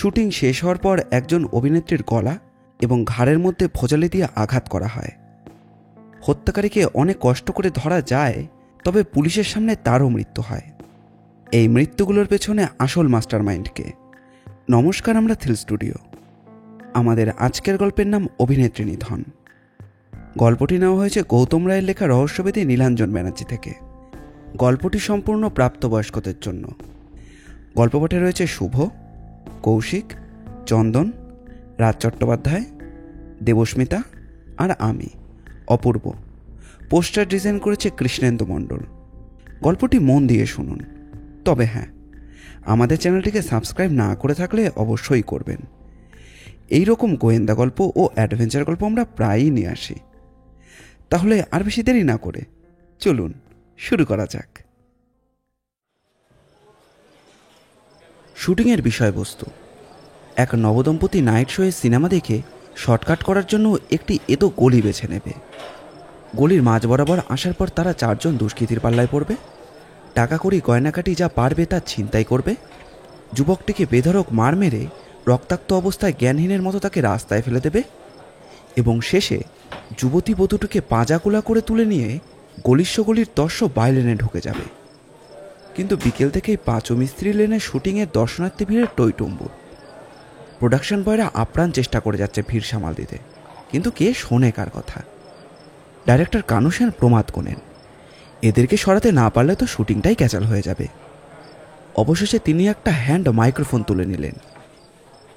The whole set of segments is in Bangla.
শুটিং শেষ হওয়ার পর একজন অভিনেত্রীর গলা এবং ঘাড়ের মধ্যে ভোজালি দিয়ে আঘাত করা হয়। হত্যাকারীকে অনেক কষ্ট করে ধরা যায়, তবে পুলিশের সামনে তারও মৃত্যু হয়। এই মৃত্যুগুলোর পেছনে আসল মাস্টার মাইন্ডকে। নমস্কার, আমরা থ্রিল স্টুডিও। আমাদের আজকের গল্পের নাম অভিনেত্রী নিধন। গল্পটি নেওয়া হয়েছে গৌতম রায়ের লেখা রহস্যবেদী নীলাঞ্জন ব্যানার্জি থেকে। গল্পটি সম্পূর্ণ প্রাপ্তবয়স্কদের জন্য। গল্পপাঠে রয়েছে শুভ, কৌশিক, চন্দন, রাজ চট্টোপাধ্যায়, দেবস্মিতা আর আমি অপূর্ব। পোস্টার ডিজাইন করেছে কৃষ্ণেন্দু মণ্ডল। গল্পটি মন দিয়ে শুনুন। তবে হ্যাঁ, আমাদের চ্যানেলটিকে সাবস্ক্রাইব না করে থাকলে অবশ্যই করবেন। এই রকম গোয়েন্দা গল্প ও অ্যাডভেঞ্চার গল্প আমরা প্রায়ই নিয়ে আসি। তাহলে আর বেশি দেরি না করে চলুন শুরু করা যাক। শুটিংয়ের বিষয়বস্তু: এক নবদম্পতি নাইট শোয়ে সিনেমা দেখে শর্টকাট করার জন্য একটি এতো গলি বেছে নেবে। গলির মাঝ বরাবর আসার পর তারা চারজন দুষ্কৃতীর পাল্লায় পড়বে। টাকা কড়ি গয়নাকাটি যা পারবে তা ছিনতাই করবে। যুবকটিকে বেধড়ক মার মেরে রক্তাক্ত অবস্থায় জ্ঞানহীনের মতো তাকে রাস্তায় ফেলে দেবে এবং শেষে যুবতী বধূটিকে পাঁজাকুলা করে তুলে নিয়ে গলির দর্শ বাইলেনে ঢুকে যাবে। কিন্তু বিকেল থেকেই পাঁচু মিস্ত্রি লেনে শুটিংয়ের দর্শনার্থী ভিড়ের টইটুম্বুর। প্রোডাকশন বয়রা আপ্রাণ চেষ্টা করে যাচ্ছে ভিড় সামাল দিতে, কিন্তু কে শোনে কার কথা। ডাইরেক্টর কানু সেন প্রমাদ কোনেন, এদেরকে সরাতে না পারলে তো শুটিংটাই ক্যাচাল হয়ে যাবে। অবশেষে তিনি একটা হ্যান্ড মাইক্রোফোন তুলে নিলেন।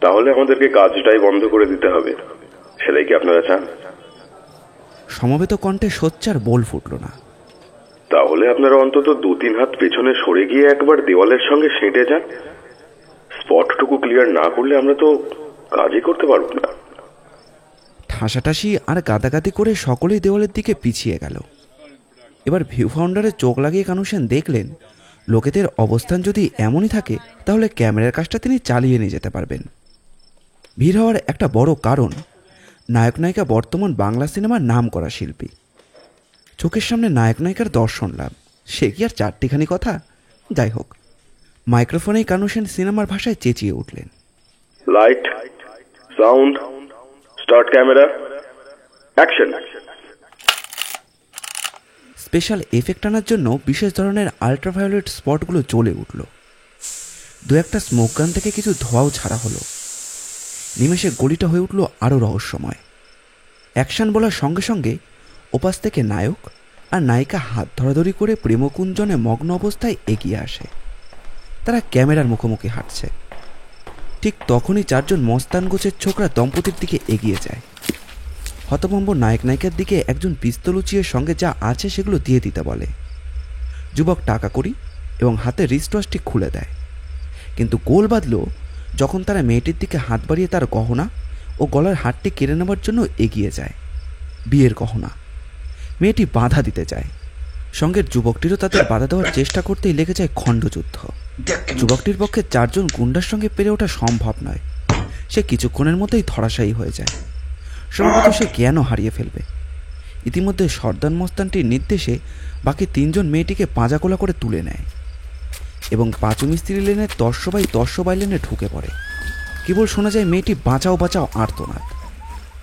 তাহলে আমাদেরকে কাজটাই বন্ধ করে দিতে হবে, সেটাই কি আপনারা চান? সমবেত কণ্ঠে সোচ্চার বল ফুটল না। তাহলে আপনারা অন্তত 2-3 হাত পেছনে সরে গিয়ে একবার দেওয়ালের সঙ্গে সেঁটে যান। স্পটটুকু ক্লিয়ার না করলে আমরা তো কাজই করতে পারব না। ঠাসাঠাসি আর গাদাগাদি করে সকলেই দেওয়ালের দিকে পিছিয়ে গেল। এবার ভিউ ফাউন্ডারে চোখ লাগিয়ে কানু সেন দেখলেন, লোকেদের অবস্থান যদি এমনই থাকে তাহলে ক্যামেরার কাজটা তিনি চালিয়ে নিয়ে যেতে পারবেন। ভিড় হওয়ার একটা বড় কারণ, নায়ক নায়িকা বর্তমান বাংলা সিনেমার নাম করা শিল্পী। চোখের সামনে নায়ক নায়িকার দর্শন লাভ, সে কি আর চারটিখানি কথা? যাই হোক, মাইক্রোফোনেই কানু সেন সিনেমার ভাষায় চেঁচিয়ে উঠলেন, light, sound, start camera, action. Special effect আনার জন্য বিশেষ ধরনের আল্ট্রাভায়োলেট স্পটগুলো জ্বলে উঠল। দু একটা স্মোক গান থেকে কিছু ধোঁয়াও ছাড়া হলো। নিমেষে গলিটা হয়ে উঠল আরও রহস্যময়। অ্যাকশন বলার সঙ্গে সঙ্গে ওপাশ থেকে নায়ক আর নায়িকা হাত ধরাধরি করে প্রেমকুঞ্জনে মগ্ন অবস্থায় এগিয়ে আসে। তারা ক্যামেরার মুখোমুখি হাঁটছে। ঠিক তখনই চারজন মস্তান গোছের ছোকরা দম্পতির দিকে এগিয়ে যায়। হতভম্ব নায়ক নায়িকার দিকে একজন পিস্তল উঁচিয়ে সঙ্গে যা আছে সেগুলো দিয়ে দিতে বলে। যুবক টাকা কড়ি এবং হাতের রিস্টওয়াচটি খুলে দেয়। কিন্তু গোল বাঁধল যখন তারা মেয়েটির দিকে হাত বাড়িয়ে তার গহনা ও গলার হারটি কেড়ে নেওয়ার জন্য এগিয়ে যায়। বিয়ের গহনা। মেয়েটি বাধা দিতে চায়। সঙ্গের যুবকটিরও তাদের বাধা দেওয়ার চেষ্টা করতেই লেগে যায় খণ্ডযুদ্ধ। যুবকটির পক্ষে চারজন গুন্ডার সঙ্গে পেরে ওঠা সম্ভব নয়। সে কিছুক্ষণের মধ্যেই ধরাশায়ী হয়ে যায়। সম্ভবত সে জ্ঞানও হারিয়ে ফেলবে। ইতিমধ্যে সর্দার মস্তানটির নির্দেশে বাকি তিনজন মেয়েটিকে পাঁজাকোলা করে তুলে নেয় এবং পাঁচু মিস্ত্রি লেনের 10 বাই 10 লেনে ঢুকে পড়ে। কেবল শোনা যায় মেয়েটি বাঁচাও বাঁচাও আর্তনাদ।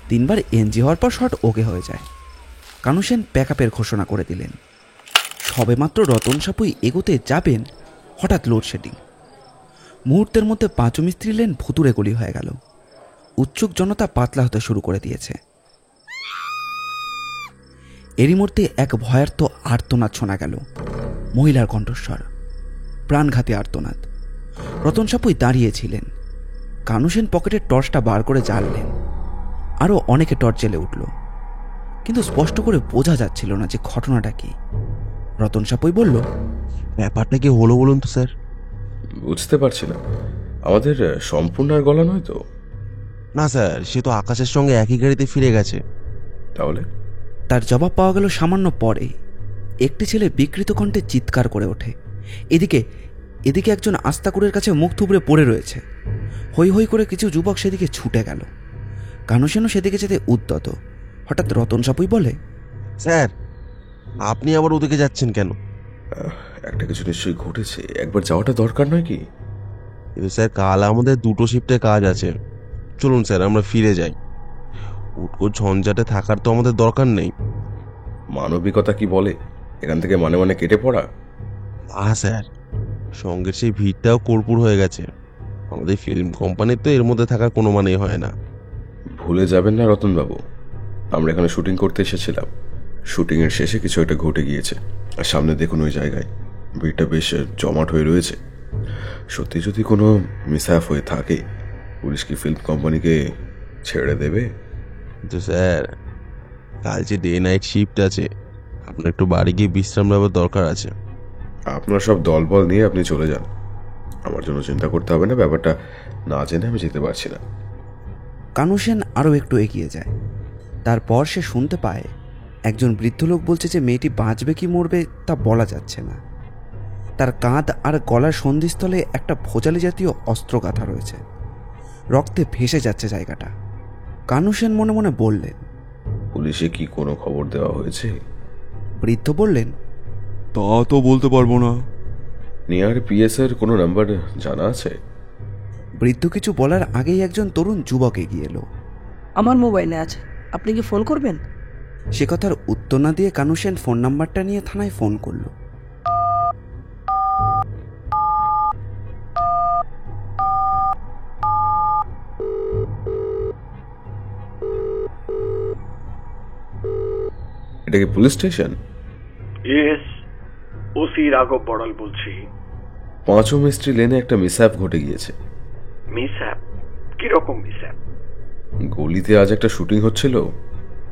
3 বার এনজি হওয়ার পর শট ওকে হয়ে যায়। কানু সেন প্যাকআপের ঘোষণা করে দিলেন। সবেমাত্র রতন সাপুই এগোতে যাবেন, হঠাৎ লোডশেডিং। মুহূর্তের মধ্যে পাঁচু মিস্ত্রি লেন ভুতুড়ে গলি হয়ে গেল। উৎসুক জনতা পাতলা হতে শুরু করে দিয়েছে। এরই মধ্যে এক ভয়ার্ত আর্তনাদ শোনা গেল। মহিলার কণ্ঠস্বর, প্রাণঘাতী আর্তনাদ। রতন সাপুই দাঁড়িয়েছিলেন। কানু সেন পকেটের টর্চটা বার করে জ্বাললেন। আরও অনেকে টর্চ জ্বেলে উঠল, কিন্তু স্পষ্ট করে বোঝা যাচ্ছিল না যে ঘটনাটা কি। রতন সাপুই বলল, ব্যাপারটা কি হলো বলুন তো স্যার। বুঝতে পারছি না, আমাদের সম্পূর্ণার গলা নয় তো? না স্যার, সে তো আকাশের সঙ্গে একই গাড়িতে ফিরে গেছে। তাহলে? তার জবাব পাওয়া গেল সামান্য পরে। একটি ছেলে বিকৃত কণ্ঠে চিৎকার করে ওঠে, এদিকে এদিকে একজন আস্তাকুরের কাছে মুখ থুবড়ে পড়ে রয়েছে। হই হই করে কিছু যুবক সেদিকে ছুটে গেল। কানু সেনও সেদিকে যেতে উদ্যত। হঠাৎ রতন সাপুই বলে, স্যার আপনি আবার ওদিকে যাচ্ছেন কেন? একটা কিছু নিশ্চয়ই ঘটেছে, একবার যাওয়াটা দরকার নয় কি? কিন্তু স্যার কাল আমাদের 2টো শিফটে কাজ আছে। চলুন স্যার আমরা ফিরে যাই। উটকো ঝঞ্ঝাটে থাকার তো আমাদের দরকার নেই। মানবিকতা কি বলে এখান থেকে মানে মানে কেটে পড়া? স্যার, সঙ্গের সেই ভিড়টাও কর্পূর হয়ে গেছে। আমাদের ফিল্ম কোম্পানির তো এর মধ্যে থাকার কোনো মানেই হয় না। ভুলে যাবেন না রতনবাবু, আমরা এখানে শুটিং করতে এসেছিলাম। শুটিংয়ের শেষে কিছু একটা ঘটে গিয়েছে, আর সামনে দেখুন ওই জায়গায় ভিড়টা বেশ জমাট হয়ে রয়েছে। সত্যি যদি কোনো মিসহ্যাপ হয়ে থাকে, পুলিশ কি ফিল্ম কোম্পানিকে ছেড়ে দেবে? কিন্তু স্যার, কাল যে ডে নাইট শিফট আছে, আপনার একটু বাড়ি গিয়ে বিশ্রাম নেওয়ার দরকার আছে। আপনার সব দলবল নিয়ে আপনি চলে যান, আমার জন্য চিন্তা করতে হবে না। ব্যাপারটা না জেনে আমি যেতে পারছি না। কানু সেন আরও একটু এগিয়ে যায়। তারপর সে শুনতে পায় একজন বৃদ্ধ লোক বলছে যে মেয়েটি বাঁচবে কি মরবে তা বলা যাচ্ছে না। তার কাঁধ আর গলার সন্ধিস্থলে একটা ভোজালি জাতীয় অস্ত্র গাঁথা রয়েছে। রক্তে ভেসে যাচ্ছে জায়গাটা। কানু সেন মনে মনে বললেন, পুলিশে কি কোনো খবর দেওয়া হয়েছে? বৃদ্ধ বললেন, তা তো বলতে পারবো না। নিয়ার পিএস এর কোনো নাম্বার জানা আছে? বৃদ্ধ কিছু বলার আগেই একজন তরুণ যুবক এগিয়ে এলো। আমার মোবাইলে আছে, আপনি কি ফোন করবেন? সে কথার উত্তর না দিয়ে কানু সেন ফোন নাম্বারটা নিয়ে থানায় ফোন করল। এটা কি পুলিশ স্টেশন? ইয়েস, ওসি রাঘব বড়াল বলছি। 5 মিস্ত্রি লেনে একটা মিসহ্যাপ ঘটে গিয়েছে। মিসহ্যাপ? কিরকম মিসহ্যাপ? গলিতে আজ একটা শুটিং হচ্ছিল।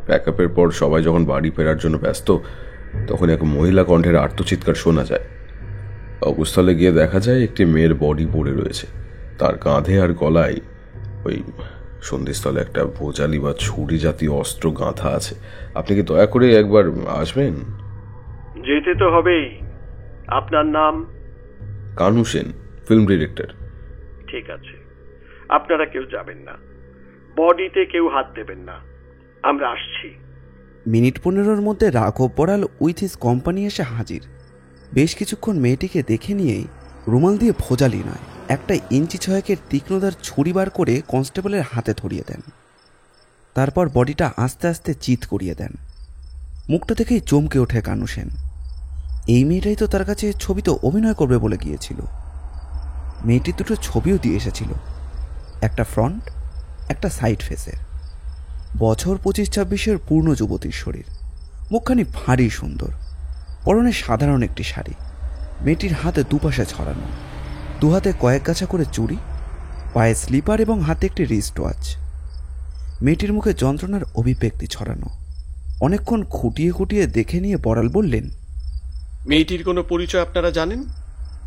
প্যাকআপের পর সবাই যখন বাড়ি ফেরার জন্য ব্যস্ত, তখন এক মহিলা কণ্ঠের আর্তচিৎকার শোনা যায়। অবস্থলে গিয়ে দেখা যায় একটি মেয়ের বডি পড়ে রয়েছে। তার কাঁধে আর গলায় ওই সন্ধিস্থলে একটা ভোজালি বা ছুরি জাতীয় অস্ত্র গাঁথা আছে। আপনি কি দয়া করে একবার আসবেন? যেতে তো হবেই। আপনার নাম? Kanu Sen, film director. ঠিক আছে, আপনারা কেউ যাবেন না, বডিতে কেউ হাত দেবেন না, আমরা আসছি। মিনিট 15-র মধ্যে রাঘব বড়াল উইথ হিজ কোম্পানি এসে হাজির। বেশ কিছুক্ষণ মেয়েটিকে দেখে নিয়েই রুমাল দিয়ে ভোজালি নয়, একটা ইঞ্চি 6 তীক্ষ্ণদার ছুরি বার করে কনস্টেবলের হাতে ধরিয়ে দেন। তারপর বডিটা আস্তে আস্তে চিৎ করিয়ে দেন। মুখটা দেখেই চমকে ওঠে কানু সেন। এই মেয়েটাই তো তার কাছে ছবিতে অভিনয় করবে বলে গিয়েছিল। মেয়েটি দুটো ছবিও দিয়ে এসেছিল, একটা ফ্রন্ট, একটা সাইড ফেসের। বছর 25-26-এর পূর্ণ যুবতীর শরীর, মুখখানি ভারী সুন্দর, পরনে সাধারণ একটি শাড়ি। মেয়েটির হাতে দুপাশে ছড়ানো, দুহাতে কয়েক গাছা করে চুড়ি, পায়ে স্লিপার এবং হাতে একটি রিস্ট ওয়াচ। মেয়েটির মুখে যন্ত্রণার অভিব্যক্তি ছড়ানো। অনেকক্ষণ খুঁটিয়ে খুঁটিয়ে দেখে নিয়ে বড়াল বললেন, মেয়েটির কোনো পরিচয় আপনারা জানেন?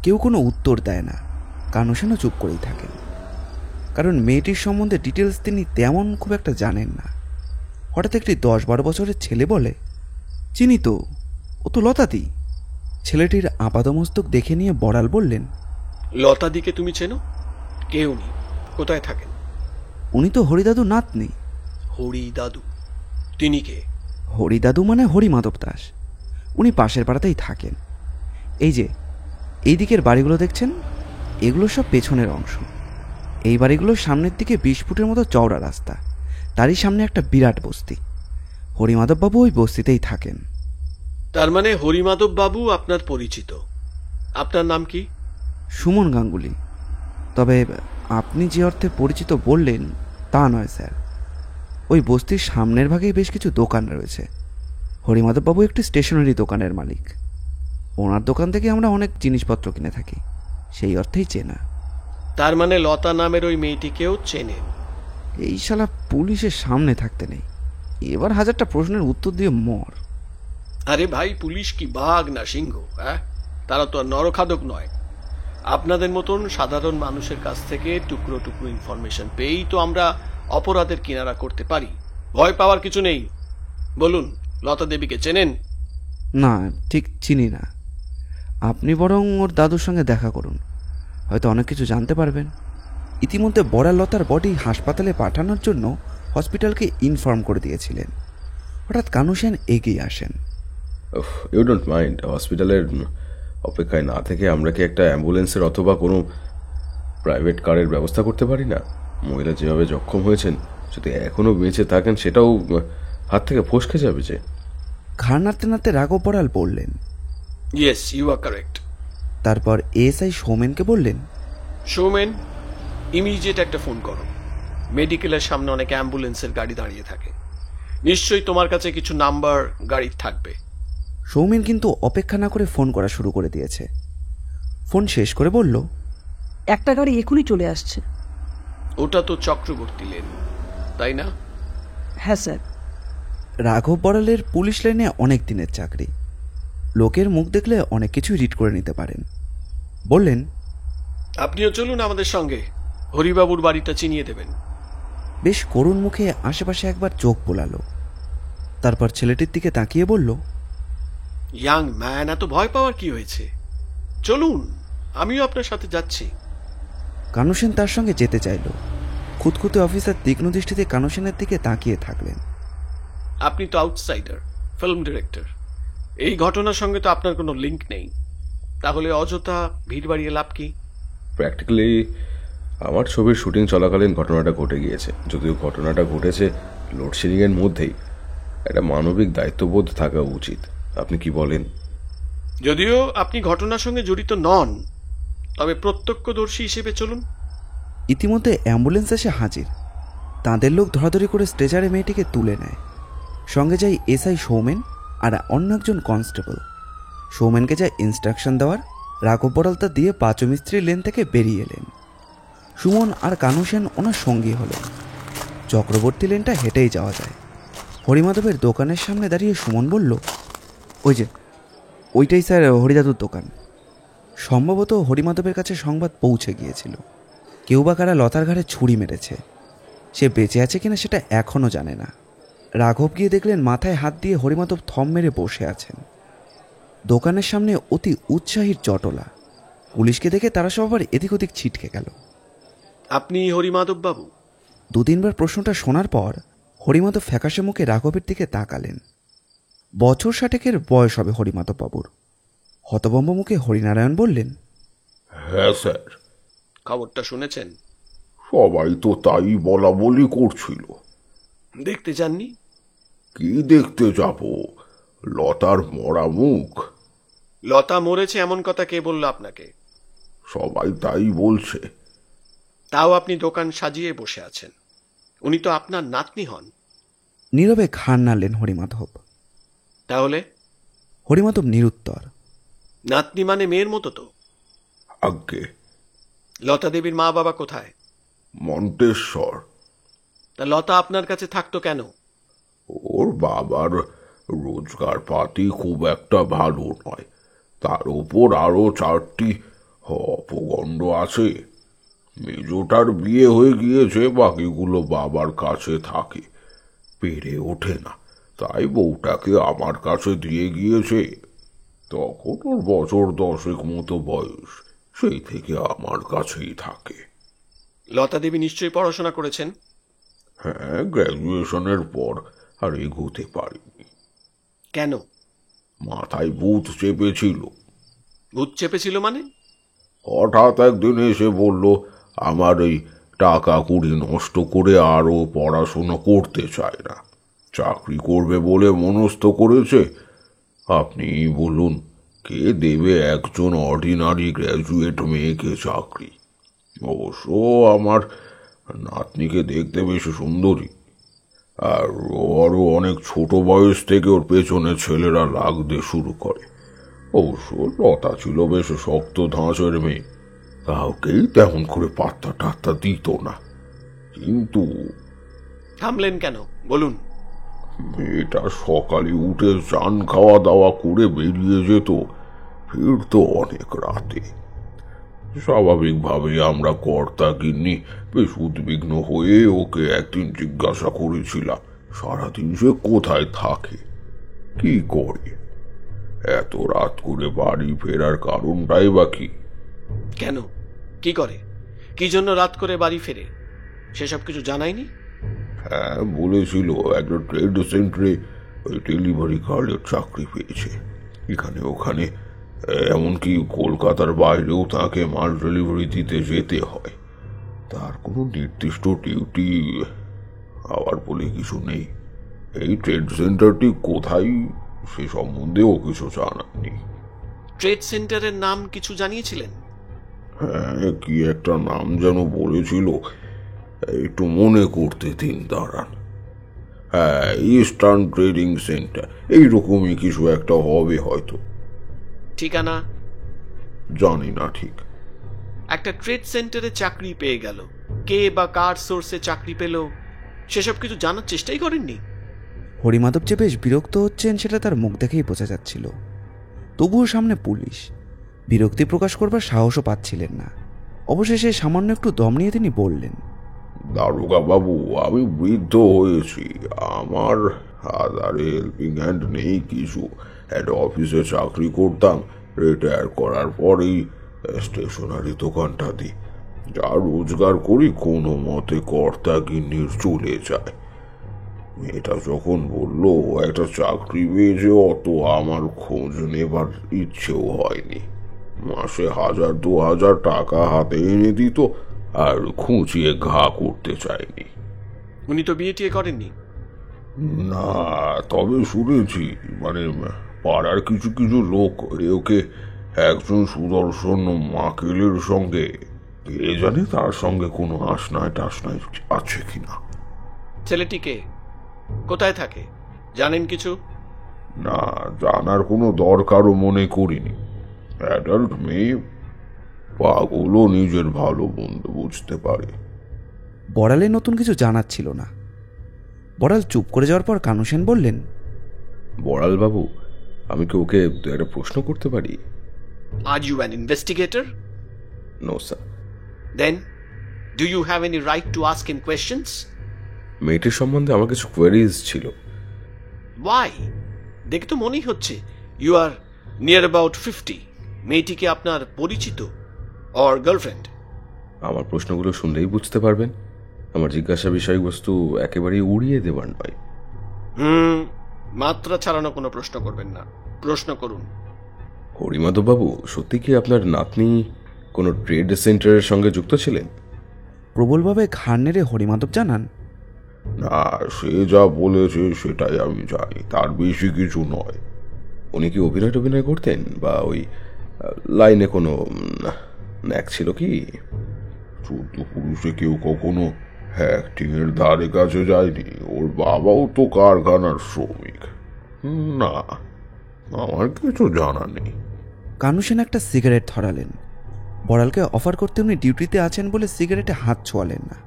কেউ কোনো উত্তর দেয় না। কানু সেনও চুপ করেই থাকেন, কারণ মেয়েটির সম্বন্ধে ডিটেলস তিনি তেমন খুব একটা জানেন না। হঠাৎ একটি 10-12 বছরের ছেলে বলে, চিনি তো, ও তো লতাদি। ছেলেটির আপাদমস্তক দেখে নিয়ে বড়াল বললেন, লতাদিকে তুমি চেনো? কেউ নেই, কোথায় থাকেন? উনি তো হরিদাদু নাতনি। হরি দাদু? তিনি কে? হরিদাদু মানে হরিমাধব দাস। উনি পাশের পাড়াতেই থাকেন। এই যে এই দিকের বাড়িগুলো দেখছেন, এগুলো সব পেছনের অংশ। এই বাড়িগুলোর সামনের দিকে 20 ফুটের মতো চওড়া রাস্তা, তারই সামনে একটা বিরাট বস্তি। হরিমাধববাবু ওই বস্তিতেই থাকেন। তার মানে হরিমাধব বাবু আপনার পরিচিত। আপনার নাম কি? সুমন গাঙ্গুলি। তবে আপনি যে অর্থে পরিচিত বললেন তা নয় স্যার। ওই বস্তির সামনের ভাগেই বেশ কিছু দোকান রয়েছে। হরিমাধববাবু একটি স্টেশনারি দোকানের মালিক। ওনার দোকান থেকে আমরা অনেক জিনিসপত্র কিনে থাকি, সেই অর্থেই চেনা। তার মানে লতা নামের ওই মেয়েটিকেও চেনেন? এই শালা পুলিশের সামনে থাকতে নেই, এবার 1000টা প্রশ্নের উত্তর দিয়ে মর। আরে ভাই, পুলিশ কি বাঘ না সিংহ? হ্যাঁ, তারা তো আর নরখাদক নয়। আপনাদের মতন সাধারণ মানুষের কাছ থেকে টুকরো টুকরো ইনফরমেশন পেয়েই তো আমরা অপরাধের কিনারা করতে পারি। ভয় পাওয়ার কিছু নেই। বলুন, লতা দেবীকে চেনেন? না, ঠিক চিনি না। আপনি বরং ওর দাদুর সঙ্গে দেখা করুন, হয়তো অনেক কিছু জানতে পারবেন। ইতিমধ্যে বড়ালতার বডি হাসপাতালে পাঠানোর জন্য হসপিটালকে ইনফর্ম করে দিয়েছিলেন। হঠাৎ কানু সেন এগিয়ে আসেন। ইউ ডোন্ট মাইন্ড, হসপিটালের অপেক্ষায় না থেকে আমরা কি একটা অ্যাম্বুলেন্সের অথবা কোনো... প্রাইভেট কারের ব্যবস্থা করতে পারি না? মহিলা যেভাবে জখম হয়েছেন, যদি এখনো বেঁচে থাকেন সেটাও হাত থেকে ফসকে যাবে যে। ঘাড় নাড়তে নাড়তে রাঘব বড়াল বললেন। Yes, you are correct. তারপর এএসআই সৌমেনকে বললেন, সৌমেন, ইমিডিয়েট একটা ফোন করো। মেডিকেলের সামনে অনেক অ্যাম্বুলেন্সের গাড়ি দাঁড়িয়ে থাকে, নিশ্চয়ই তোমার কাছে কিছু নাম্বার গাড়ির থাকবে। সৌমেন কিন্তু অপেক্ষা না করে ফোন করা শুরু করে দিয়েছে। ফোন শেষ করে বলল, একটা গাড়ি এখনই চলে আসছে। ওটা তো চক্রবর্তী লেন, তাই না? হ্যাঁ স্যার। রাঘব বড়ালের পুলিশ লাইনে অনেক দিনের চাকরি, লোকের মুখ দেখলে অনেক কিছুই রিড করে নিতে পারেন। বললেন, আপনিও চলুন আমাদের সঙ্গে, হরিবাবুর বাড়িটা চিনিয়ে দেবেন। বেশ করুণ মুখে আশেপাশে একবার চোখ বোলালো, তারপর ছেলেটির দিকে তাকিয়ে বলল, ইয়াং ম্যান, এত ভয় পাওয়ার কি হয়েছে? চলুন, আমিও আপনার সাথে যাচ্ছি। কানু সেন তার সঙ্গে যেতে চাইল। খুঁতখুঁতে অফিসার তীক্ষ্ণ দৃষ্টিতে কানু সেনের দিকে তাকিয়ে থাকলেন। আপনি তো আউটসাইডার, ফিল্ম ডিরেক্টর, এই ঘটনার সঙ্গে তো আপনার কোনো লিঙ্ক নেই, তাহলে অযথা ভিড় বাড়িয়ে লাভ কি? প্র্যাকটিক্যালি আমার ছবির শুটিং চলাকালীন ঘটনাটা ঘটে গিয়েছে। যদিও ঘটনাটা ঘটেছে লোডশেডিংয়ের মধ্যেই, একটা মানবিক দায়িত্ববোধ থাকা উচিত। আপনি কি বলেন? যদিও আপনি ঘটনার সঙ্গে জড়িত নন, তবে প্রত্যক্ষদর্শী হিসেবে চলুন। ইতিমধ্যে অ্যাম্বুলেন্স এসে হাজির। তাঁদের লোক ধরাধরি করে স্ট্রেচারে মেয়েটিকে তুলে নেয়। সঙ্গে যায় এসআই সৌমেন আর অন্য একজন কনস্টেবল। সৌমেনকে যায় ইনস্ট্রাকশন দেওয়ার, রাঘব বড়াল তা দিয়ে পাঁচমিস্ত্রি লেন থেকে বেরিয়ে এলেন। সুমন আর কানু সেন ওনার সঙ্গী হলো। চক্রবর্তী লেনটা হেঁটেই যাওয়া যায়। হরিমাধবের দোকানের সামনে দাঁড়িয়ে সুমন বলল, ওই যে ওইটাই স্যার হরিদাদুর দোকান। সম্ভবত হরিমাধবের কাছে সংবাদ পৌঁছে গিয়েছিল, কেউ বা কারা লতার ঘাড়ে ছুরি মেরেছে। সে বেঁচে আছে কিনা সেটা এখনও জানে না। রাঘব গিয়ে দেখলেন মাথায় হাত দিয়ে হরিমাধব থম মেরে বসে আছেন। দোকানের সামনে অতি উৎসাহীর চটলা। পুলিশকে দেখে তারা সব আবার এদিক ওদিক ছিটকে গেল। আপনি হরিমাধব বাবু? 2-3 বার প্রশ্নটা শোনার পর হরিমাধব ফ্যাকাশে মুখে রাঘবের দিকে তাকালেন। বছর 60 বয়স হবে হরিমাধব বাবুর। হতভম্ব মুখে হরিনারায়ণ বললেন, হ্যাঁ স্যার। খবরটা শুনেছেন? সবাই তো তাই বলা বলি করছিল। দেখতে যাননি? কি দেখতে যাব? লতার মরা মুখ। লতা মরেছে এমন কথা কে বলল আপনাকে? সবাই তাই বলছে। তাও আপনি দোকান সাজিয়ে বসে আছেন। উনি তো আপনার নাতনি হন। নীরবে ঘাড় নাড়লেন হরিমাধব। তাহলে? হরিমাধব নিরুত্তর। নাতনি মানে মেয়ের মতো তো। আজ্ঞে। লতা দেবীর মা বাবা কোথায়? মন্টেশ্বর। তা লতা আপনার কাছে থাকতো কেন? ওর বাবার রোজগার পাতি খুব একটা ভালো নয়, তার উপর আরো 4টি অপগণ্ড আছে। মেজোটার বিয়ে হয়ে গিয়েছে, বাকিগুলো বাবার কাছে থাকে, পেরে ওঠে না, তাই বউটাকে আমার কাছে দিয়ে গিয়েছে। তখন ওর বছর 10 মতো বয়স, সেই থেকে আমার কাছেই থাকে। লতা দেবী নিশ্চয়ই পড়াশোনা করেছেন? হ্যাঁ, গ্র্যাজুয়েশনের পর আর এগোতে পারিনি। কেন? মাথায় ভূত চেপেছিল। ভূত চেপেছিল মানে? হঠাৎ একদিন এসে বলল আমার এই টাকা কুড়ি নষ্ট করে আরো পড়াশোনা করতে চায় না, চাকরি করবে বলে মনস্থ করেছে। আপনি বলুন, কে দেবে একজন অর্ডিনারি গ্র্যাজুয়েট মেয়েকে চাকরি? অবশ্য আমার নাতনিকে দেখতে বেশ সুন্দরী, আর আরো অনেক ছোট বয়স থেকে ওর পেছনে ছেলেরা লাগতে শুরু করে। অবশ্য লতা ছিল বেশ শক্ত ধাঁচের মেয়ে, কাউকেই তেমন করে পাত্তা টাত্তা দিত না। কিন্তু থামলেন কেন, বলুন। মেয়েটা সকালে উঠে চান খাওয়া দাওয়া করে বেরিয়ে যেত, ফিরতো অনেক রাতে। স্বাভাবিকভাবে আমরা কর্তা গিন্নি বেশ উদ্বিগ্ন হয়ে ওকে একদিন জিজ্ঞাসা করেছিলাম সারাদিন সে কোথায় থাকে, কি করে, এত রাত করে বাড়ি ফেরার কারণটাই বা কি? কেন, কি করে, কি জন্য রাত করে বাড়ি ফেরে, সেসব কিছু জানায়নি? হ্যাঁ, বলেছিল একটা ট্রেড সেন্টারে ডেলিভারি গার্ডের চাকরি পেয়েছে, এখানে ওখানে এমনকি কলকাতার বাইরেও তাকে মাল ডেলিভারি দিতে যেতে হয়। তার কোনো নির্দিষ্ট ডিউটি আবার বলে কিছু নেই। এই ট্রেড সেন্টারটি কোথায় সে সম্বন্ধেও কিছু জানা নেই। ট্রেড সেন্টারের নাম কিছু জানিয়েছিলেন? হ্যাঁ, কি একটা নাম যেন বলেছিল, একটু মনে করতে দিন, দাঁড়ান। হ্যাঁ, ইস্টার্ন ট্রেডিং সেন্টার, এইরকমই কিছু একটা হবে হয়তো। ঠিকানা? জানি না ঠিক। একটা ট্রেড সেন্টারে চাকরি পেয়ে গেল, কে বা কার সোর্সে চাকরি পেল সেসব কিছু জানার চেষ্টাই করেননি? হরিমাধব যে বেশ বিরক্ত হচ্ছেন সেটা তার মুখ দেখেই বোঝা যাচ্ছিল। তবুও সামনে পুলিশ, বিরক্তি প্রকাশ করবার সাহসও পাচ্ছিলেন না। অবশেষে সামান্য একটু দম নিয়ে তিনি বললেন, দারোগা বাবু, আমি বৃদ্ধ হয়েছি, আমার আধারে হেল্পিং হ্যান্ড নেই কিছু। একটা অফিসে চাকরি করতাম, রিটায়ার করার পরেই স্টেশনারি দোকানটা দিই। যা রোজগার করি কোনো মতে কর্তা গিন্নির চলে যায়। মেয়েটা যখন বলল একটা চাকরি পেয়েছে, অত আমার খোঁজ নেবার ইচ্ছেও হয়নি। মাসে 1000-2000 টাকা হাতে এনে দিত, আর খুঁচিয়ে ঘা করতে চাইনি। উনি তো বিয়ে টিয়ে করেননি? না, তবে শুনেছি, মানে পাড়ার কিছু কিছু লোক ওকে একজন সুদর্শন মাকেলের সঙ্গে, কে জানে তার সঙ্গে কোনো আসনায় টাসনায় আছে কিনা। ছেলেটিকে কোথায় থাকে জানেন কিছু? না, জানার কোনো দরকারও মনে করিনি। অ্যাডাল্ট মেয়ে, পাগলও নিজের ভালো মন্দ বুঝতে পারে। বড়ালে নতুন কিছু জানার ছিল না। বড়াল চুপ করে যাওয়ার পর কানু সেন বললেন, বড়াল বাবু, আমি কি ওকে একটা প্রশ্ন করতে পারি? Are you an investigator? No sir. Then do you have any right to ask him questions? মেয়েটির সম্বন্ধে আমার কিছু কোয়ারিজ ছিল। ওয়াই? দেখে তো মনেই হচ্ছে ইউ আর নিয়ার অ্যাবাউট 50। মেয়েটিকে আপনার পরিচিত অর গার্লফ্রেন্ড? আমার প্রশ্নগুলো শুনলেই বুঝতে পারবেন আমার জিজ্ঞাসা বিষয়বস্তু একেবারেই উড়িয়ে দেবার নয়। মাত্রা ছাড়ানো কোনো প্রশ্ন করবেন না, প্রশ্ন করুন। হরিমাধব বাবু, সত্যি কি আপনার নাতনি কোনো ট্রেড সেন্টারের সঙ্গে যুক্ত ছিলেন? প্রবলভাবে ঘাড় নেড়ে হরিমাধব জানান, না, সে যা বলেছে সেটাই আমি জানি, তার বেশি কিছু নয়। উনি কি অভিনয় করতেন, বা ওই লাইনে কোনো ন্যাক ছিল কি? চোদ্দ পুরুষে কেউ কখনো অ্যাক্টিং এর ধারে কাছে যায়নি। ওর বাবাও তো কারখানার শ্রমিক। না, আমার কিছু জানা নেই। কানু সেন একটা সিগারেট ধরালেন। বড়ালকে অফার করতে উনি ডিউটিতে আছেন বলে সিগারেটে হাত ছোঁয়ালেন না।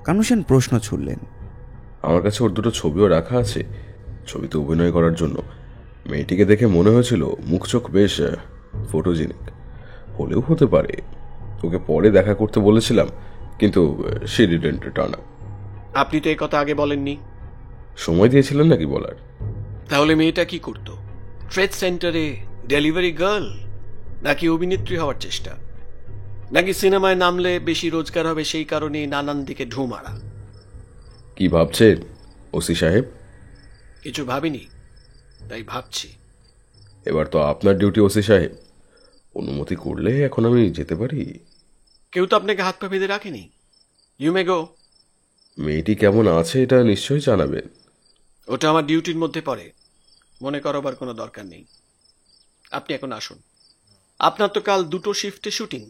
কানু সেন প্রশ্ন ছুড়লেন, আমার কাছে ওর দুটো ছবিও রাখা আছে, ছবিতে অভিনয় করার জন্য। মেয়েটিকে দেখে মনে হয়েছিল মুখ চোখ বেশ ফটোজেনিক। হলেও হতে পারে। ওকে পরে দেখা করতে বলেছিলাম, কিন্তু সে ডিডন্ট টার্ন আপ। আপনি তো এই কথা আগে বলেননি। সময় দিয়েছিলেন নাকি বলার? তাহলে মেয়েটা কি করতো? ট্রেড সেন্টারে ডেলিভারি গার্ল, নাকি অভিনেত্রী হওয়ার চেষ্টা, নাকি সিনেমায় নামলে বেশি রোজগার হবে সেই কারণে নানান দিকে ঢু মারা? কি ভাবছেন ওসি সাহেব? কিছু ভাবিনি, তাই ভাবছি। এবার তো আপনার ডিউটি ওসি সাহেব। অনুমতি করলে এখন আমি যেতে পারি? কেউ তো আপনাকে হাত পা বেঁধে রাখেনি। ইউ মে গো। মেয়েটি কেমন আছে এটা নিশ্চয়ই জানাবেন। ওটা আমার ডিউটির মধ্যে পড়ে, মনে করবার কোনো দরকার নেই। আপনি এখন আসুন। আপনার তো কাল 2টো শিফটে শুটিং।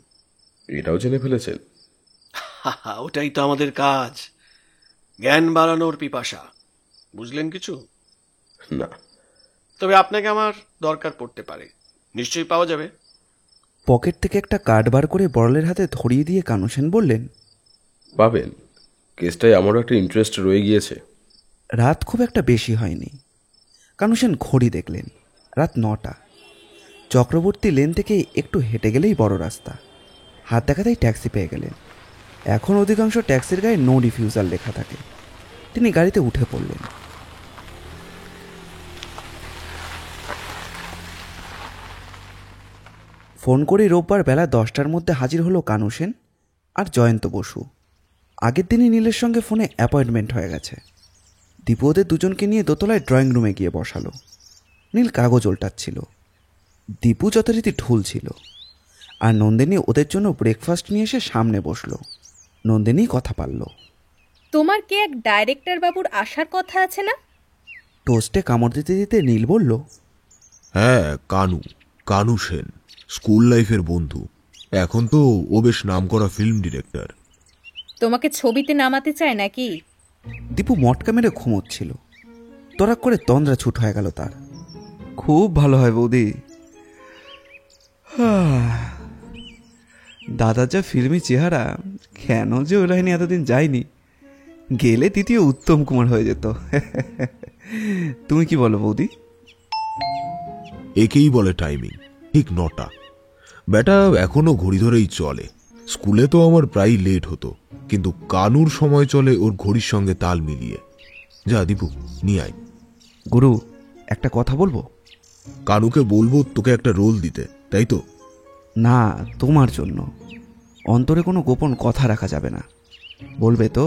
এটাও জেনে ফেলেছেন? ওটাই তো আমাদের কাজ, জ্ঞান বাড়ানোর পিপাসা। বুঝলেন কিছু? না। তবে আপনাকে আমার দরকার পড়তে পারে, নিশ্চয়ই পাওয়া যাবে। পকেট থেকে একটা কার্ড বার করে বড়ালের হাতে ধরিয়ে দিয়ে কানু সেন বললেন, পাবেন। কেসটায় আমারও একটা ইন্টারেস্ট রয়ে গিয়েছে। রাত খুব একটা বেশি হয়নি। কানু সেন ঘড়ি দেখলেন, রাত 9টা। চক্রবর্তী লেন থেকে একটু হেঁটে গেলেই বড় রাস্তা। হাত দেখাতেই ট্যাক্সি পেয়ে গেলেন। এখন অধিকাংশ ট্যাক্সির গায়ে নো রিফিউজাল লেখা থাকে। তিনি গাড়িতে উঠে পড়লেন। ফোন করে রোববার বেলা 10টার মধ্যে হাজির হলো কানু সেন আর জয়ন্ত বসু। আগের দিনই নীলের সঙ্গে ফোনে অ্যাপয়েন্টমেন্ট হয়ে গেছে। দীপু ওদের দুজনকে নিয়ে দোতলায় ড্রয়িং রুমে গিয়ে বসালো। নীল কাগজ ওল্টাচ্ছিল। দীপু যথারীতি ঢুল ছিল, আর নন্দিনী ওদের জন্য ব্রেকফাস্ট নিয়ে এসে সামনে বসলো। নন্দিনী কথা পারল। তোমার কি এক ডাইরেক্টর বাবুর আসার কথা আছে না? টোস্টে কামড় দিতে দিতে নীল বলল, হ্যাঁ, কানু সেন, স্কুল লাইফের বন্ধু। এখন তো ও বেশ নামকরা ফিল্ম ডিরেক্টর। তোমাকে ছবিতে নামাতে চায় নাকি? দীপু মটকা মেরে ঘুমোচ্ছিল। তরাক করে তন্দ্রা ছুট হয়ে গেল তার। খুব ভালো হয় বৌদি। দাদার যা ফিল্মি চেহারা, কেন যে ওই লাইনে এতদিন যায়নি, গেলে দ্বিতীয় উত্তম কুমার হয়ে যেত। তুমি কি বলো বৌদি? একেই বলে টাইমিং, ঠিক 9টা। বেটা এখনো ঘড়ি ধরেই চলে। স্কুলে তো আমার প্রায় লেট হতো, কিন্তু কানুর সময় চলে ওর ঘড়ির সঙ্গে তাল মিলিয়ে। যা দীপু, নিয়ে আয়। গুরু, একটা কথা বলবো? কানুকে বলবো তোকে একটা রোল দিতে, তাই তো? না, তোমার জন্য। অন্তরে কোনো গোপন কথা রাখা যাবে না, বলবে তো?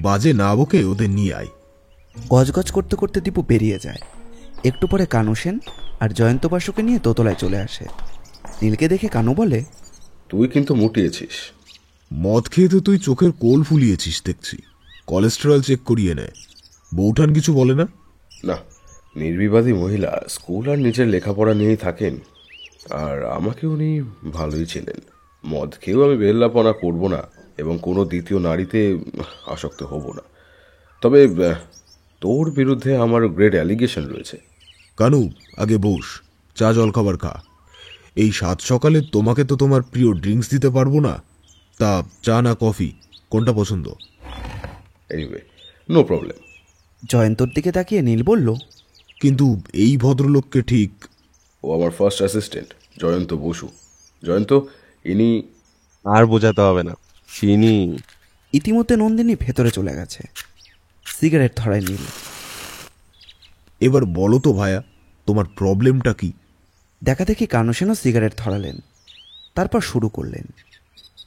বাজে না বকে ওদের নিয়ে আয়। গজগজ করতে করতে দীপু বেরিয়ে যায়। একটু পরে কানু সেন আর জয়ন্ত বাসুকে নিয়ে দোতলায় চলে আসে। নীলকে দেখে কানু বলে, তুই কিন্তু মুটিয়েছিস। মদ খেয়ে তো তুই চোখের কোল ফুলিয়েছিস দেখছি। কোলেস্টেরল চেক করিয়ে নেয়। বউঠান কিছু বলে না? না, নির্বিবাদী মহিলা, স্কুল আর নিজের লেখাপড়া নিয়েই থাকেন। আর আমাকে উনি ভালোই ছিলেন। মদ খেয়েও আমি বেল্লাপনা করব না এবং কোনো দ্বিতীয় নারীতে আসক্ত হব না। তবে তোর বিরুদ্ধে আমার গ্রেট অ্যালিগেশন রয়েছে। কানু, আগে বস, চা জল খাবার খা। এই 7 সকালে তোমাকে তো তোমার প্রিয় ড্রিঙ্কস দিতে পারবো না। তা চা না কফি, কোনটা পছন্দ? Anyway, no problem. জয়ন্তর দিকে তাকিয়ে নীল বলল, কিন্তু এই ভদ্রলোককে ঠিক। ও আমার ফার্স্ট অ্যাসিস্ট্যান্ট, জয়ন্ত বসু। জয়ন্ত, ইনি। আর বোঝাতে হবে না, চিনি। ইতিমধ্যে নন্দিনী ভেতরে চলে গেছে। সিগারেট ধরায় নীল। এবার বলো তো ভায়া, তোমার প্রবলেমটা কি? দেখা দেখি কানু সেনও সিগারেট ধরালেন। তারপর শুরু করলেন।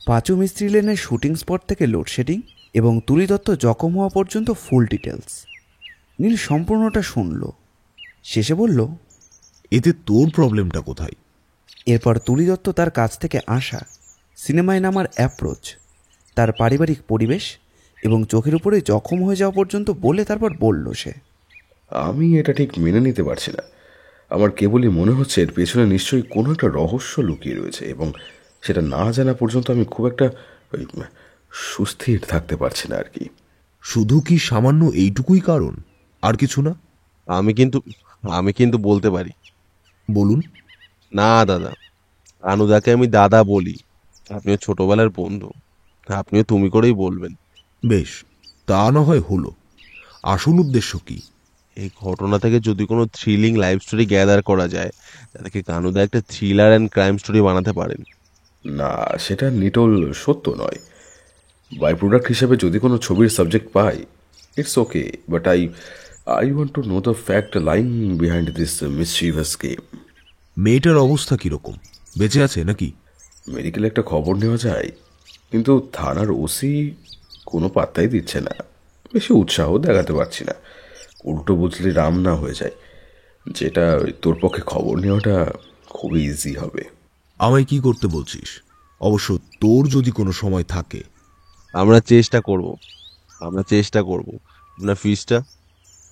পাঁচু মিস্ত্রি লেনের শুটিং স্পট থেকে লোডশেডিং এবং তুলি দত্ত জখম হওয়া পর্যন্ত ফুল ডিটেলস। নীল সম্পূর্ণটা শুনল। শেষে বলল, এতে তোর প্রবলেমটা কোথায়? এরপর তুলি দত্ত তার কাছ থেকে আসা, সিনেমায় নামার অ্যাপ্রোচ, তার পারিবারিক পরিবেশ এবং চোখের উপরে জখম হয়ে যাওয়া পর্যন্ত বলে তারপর বলল সে, আমি এটা ঠিক মেনে নিতে পারছি না। আমার কেবলই মনে হচ্ছে এর পেছনে নিশ্চয়ই কোনো একটা রহস্য লুকিয়ে রয়েছে এবং সেটা না জানা পর্যন্ত আমি খুব একটা সুস্থির থাকতে পারছি না আর কি। শুধু কি সামান্য এইটুকুই কারণ, আর কিছু না? আমি কিন্তু বলতে পারি। বলুন। না দাদা, আনুদাকে আমি দাদা বলি। আপনিও ছোটবেলার বন্ধু, আপনিও তুমি করেই বলবেন। বেশ, তা না হয় হলো। আসল উদ্দেশ্য কি? এই ঘটনা থেকে যদি কোনো থ্রিলিং লাইফ স্টোরি গ্যাদার করা যায়, তাদেরকে কানুদা একটা থ্রিলার অ্যান্ড ক্রাইম স্টোরি বানাতে পারেন। না, সেটা নিটল সত্য নয়। বাই প্রোডাক্ট হিসেবে যদি কোনো ছবির সাবজেক্ট পাই, it's okay, but I want to know the fact lying behind this mischievous game. মেয়েটার অবস্থা কিরকম? বেঁচে আছে নাকি? মেডিকেলে একটা খবর নেওয়া যায়, কিন্তু থানার ওসি কোনো পাত্তাই দিচ্ছে না। বেশি উৎসাহ দেখাতে পারছি না, উল্টো বুঝলে রাম না হয়ে যায়। যেটা তোর পক্ষে খবর নেওয়াটা খুবই ইজি হবে। আমায় কি করতে বলছিস? অবশ্য তোর যদি কোনো সময় থাকে। আমরা চেষ্টা করব। আপনার ফিসটা?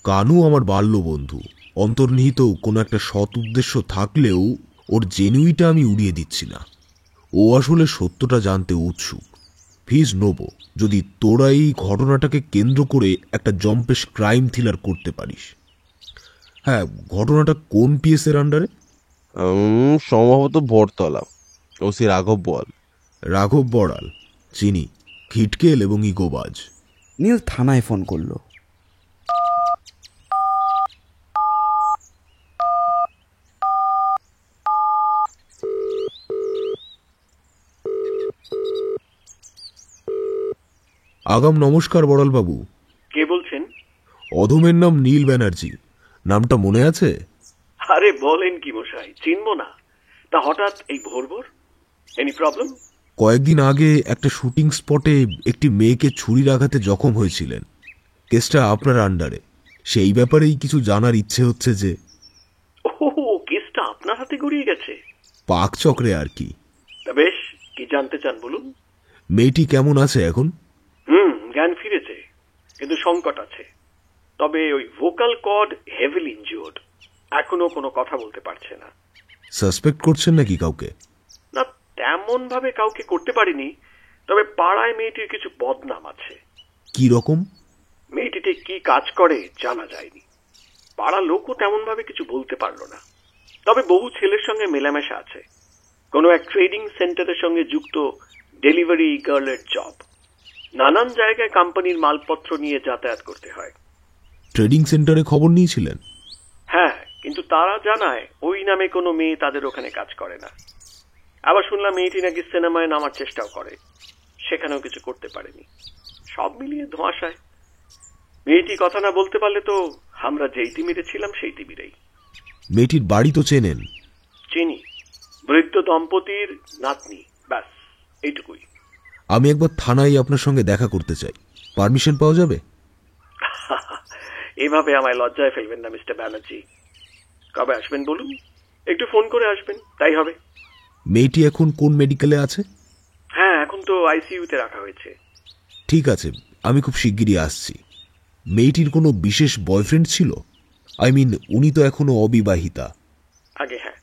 কানু আমার বাল্য বন্ধু। অন্তর্নিহিত কোনো একটা সৎ উদ্দেশ্য থাকলেও ওর জেনুইটা আমি উড়িয়ে দিচ্ছি না। ও আসলে সত্যটা জানতে উৎসুক। ফিস নেব যদি তোরা এই ঘটনাটাকে কেন্দ্র করে একটা জম্পেশ ক্রাইম থ্রিলার করতে পারিস। হ্যাঁ, ঘটনাটা কোন পিএসের আন্ডারে? সম্ভবত বটতলা, ওসি রাঘব বল। রাঘব বড়াল চিনি, খিটকেল এবং ইগোবাজ। নীল থানায় ফোন করল। আগাম নমস্কার বড়ালবাবু। কে বলছেন? অধমের নাম নীল ব্যানার্জি। নামটা মনে আছে? আরে বলেন কি মশাই, চিনবো না? তা হঠাৎ এই ভোর ভোর, এনি প্রবলেম? কয়েকদিন আগে একটা শুটিং স্পটে একটি মেয়েকে ছুরির আঘাতে জখম হয়েছিলেন। কেসটা আপনার আন্ডারে। সেই ব্যাপারেই কিছু জানার ইচ্ছে হচ্ছে যে। ও, কেসটা আপনার হাতে? তাতে গড়িয়ে গেছে? পাক চক্রে আর কি। তা বেশ, কি জানতে চান বলুন। মেয়েটি কেমন আছে এখন? জ্ঞান ফিরেছে, কিন্তু সংকট আছে। তবে ওই ভোকাল কর্ড হেভিলি ইনজিওর্ড, এখনো কোনো কথা বলতে পারছে না। সাসপেক্ট করছেন নাকি কাউকে? না, তেমন ভাবে কাউকে করতে পারিনি, তবে পাড়ায় মেয়েটির কিছু বদনাম আছে। কি রকম? মেয়েটিতে কি কাজ করে জানা যায়নি, পাড়া লোকও তেমন ভাবে কিছু বলতে পারলো না। তবে বহু ছেলের সঙ্গে মেলামেশা আছে, কোনো এক ট্রেডিং সেন্টারের সঙ্গে যুক্ত ডেলিভারি গার্লের জব। নানান জায়গায় কোম্পানির মালপত্র নিয়ে যাতায়াত করতে হয়। ট্রেডিং সেন্টারে খবর নিয়েছিলেন? হ্যাঁ, কিন্তু তারা জানায় ওই নামে কোনো মেয়ে তাদের ওখানে কাজ করে না। আবার শুনলাম মেয়েটি নাকি সিনেমায় নামার চেষ্টাও করে, সেখানেও কিছু করতে পারেনি। সব মিলিয়ে ধোঁয়াশায়। মেয়েটি কথা না বলতে পারলে তো আমরা যেই তিমিরে ছিলাম সেই তিমিরেই। মেয়েটির বাড়ি তো চেনেন? চিনি, বৃদ্ধ দম্পতির নাতনি, ব্যাস এইটুকুই। আমি একবার থানায় আপনার সঙ্গে দেখা করতে চাই, পারমিশন পাওয়া যাবে? এভাবে আমায় লজ্জায় ফেলবেন না মিস্টার ব্যানার্জি। কবে আসবেন বলুন, একটু ফোন করে আসবেন, তাই হবে। মেয়েটি এখন কোন মেডিকেলে আছে? হ্যাঁ, এখন তো আইসিইউতে রাখা হয়েছে। ঠিক আছে, আমি খুব শিগগিরই আসছি। মেয়েটির কোনো বিশেষ বয়ফ্রেন্ড ছিল? আই মিন, উনি তো এখনো অবিবাহিতা। আগে হ্যাঁ।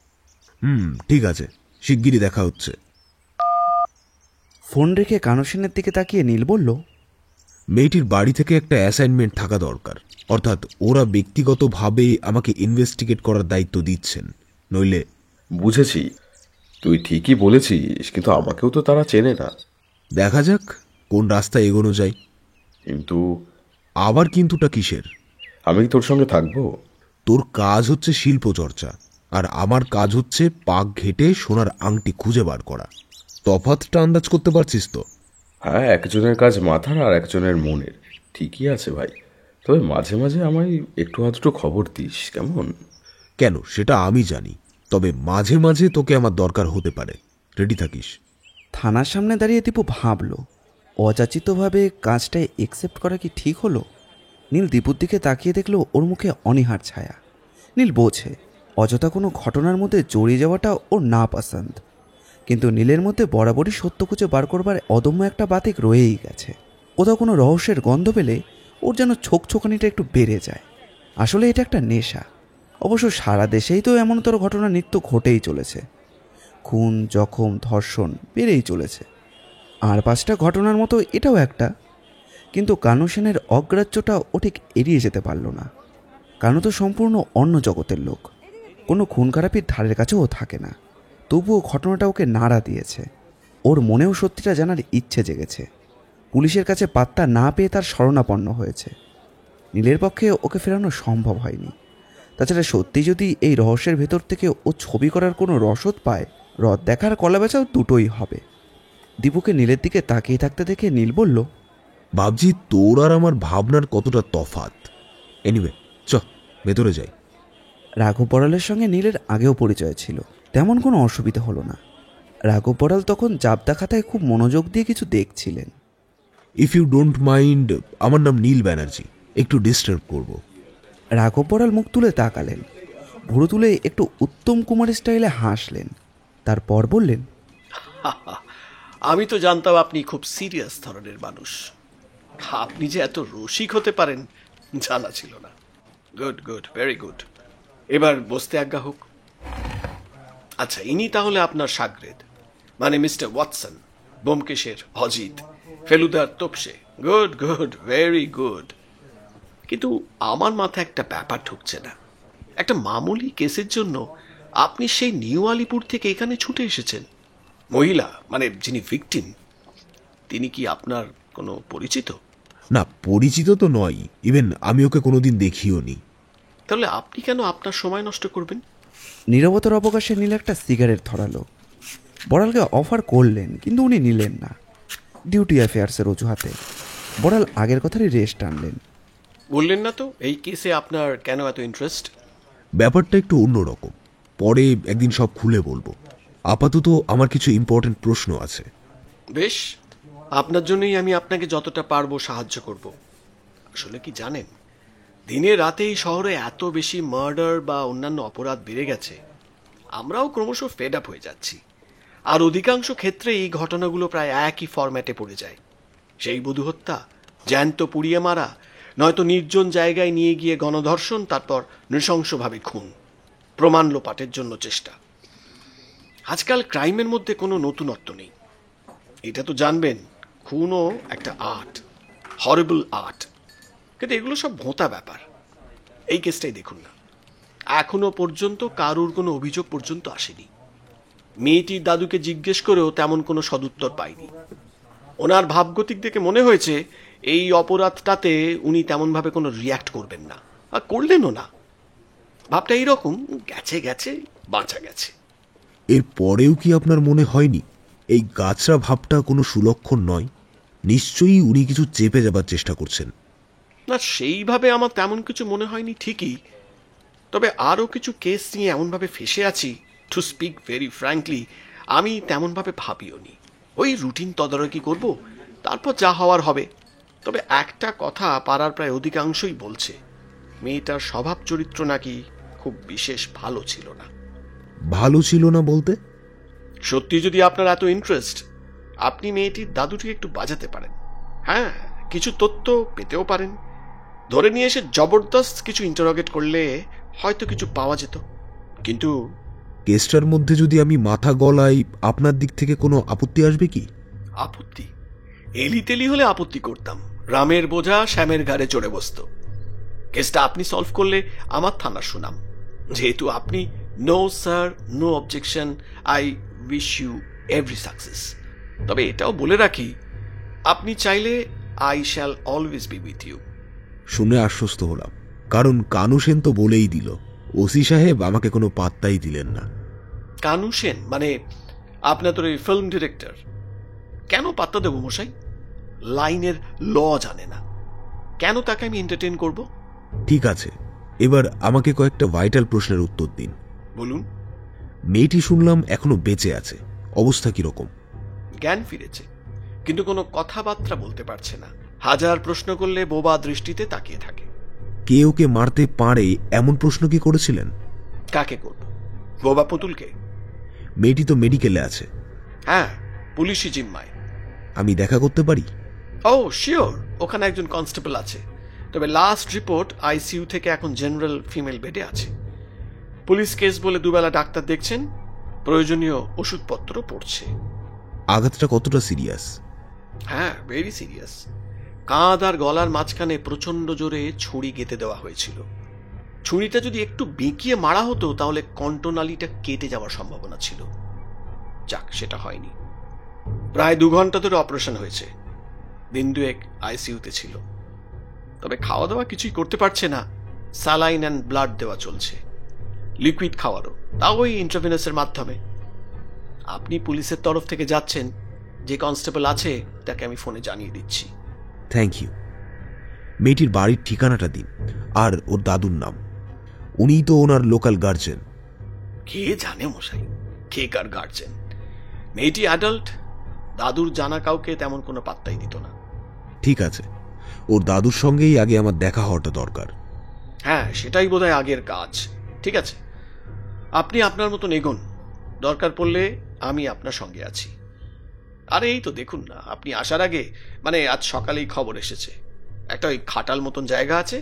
ঠিক আছে, শিগগিরই দেখা হচ্ছে। ফোন রেখে কানু সেনের দিকে তাকিয়ে নীল বলল, মেয়েটির বাড়ি থেকে একটা অ্যাসাইনমেন্ট থাকা দরকার, অর্থাৎ ওরা ব্যক্তিগতভাবে আমাকে ইনভেস্টিগেট করার দায়িত্ব দিচ্ছেন, নইলে। বুঝেছি, তুই ঠিকই বলেছিস, কিন্তু আমাকেও তো তারা চেনে না। দেখা যাক কোন রাস্তায় এগোনো যায়। কিন্তু আবার কিন্তুটা কিসের? আমি কি তোর সঙ্গে থাকবো? তোর কাজ হচ্ছে শিল্প চর্চা, আর আমার কাজ হচ্ছে পাক ঘেটে সোনার আংটি খুঁজে বার করা। তফাৎটা আন্দাজ করতে পারছিস তো? হ্যাঁ, একজনের কাজ মাথার আর একজনের মনের। ঠিকই আছে ভাই, তবে মাঝে মাঝে আমায় একটু আধটু খবর দিস, কেমন? কেন, সেটা আমি জানি, তবে মাঝে মাঝে তোকে আমার দরকার হতে পারে, রেডি থাকিস। থানার সামনে দাঁড়িয়ে দীপু ভাবল, অযাচিতভাবে কাজটায় একসেপ্ট করা কি ঠিক হলো? নীল দীপুর দিকে তাকিয়ে দেখলো ওর মুখে অনীহার ছায়া। নীল বোঝে অযথা কোনো ঘটনার মধ্যে জড়িয়ে যাওয়াটা ওর না পছন্দ, কিন্তু নীলের মধ্যে বরাবরই সত্য খুঁজে বার করবার অদম্য একটা বাতিক রয়েই গেছে। কোথাও কোনো রহস্যের গন্ধ পেলে ওর যেন ছোকছোকানিটা একটু বেড়ে যায়। আসলে এটা একটা নেশা। অবশ্য সারা দেশেই তো এমনতর ঘটনা নিত্য ঘটেই চলেছে। খুন, জখম, ধর্ষণ বেড়েই চলেছে। আর 5টা ঘটনার মতো এটাও একটা। কিন্তু কানু সেনের অগ্রাহ্যটা ও ঠিক এড়িয়ে যেতে পারল না। কানু তো সম্পূর্ণ অন্য জগতের লোক, কোনো খুন খারাপির ধারের কাছেও থাকে না। তবুও ঘটনাটা ওকে নাড়া দিয়েছে। ওর মনেও সত্যিটা জানার ইচ্ছে জেগেছে। পুলিশের কাছে পাত্তা না পেয়ে তার শরণাপন্ন হয়েছে। নীলের পক্ষে ওকে ফেরানো সম্ভব হয়নি। তাছাড়া সত্যি যদি এই রহস্যের ভেতর থেকে ও ছবি করার কোনো রসদ পায়, রদ দেখার কলা বেচাও দুটোই হবে। দীপুকে নীলের দিকে তাকিয়ে থাকতে দেখে নীল বলল, ভাবছি তোর আর আমার ভাবনার কতটা তফাৎ। এনিওয়ে, চ ভেতরে যাই। রাঘব বড়ালের সঙ্গে নীলের আগেও পরিচয় ছিল, তেমন কোনো অসুবিধা হলো না। রাঘব বড়াল তখন জাবদা খাতায় খুব মনোযোগ দিয়ে কিছু দেখছিলেন। ইফ ইউ ডোন্ট মাইন্ড, আমার নাম নীল ব্যানার্জি, একটু ডিস্টার্ব করব। রাঘব বড়াল মুখ তুলে তাকালেন, ভুরু তুলে একটু উত্তম কুমার স্টাইলে হাসলেন, তারপর বললেন, আমি তো জানতাম আপনি খুব সিরিয়াস ধরনের মানুষ। আপনি যে এত রসিক হতে পারেন জানা ছিল না। Good good, very good. এবার বসতে আজ্ঞা হোক। আচ্ছা, ইনি তাহলে আপনার শাগরেদ, মানে মিস্টার ওয়াটসন, ব্যোমকেশের অজিত, ফেলুদার Topshe. Good good, very good. কিন্তু আমার মাথায় একটা ব্যাপার ঢুকছে না। একটা মামুলি কেসের জন্য আপনি সেই নিউ আলিপুর থেকে এখানে ছুটে এসেছেন। মহিলা, মানে যিনি ভিকটিম, তিনি কি আপনার কোনো পরিচিত? না, পরিচিত তো নয়, ইভেন আমি ওকে কোনোদিন দেখিও নি। তাহলে আপনি কেন আপনার সময় নষ্ট করবেন? নীরবতার অবকাশে নীল একটা সিগারেট ধরালো। বড়ালকে অফার করলেন, কিন্তু উনি নিলেন না। ডিউটি অ্যাফেয়ার্সের অজুহাতে বড়াল আগের কথারই রেস্ট আনলেন। বললেন না তো এই কেসে আপনার কেন এত ইন্টারেস্ট? ব্যাপারটা একটু অন্যরকম, পরে একদিন সব খুলে বলবো। আপাতত আমার কিছু ইম্পর্টেন্ট প্রশ্ন আছে। বেশ, আপনার জন্যই আমি আপনাকে যতটা পারবো সাহায্য করব। আসলে কি জানেন, দিনে রাতে এই শহরে এত বেশি মার্ডার বা অন্যান্য অপরাধ বেড়ে গেছে, আমরাও ক্রমশ ফেড আপ হয়ে যাচ্ছি। আর অধিকাংশ ক্ষেত্রে এই ঘটনাগুলো প্রায় একই ফরম্যাটে পড়ে যায়। সেই বধূ হত্যা, জ্যান্ত পুড়িয়ে মারা, নয়তো নির্জন জায়গায় নিয়ে গিয়ে গণধর্ষণ, তারপর নৃশংসভাবে খুন, প্রমাণ লোপাটের জন্য চেষ্টা। আজকাল ক্রাইমের মধ্যে কোনো নতুনত্ব নেই। এটা তো জানবেন, খুনও একটা আর্ট, হরিবল আর্ট। কিন্তু এগুলো সব ভোঁতা ব্যাপার। এই কেসটাই দেখুন না, এখনো পর্যন্ত কারুর কোনো অভিযোগ পর্যন্ত আসেনি। মেয়েটির দাদুকে জিজ্ঞেস করেও তেমন কোনো সদুত্তর পাইনি। ওনার ভাবগতিক দেখে মনে হয়েছে এই অপরাধটাতে উনি তেমনভাবে কোনো রিয়্যাক্ট করবেন না, আর করলেনও না। ভাবটা এইরকম, গেছে গেছে, বাঁচা গেছে। এর পরেও কি আপনার মনে হয়নি এই গাছরা ভাবটা কোনো সুলক্ষণ নয়? নিশ্চয়ই উনি কিছু চেপে যাবার চেষ্টা করছেন। না, সেইভাবে আমার তেমন কিছু মনে হয়নি ঠিকই, তবে আরও কিছু কেস নিয়ে এমনভাবে ফেসে আছি, টু স্পিক ভেরি ফ্র্যাঙ্কলি, আমি তেমনভাবে ভাবিও নি। ওই রুটিন তদারকি করব, তারপর যা হওয়ার হবে। তবে একটা কথা পাড়ার প্রায় অধিকাংশই বলছে, মেয়েটার স্বভাব চরিত্র নাকি খুব বিশেষ ভালো ছিল না। ভালো ছিল না বলতে? সত্যি যদি আপনার এত ইন্টারেস্ট, আপনি মেয়েটির দাদুটিকে একটু বাজাতে পারেন। হ্যাঁ, কিছু তথ্য পেতেও পারেন। ধরে নিয়ে এসে জবরদস্ত কিছু ইন্টারোগেট করলে হয়তো কিছু পাওয়া যেত। কিন্তু কেসটার মধ্যে যদি আমি মাথা গলাই, আপনার দিক থেকে কোনো আপত্তি আসবে কি? আপত্তি? এলিতেলি হলে আপত্তি করতাম, রামের বোঝা শ্যামের ঘাড়ে চড়ে বসত। কেসটা আপনি সলভ করলে আমার থানার সুনাম। যেহেতু আপনি, no sir, no objection, I wish you every success. তবে এটাও বলে রাখি, আপনি চাইলে I shall always be with you. শুনে আশ্বস্ত হলাম, কারণ কানু সেন তো বলেই দিল, ওসি সাহেব আমাকে কোনো পাত্তাই দিলেন না। কানু সেন মানে আপনার তো এই ফিল্ম ডিরেক্টর? কেন পাত্তা দেব মশাই? লাইনের ল জানে না, কেন তাকে আমি এন্টারটেইন করব? ঠিক আছে, এবার আমাকে কয়েকটা ভাইটাল প্রশ্নের উত্তর দিন। বলুন। মেয়েটি শুনলাম এখনো বেঁচে আছে, অবস্থা কিরকম? জ্ঞান ফিরেছে, কিন্তু কোনো কথাবার্তা বলতে পারছে না। হাজার প্রশ্ন করলে বোবা দৃষ্টিতে তাকিয়ে থাকে। কে ওকে মারতে পারে এমন প্রশ্ন কি করেছিলেন? কাকে করব? বোবা পুতুলকে? মেয়েটি তো মেডিকেলে আছে। হ্যাঁ, পুলিশি জিম্মায়। আমি দেখা করতে পারি? ও শিওর, ওখানে একজন কনস্টেবল আছে। তবে লাস্ট রিপোর্ট আইসিইউ থেকে এখন জেনারেল ফিমেল বেডে আছে। পুলিশ কেস বলে দুবেলা ডাক্তার দেখছেন, প্রয়োজনীয় ওষুধপত্র পড়ছে। আঘাতটা কতটা সিরিয়াস? হ্যাঁ, ভেরি সিরিয়াস। কাঁধ আর গলার মাঝখানে প্রচন্ড জোরে ছুরি গেঁথে দেওয়া হয়েছিল। ছুরিটা যদি একটু বেঁকিয়ে মারা হতো তাহলে কণ্ঠনালীটা কেটে যাওয়ার সম্ভাবনা ছিল। যাক, সেটা হয়নি। প্রায় 2 ঘন্টা ধরে অপারেশন হয়েছে, দিন 2 আইসিইউতে ছিল। তবে খাওয়া দাওয়া কিছুই করতে পারছে না, স্যালাইন অ্যান্ড ব্লাড দেওয়া চলছে, লিকুইড খাওয়ারও, তাও ওই ইন্ট্রাভেনাসের মাধ্যমে। আপনি পুলিশের তরফ থেকে যাচ্ছেন, যে কনস্টেবল আছে তাকে আমি ফোনে জানিয়ে দিচ্ছি। Thank you. মেয়েটির বাড়ির ঠিকানাটা দিন, আর ওর দাদুর নাম। উনিই তো ওনার লোকাল গার্জেন। কে জানে মশাই, কে কার গার্জেন? মেয়েটি অ্যাডাল্ট, দাদুর জানা কাউকে তেমন কোনো পাত্তাই দিত না। ঠিক আছে, ওর দাদুর সঙ্গেই আগে আমার দেখা হওয়াটা দরকার। হ্যাঁ, সেটাই বোধহয় আগের কাজ। ঠিক আছে, আপনি আপনার মতন এগোন, দরকার পড়লে আমি আপনার সঙ্গে আছি। আর এই তো দেখুন না, আপনি আসার আগে, মানে আজ সকালেই খবর এসেছে, একটা ওই খাটাল মতন জায়গা আছে,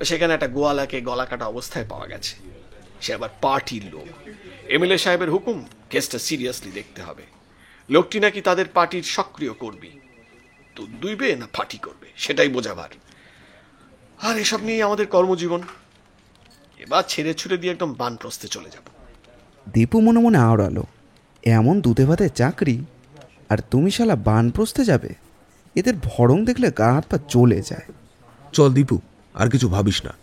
সেখানে একটা গোয়ালাকে গলা কাটা অবস্থায় পাওয়া গেছে। সে আবার পার্টির লোক। এমএলএ সাহেবের হুকুম, কেসটা সিরিয়াসলি দেখতে হবে। লোকটি নাকি তাদের পার্টির সক্রিয় কর্মী। তো দুইবে না পার্টি করবে, সেটাই বোঝাবার। আর এসব নিয়ে আমাদের কর্মজীবন। এবার ছেড়ে ছুড়ে দিয়ে একদম বানপ্রস্থে চলে যাব। দীপু মনে মনে আওড়ালো, এমন দুধে ভাতে চাকরি, আর তুমি শালা বানপ্রস্থে যাবে? এদের ভরং দেখলে গা হাত পা চলে যায়। চল দীপু, আর কিছু ভাবিস না।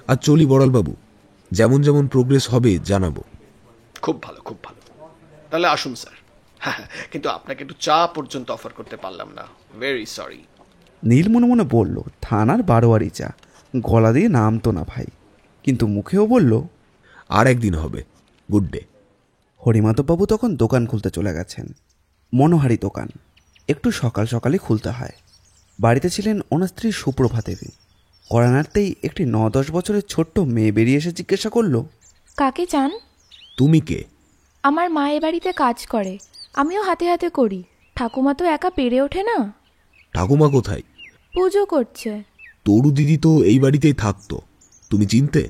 আর চলি বড়ালবাবু, যেমন যেমন প্রোগ্রেস হবে জানাবো। খুব ভালো, খুব ভালো। তাহলে আসুন স্যার। হ্যাঁ, কিন্তু আপনাকে একটু চা পর্যন্ত অফার করতে পারলাম না, ভেরি সরি। নীল মনে মনে বলল, থানার বারোয়ারি চা, গলা দিয়ে নামতো না ভাই। কিন্তু মুখেও বলল, আর একদিন হবে। Good day. হরিমাধববাবু তখন দোকান খুলতে চলে গেছেন। মনোহারি দোকান, একটু সকাল সকালই খুলতে হয়। বাড়িতে ছিলেন ওনার স্ত্রী সুপ্রভা দেবী। করানারতেই একটি 9-10 বছরের ছোট্ট মেয়ে বেরিয়ে এসে জিজ্ঞাসা করল, কাকে চান? তুমি কে? আমার মা এ বাড়িতে কাজ করে, আমিও হাতে হাতে করি। ঠাকুমা তো একা পেরে ওঠে না। ঠাকুমা কোথায়? পুজো করছে। তরু দিদি তো এই বাড়িতেই থাকতো, তুমি চিনতে?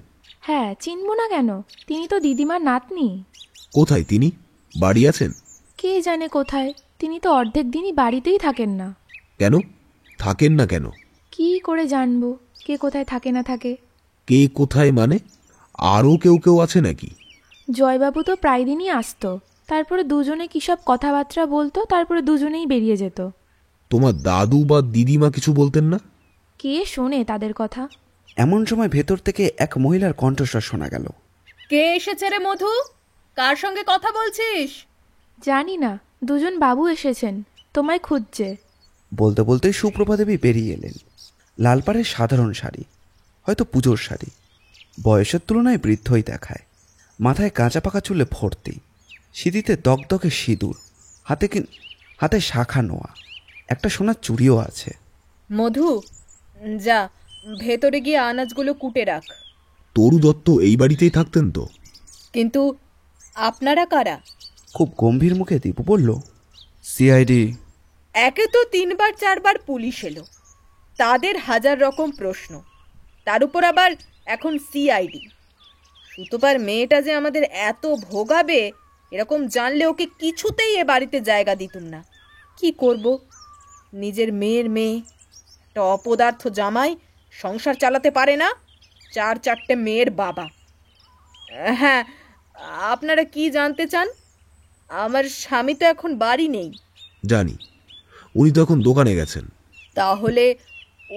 হ্যাঁ, চিনবো না কেন? তিনি তো দিদিমার নাতনি। কোথায় তিনি? বাড়ি আছেন? কে জানে কোথায়, তিনি তো অর্ধেক দিনই বাড়িতেই থাকেন না। কেন থাকেন না কেন? কি করে জানবো কে কোথায় থাকে না থাকে? কে কোথায় মানে? আরও কেউ কেউ আছে নাকি? জয়বাবু তো প্রায় দিনই আসতো, তারপরে দুজনে কী সব কথাবার্তা বলতো, তারপরে দুজনেই বেরিয়ে যেত। তোমার দাদু বা দিদিমা কিছু বলতেন না? কে শোনে তাদের কথা? এমন সময় ভেতর থেকে এক মহিলার কণ্ঠস্বর শোনা গেল। কে এসেছে রে মধু? কার সঙ্গে কথা বলছিস? জানি না, দুজন বাবু এসেছেন, তোমায় খুঁজছে। বলতে বলতেই সুপ্রভা দেবী বেরিয়ে এলেন। লাল পাড়ের সাধারণ শাড়ি, হয়তো পুজোর শাড়ি, বয়সের তুলনায় বৃদ্ধই দেখায়। মাথায় কাঁচা পাকা চুলে ভর্তি, সিঁথিতে দগদগে সিঁদুর, হাতে শাখা নোয়া, একটা সোনার চুড়িও আছে। মধু, যা ভেতরে গিয়ে আনাজগুলো কুটে রাখ। তরু দত্ত এই বাড়িতেই থাকতেন তো? কিন্তু আপনারা কারা? খুব গম্ভীর মুখে দীপু বলল, সিআইডি। একে তো 3-4 পুলিশ এলো, তাদের 1000 রকম প্রশ্ন, তার উপর আবার এখন সিআইডি। সুতোপার মেয়েটা যে আমাদের এত ভোগাবে এরকম জানলে ওকে কিছুতেই এ বাড়িতে জায়গা দিতুম না। কি করব, নিজের মেয়ের মেয়ে, একটা অপদার্থ জামাই, সংসার চালাতে পারে না, 4-4টে মেয়ের বাবা। হ্যাঁ, আপনারা কি জানতে চান? আমার স্বামী তো এখন বাড়ি নেই। জানি, উনি তো এখন দোকানে গেছেন। তাহলে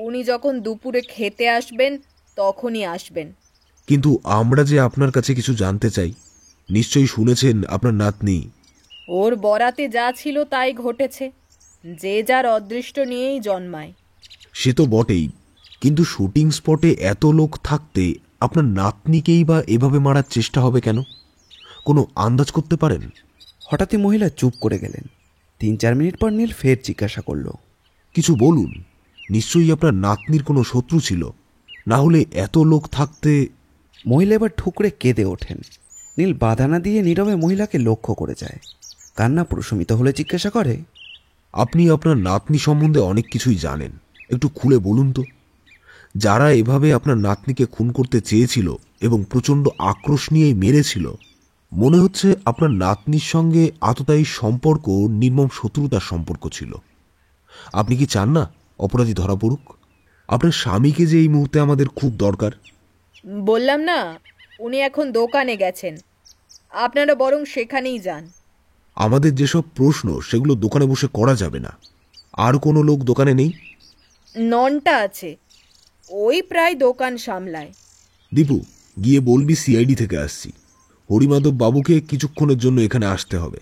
উনি যখন দুপুরে খেতে আসবেন তখনই আসবেন। কিন্তু আমরা যে আপনার কাছে কিছু জানতে চাই। নিশ্চয়ই শুনেছেন আপনার নাতনি। ওর বরাতে যা ছিল তাই ঘটেছে, যে যার অদৃষ্ট নিয়েই জন্মায়। সে তো বটেই, কিন্তু শুটিং স্পটে এত লোক থাকতে আপনার নাতনিকেই বা এভাবে মারার চেষ্টা হবে কেন? কোনো আন্দাজ করতে পারেন? হঠাৎই মহিলা চুপ করে গেলেন। 3-4 মিনিট পর নীল ফের জিজ্ঞাসা করল, কিছু বলুন, নিশ্চয়ই আপনার নাতনির কোনো শত্রু ছিল, না হলে এত লোক থাকতে। মহিলা এবার ঠুকরে কেঁদে ওঠেন। নীল বাধা না দিয়ে নীরবে মহিলাকে লক্ষ্য করে যায়। কান্না প্রশমিত হলে জিজ্ঞাসা করে, আপনি আপনার নাতনি সম্বন্ধে অনেক কিছুই জানেন, একটু খুলে বলুন তো। যারা এভাবে আপনার নাতনিকে খুন করতে চেয়েছিল এবং প্রচণ্ড আক্রোশ নিয়েই মেরেছিল, মনে হচ্ছে আপনার নাতনির সঙ্গে আততায়ী সম্পর্ক, নির্মম শত্রুতার সম্পর্ক ছিল। আপনি কি চান না অপরাধী ধরা পড়ুক? আপনার স্বামীকে যে এই মুহূর্তে আমাদের খুব দরকার। বললাম না, উনি এখন দোকানে গেছেন, আপনারা বরং সেখানেই যান। আমাদের যেসব প্রশ্ন সেগুলো দোকানে বসে করা যাবে না। আর কোনো লোক দোকানে নেই? ননটা আছে, ওই প্রায় দোকান সামলায়। দীপু, গিয়ে বলবি সিআইডি থেকে আসছি। হরিমাধব বাবুকে কিছুক্ষণের জন্য এখানে আসতে হবে।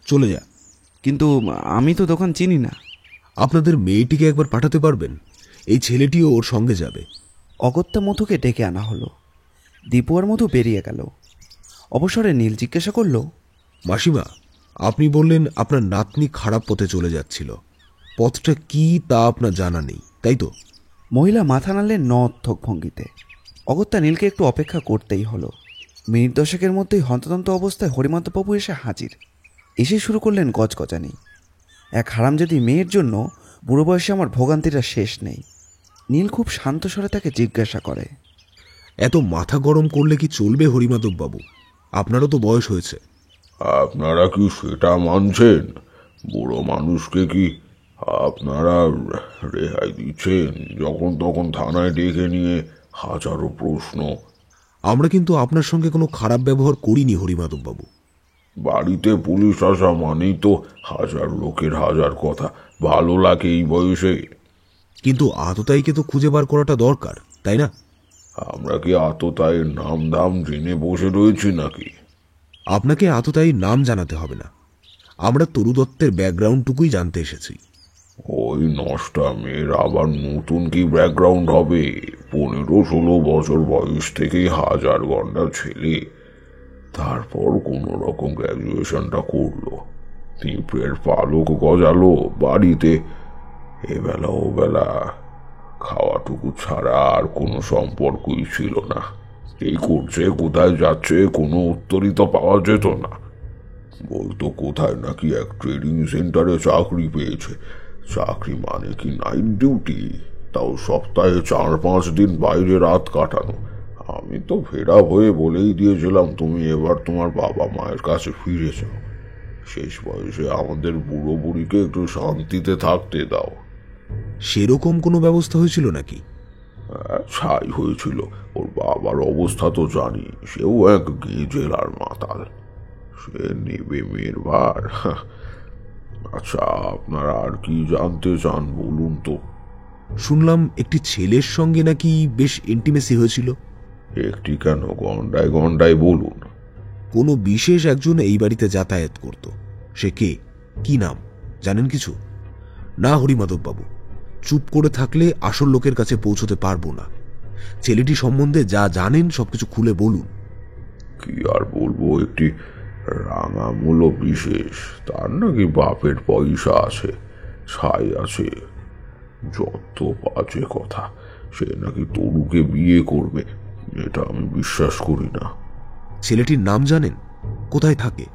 চলে যা। কিন্তু আমি তো দোকান চিনি না। আপনাদের মেয়েটিকে একবার পাঠাতে পারবেন? এই ছেলেটিও ওর সঙ্গে যাবে। অগত্যা মধুকে ডেকে আনা হলো। দীপু আর মধু বেরিয়ে গেল। অবসরে নীল জিজ্ঞাসা করল, মাসিমা, আপনি বললেন আপনার নাতনি খারাপ পথে চলে যাচ্ছিল, পথটা কি তা আপনার জানা নেই, তাই তো? মহিলা মাথা নাড়লেন নর্থক ভঙ্গিতে। অগত্যা নীলকে একটু অপেক্ষা করতেই হলো। মিনিট 10 মধ্যেই হন্তদন্ত অবস্থায় হরিমাধববাবু এসে হাজির। এসে শুরু করলেন গজগজানি। এক হারামজাদি মেয়ের জন্য বুড়ো বয়সে আমার ভোগান্তিটা শেষ নেই। নীল খুব শান্ত স্বরে তাকে জিজ্ঞাসা করে, এত মাথা গরম করলে কি চলবে হরিমাধব বাবু? আপনারও তো বয়স হয়েছে। আপনারা কি সেটা মানছেন? বুড়ো মানুষকে কি আপনারা রেহাই দিচ্ছেন? যখন তখন থানায় ডেকে নিয়ে হাজারো প্রশ্ন। আমরা কিন্তু আপনার সঙ্গে কোনো খারাপ ব্যবহার করিনি হরিমাধব বাবু। বাড়িতে পুলিশ আসা মানেই তো হাজার লোকের হাজার কথা। ভালো লাগে এই বয়সে। কিন্তু আততায়ীকে তো খুঁজে বার করাটা দরকার, তাই না? আমরা কি আততায়ীর নাম দাম জেনে বসে রয়েছি নাকি? আপনাকে আততায়ীর নাম জানাতে হবে না। আমরা তরু দত্তের ব্যাকগ্রাউন্ডটুকুই জানতে এসেছি। ওই নষ্টা মেয়ের আবার নতুন কি ব্যাকগ্রাউন্ড হবে? 15-16 বছর বয়স থেকেই হাজার গন্ডার ছেলে, তারপর কোনো রকম গ্র্যাজুয়েশনটা করলো, পিঁপড়ের পালক গজালো বাড়িতে, এবেলা ওবেলা খাওয়াটুকু ছাড়া আর কোনো সম্পর্কই ছিল না। এই করছে, কোথায় যাচ্ছে, কোনো উত্তরই তো পাওয়া যেত না। বলতো কোথায় নাকি এক ট্রেডিং সেন্টারে চাকরি পেয়েছে। চাকরি মানে কি নাইট ডিউটি, তাও সপ্তাহে 4-5 দিন বাইরে রাত কাটানো। আমি তো ফেরা হয়ে বলেই দিয়েছিলাম তুমি এবার তোমার বাবা মায়ের কাছে ফিরে যাও। শেষ বয়সে আমাদের বুড়ো বুড়িকে একটু শান্তিতে থাকতে দাও। সেরকম কোনো ব্যবস্থা হয়েছিল নাকি? ছাই হয়েছিল। ওর বাবার অবস্থা তো জানি, সেও এক গেজেলার মাতাল। সে নেবে মেয়ের ভার। আচ্ছা, আপনারা আর কি জানতে চান বলুন তো? শুনলাম একটি ছেলের সঙ্গে নাকি বেশ ইন্টিমেসি হয়েছিল। একটি কেন, গন্ডায় গন্ডায় বলুন। কোনো বিশেষ একজন এই বাড়িতে যাতায়াত করত। সে কে, কি নাম জানেন কিছু? না হরিমাধব বাবু, চুপ করে থাকলে আসল লোকের কাছে পৌঁছতে পারবো না। ছেলেটি সম্বন্ধে যা জানেন সবকিছু খুলে বলুন। কি আর বলবো, একটি রাঙামূলো বিশেষ, তার নাকি বাপের পয়সা আছে, ছাই আছে। যত বাজে কথা। সে নাকি তরুকে বিয়ে করবে, এটা আমি বিশ্বাস করি না। ছেলেটির নাম জানেন? কোথায় থাকে?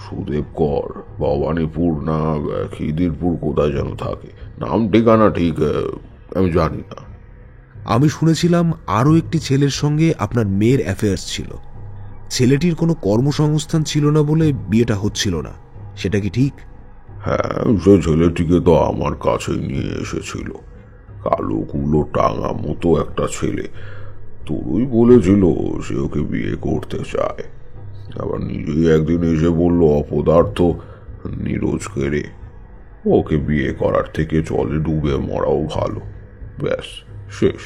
সুদেব কর, ভবানীপুর না খিদিরপুর কোথায় যেন থাকে। নাম ঠিকানা ঠিক আমি জানি না। আমি শুনেছিলাম আরও একটি ছেলের সঙ্গে আপনার মেয়ের অ্যাফেয়ার্স ছিল। ছেলেটির কোনো কর্মসংস্থান ছিল না বলে বিয়েটা হচ্ছিল না, সেটা কি ঠিক? হ্যাঁ, সে ছেলেটিকে তো আমার কাছে নিয়ে এসেছিল। কালো কুলো টাঙা মতো একটা ছেলে। তোরই বলেছিল সে ওকে বিয়ে করতে চায়। আবার নিজেই একদিন এসে বলল অপদার্থ নিরোজ কেড়ে ওকে বিয়ে করার থেকে জলে ডুবে মরাও ভালো। ব্যাস, শেষ।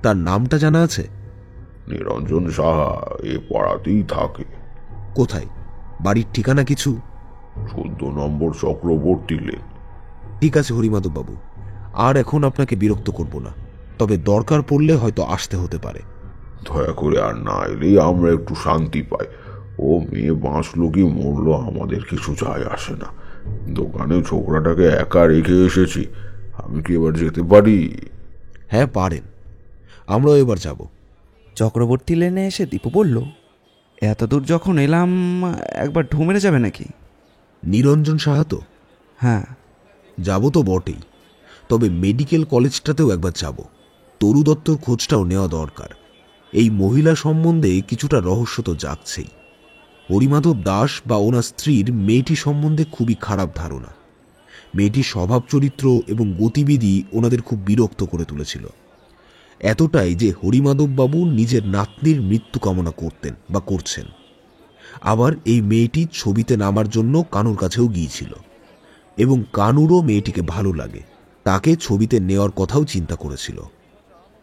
তার নামটা জানা আছে? নিরঞ্জন সাহা, এ পাড়াতেই থাকে। কোথায়? বাড়ির ঠিকানা কিছু? 14 নম্বর চক্রবর্তী লেন। ঠিক আছে হরিমাধব বাবু, আর এখন আপনাকে বিরক্ত করব না, তবে দরকার পড়লে হয়তো আসতে হতে পারে। দয়া করে আর না এলেই আমরা একটু শান্তি পাই। ও মেয়ে বাঁচলো কি মরলো আমাদের কিছু যায় আসে না। দোকানে ছোকরাটাকে একা রেখে এসেছি, আমি কি এবার যেতে পারি? হ্যাঁ পারেন, আমরাও এবার যাব। চক্রবর্তী লেনে এসে দীপু বলল, এত দূর যখন এলাম একবার ঢু মেরে যাবে নাকি? নিরঞ্জন সাহা তো? হ্যাঁ। যাব তো বটেই, তবে মেডিকেল কলেজটাতেও একবার যাব। তরু দত্তর খোঁজটাও নেওয়া দরকার। এই মহিলা সম্বন্ধে কিছুটা রহস্য তো জাগছেই। হরিমাধব দাস বা ওনার স্ত্রীর মেয়েটি সম্বন্ধে খুবই খারাপ ধারণা। মেয়েটির স্বভাব চরিত্র এবং গতিবিধি ওনাদের খুব বিরক্ত করে তুলেছিল। এতটাই যে হরিমাধব বাবু নিজের নাতনির মৃত্যু কামনা করতেন বা করছেন। আবার এই মেয়েটি ছবিতে নামার জন্য কানুর কাছেও গিয়েছিল এবং কানুরও মেয়েটিকে ভালো লাগে, তাকে ছবিতে নেওয়ার কথাও চিন্তা করেছিল।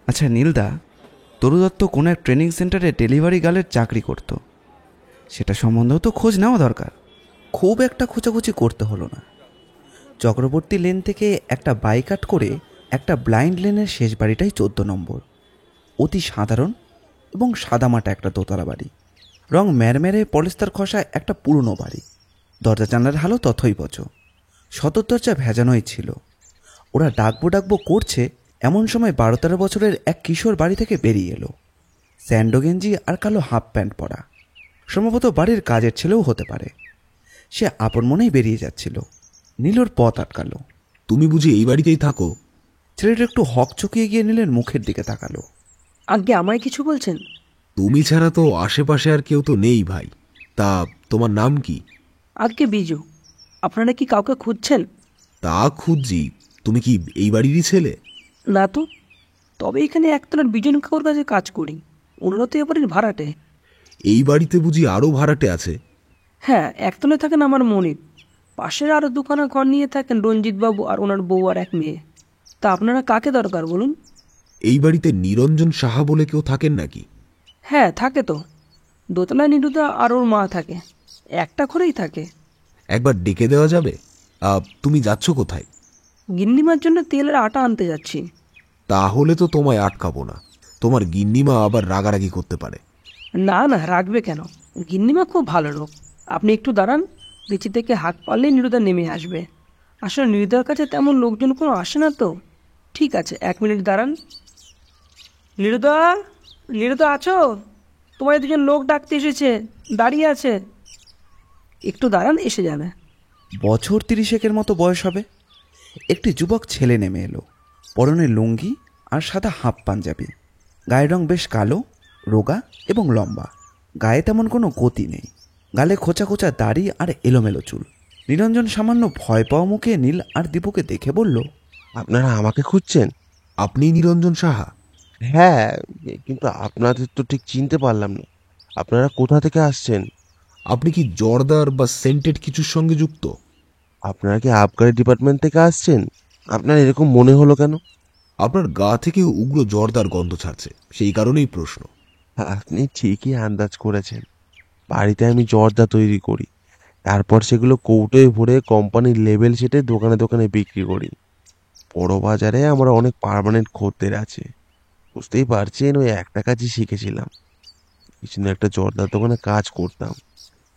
আচ্ছা নীলদা, তরু দত্ত কোনো এক ট্রেনিং সেন্টারে ডেলিভারি গার্লের চাকরি করত, সেটা সম্বন্ধেও তো খোঁজ নেওয়া দরকার। খুব একটা খোঁজাখুঁজি করতে হলো না। চক্রবর্তী লেন থেকে একটা বাইকাট করে একটা ব্লাইন্ড লেনের শেষ বাড়িটাই 14 নম্বর। অতি সাধারণ এবং সাদামাটা একটা দোতলা বাড়ি, রং ম্যারমেরে পলিস্টার খসা একটা পুরনো বাড়ি। দরজা জানলার হালও তথৈবচ, সদর দরজা ভেজানোই ছিল। ওরা ডাকবো করছে এমন সময় 12-13 বছরের এক কিশোর বাড়ি থেকে বেরিয়ে এলো। স্যান্ডো গেঞ্জি আর কালো হাফ প্যান্ট পরা, সম্ভবত বাড়ির কাজের ছেলেও হতে পারে। সে আপন মনেই বেরিয়ে যাচ্ছিল। নীলর পথ আটকালো। তুমি বুঝি এই বাড়িতেই থাকো? ছেলেটা একটু হক চকিয়ে গিয়ে নীলের মুখের দিকে তাকালো। আগে আমায় কিছু বলছেন? তুমি ছাড়া তো আশেপাশে আর কেউ তো নেই ভাই। তা তোমার নাম কি? আগে বিজু। আপনারা কি কাউকে খুঁজছেন? তা খুঁজছি। তুমি কি এই বাড়িরই ছেলে? না তো, তবে এখানে একতলার বিজন কাকুর কাছে কাজ করি। ওনারা তো এবারের ভাড়াটে। এই বাড়িতে বুঝি আরও ভাড়াটে আছে? হ্যাঁ, একতলায় থাকেন আমার মনির, পাশের আরও দুখানা ঘর নিয়ে থাকেন রঞ্জিতবাবু আর ওনার বউ আর এক মেয়ে। তা আপনারা কাকে দরকার বলুন? এই বাড়িতে নিরঞ্জন সাহা বলে কেউ থাকেন নাকি? হ্যাঁ থাকে তো, দোতলায় নিরুদা আর ওর মা থাকে, একটা ঘরেই থাকে। একবার ডেকে দেওয়া যাবে? তুমি যাচ্ছ কোথায়? গিন্নিমার জন্য তেলের আটা আনতে যাচ্ছি। তাহলে তো তোমায় আটকাবো না, তোমার গিন্নিমা আবার রাগারাগি করতে পারে। না না, রাখবে কেন? গিন্নিমা খুব ভালো লোক। আপনি একটু দাঁড়ান, নিচে থেকে হাত পারলেই নিরুদা নেমে আসবে। আসলে নিরুদার কাছে তেমন লোকজন কোনো আসে না তো। ঠিক আছে, 1 মিনিট দাঁড়ান। নিরুদা, নীরুদা আছো? তোমার দুজন লোক ডাকতে এসেছে, দাঁড়িয়ে আছে। একটু দাঁড়ান, এসে যাবে। বছর 30-এর মতো বয়স হবে। একটি যুবক ছেলে নেমে এলো। পরনে লুঙ্গি আর সাদা হাফ পাঞ্জাবি। গায়ের রং বেশ কালো, রোগা এবং লম্বা। গায়ে তেমন কোনো গতি নেই। গালে খোঁচা খোঁচা দাড়ি আর এলোমেলো চুল। নিরঞ্জন সামান্য ভয় পাওয়া মুখে নীল আর দীপুকে দেখে বলল, আপনারা আমাকে খুঁজছেন? আপনি নিরঞ্জন সাহা? হ্যাঁ, কিন্তু আপনাদের তো ঠিক চিনতে পারলাম না। আপনারা কোথা থেকে আসছেন? আপনি কি জর্দার বা সেন্টেড কিছুর সঙ্গে যুক্ত? আপনারা কি আবগারি ডিপার্টমেন্ট থেকে আসছেন? আপনার এরকম মনে হলো কেন? আপনার গা থেকে উগ্র জর্দার গন্ধ ছাড়ছে, সেই কারণেই প্রশ্ন। আপনি ঠিকই আন্দাজ করেছেন। বাড়িতে আমি জর্দা তৈরি করি, তারপর সেগুলো কৌটোয় ভরে কোম্পানির লেবেল সেটে দোকানে দোকানে বিক্রি করি। বড় বাজারে আমার অনেক পার্মানেন্ট খদ্দের আছে। বুঝতেই পারছেন, ওই একটা কাজই শিখেছিলাম। পিছনে একটা জর্দার দোকানে কাজ করতাম,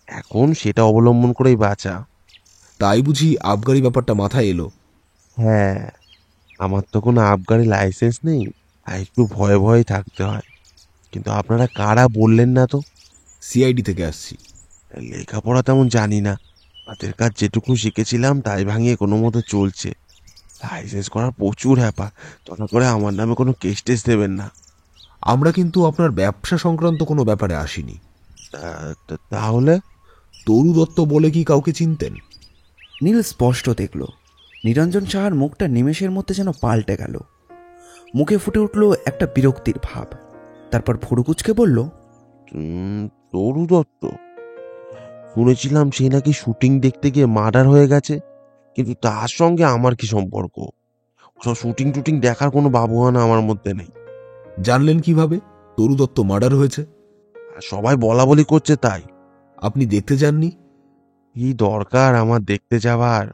এখন সেটা অবলম্বন করেই বাঁচা। তাই বুঝি আবগারি ব্যাপারটা মাথায় এলো? হ্যাঁ, আমার তো কোনো আবগারি লাইসেন্স নেই, তাই একটু ভয়ে ভয়ে থাকতে হয়। কিন্তু আপনারা কারা বললেন না তো? সিআইডি থেকে আসছি। লেখাপড়া তেমন জানি না, হাতের কাজ যেটুকু শিখেছিলাম তাই ভাঙিয়ে কোনো মতো চলছে। লাইসেন্স করার প্রচুর হ্যাপা, দয়া করে আমার নামে কোনো কেস টেস দেবেন না। আমরা কিন্তু আপনার ব্যবসা সংক্রান্ত কোনো ব্যাপারে আসিনি। তাহলে? তরু দত্ত বলে কি কাউকে চিনতেন? নীল স্পষ্ট দেখল নিরঞ্জন সাহার মুখটা নিমেষের মধ্যে যেন পাল্টে গেল। মুখে ফুটে উঠল একটা বিরক্তির ভাব। তারপর ফুরুকুচকে বলল, তরু দত্ত? শুনেছিলাম সে নাকি শুটিং দেখতে গিয়ে মার্ডার হয়ে গেছে, কিন্তু তার সঙ্গে আমার কি সম্পর্ক? ওসব শুটিং টুটিং দেখার কোনো বাবুয়ানা আমার মধ্যে নেই। জানলেন কিভাবে তরু দত্ত মার্ডার হয়েছে? সবাই বলা বলি করছে তাই। আপনি দেখতে যাননি? কি দরকার আমার দেখতে যাবার?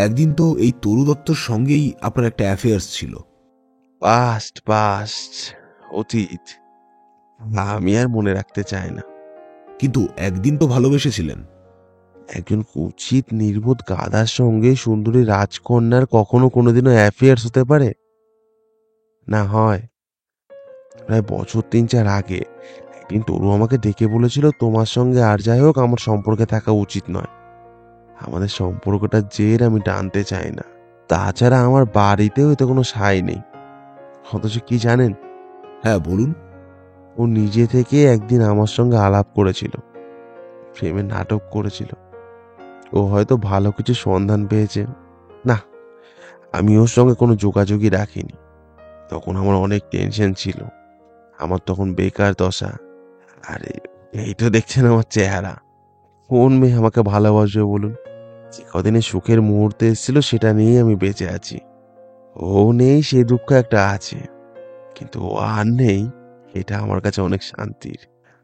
একদিন তো এই তরু দত্তর সঙ্গেই আপনার একটা অ্যাফেয়ার্স ছিল। পাস্ট অতীত, আমি আর মনে রাখতে চাই না। কিন্তু একদিন তো ভালোবেসেছিলেন। একজন কুৎসিত নির্বোধ গাধার সঙ্গে সুন্দরী রাজকন্যার কখনো কোনোদিনও অ্যাফেয়ার্স হতে পারে? না হয়। প্রায় বছর 3-4 আগে একদিন তরু আমাকে ডেকে বলেছিল, তোমার সঙ্গে আর যাই হোক আমার সম্পর্কে থাকা উচিত নয়। আমাদের সম্পর্কটা জের আমি টানতে চাই না। তাছাড়া আমার বাড়িতেও এতে কোনো সাই নেই। অথচ কি জানেন? হ্যাঁ বলুন। ও নিজে থেকে একদিন আমার সঙ্গে আলাপ করেছিল, প্রেমের নাটক করেছিল। ও হয়তো ভালো কিছু সন্ধান পেয়েছে। না, আমি ওর সঙ্গে কোনো যোগাযোগই রাখিনি। তখন আমার অনেক টেনশন ছিল। আমার তখন বেকার দশা। আরে এই তো দেখছেন আমার চেহারা। কোন মেয়ে আমাকে ভালোবাসবে বলুন? যে কদিনে সুখের মুহূর্তে এসেছিল সেটা নিয়েই আমি বেঁচে আছি। ও নেই, সে দুঃখ একটা আছে, কিন্তু ও আর নেই, এটা আমার কাছে অনেক শান্তির,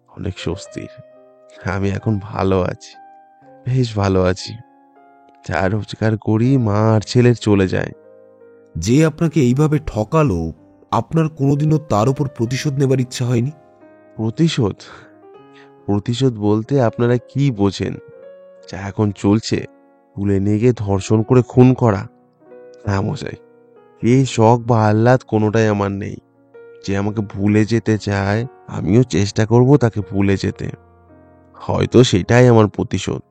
অনেক স্বস্তির। আমি এখন ভালো আছি, বেশ ভালো আছি। যা রোজগার করি মা আর ছেলের চলে যায়। যে আপনাকে এইভাবে ঠকালো, আপনার কোনোদিনও তার উপর প্রতিশোধ নেবার ইচ্ছা হয়নি? প্রতিশোধ? প্রতিশোধ বলতে আপনারা কি বোঝেন? যা এখন চলছে, তুলে নিয়ে গিয়ে ধর্ষণ করে খুন করা? হ্যাঁ মশাই, এই শখ বা আহ্লাদ কোনোটাই আমার নেই। যে আমাকে ভুলে যেতে চায়, আমিও চেষ্টা করব তাকে ভুলে যেতে। হয়তো সেটাই আমার প্রতিশোধ।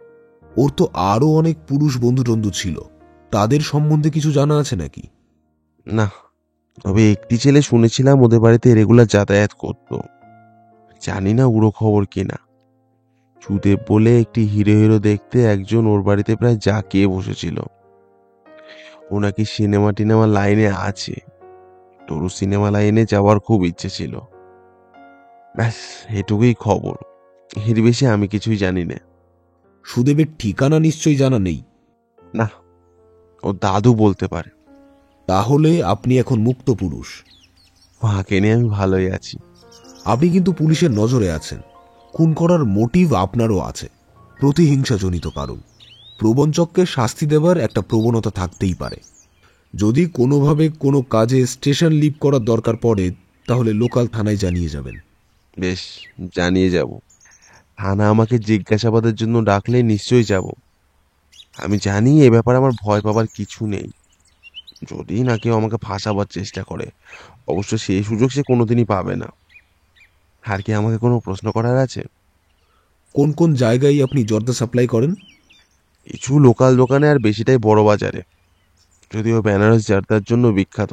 ওর তো আরো অনেক পুরুষ বন্ধু টন্ধু ছিল, তাদের সম্বন্ধে কিছু জানা আছে নাকি? না, তবে একটি ছেলে শুনেছিলাম ওদের বাড়িতে রেগুলার যাতায়াত করত। জানি না উড়ো খবর কিনা। সুদেব বলে একটি হিরো হিরো দেখতে একজন ওর বাড়িতে প্রায় জাঁকিয়ে বসেছিল। ও নাকি সিনেমা টিনেমা লাইনে আছে। তরু সিনেমা লাইনে যাওয়ার খুব ইচ্ছে ছিল। ব্যাস এটুকুই খবর, এর বেশি আমি কিছুই জানি না। সুদেবের ঠিকানা নিশ্চয়ই জানা নেই? না, ও দাদু বলতে পারে। তাহলে আপনি এখন মুক্ত পুরুষ। মাকে নিয়ে আমি ভালোই আছি। আপনি কিন্তু পুলিশের নজরে আছেন। খুন করার মোটিভ আপনারও আছে, প্রতিহিংসাজনিত কারণ। প্রবঞ্চককে শাস্তি দেবার একটা প্রবণতা থাকতেই পারে। যদি কোনোভাবে কোনো কাজে স্টেশন লিভ করার দরকার পড়ে, তাহলে লোকাল থানায় জানিয়ে যাবেন। বেশ, জানিয়ে যাব। থানা আমাকে জিজ্ঞাসাবাদের জন্য ডাকলে নিশ্চয়ই যাব। আমি জানি এ ব্যাপারে আমার ভয় পাবার কিছু নেই। যদি না কেউ আমাকে ফাঁসাবার চেষ্টা করে, অবশ্য সেই সুযোগ সে কোনোদিনই পাবে না। আর কি আমাকে কোনো প্রশ্ন করার আছে? কোন কোন জায়গায় আপনি জর্দা সাপ্লাই করেন? কিছু লোকাল দোকানে আর বেশিটাই বড় বাজারে। যদিও বেনারস জর্দার জন্য বিখ্যাত,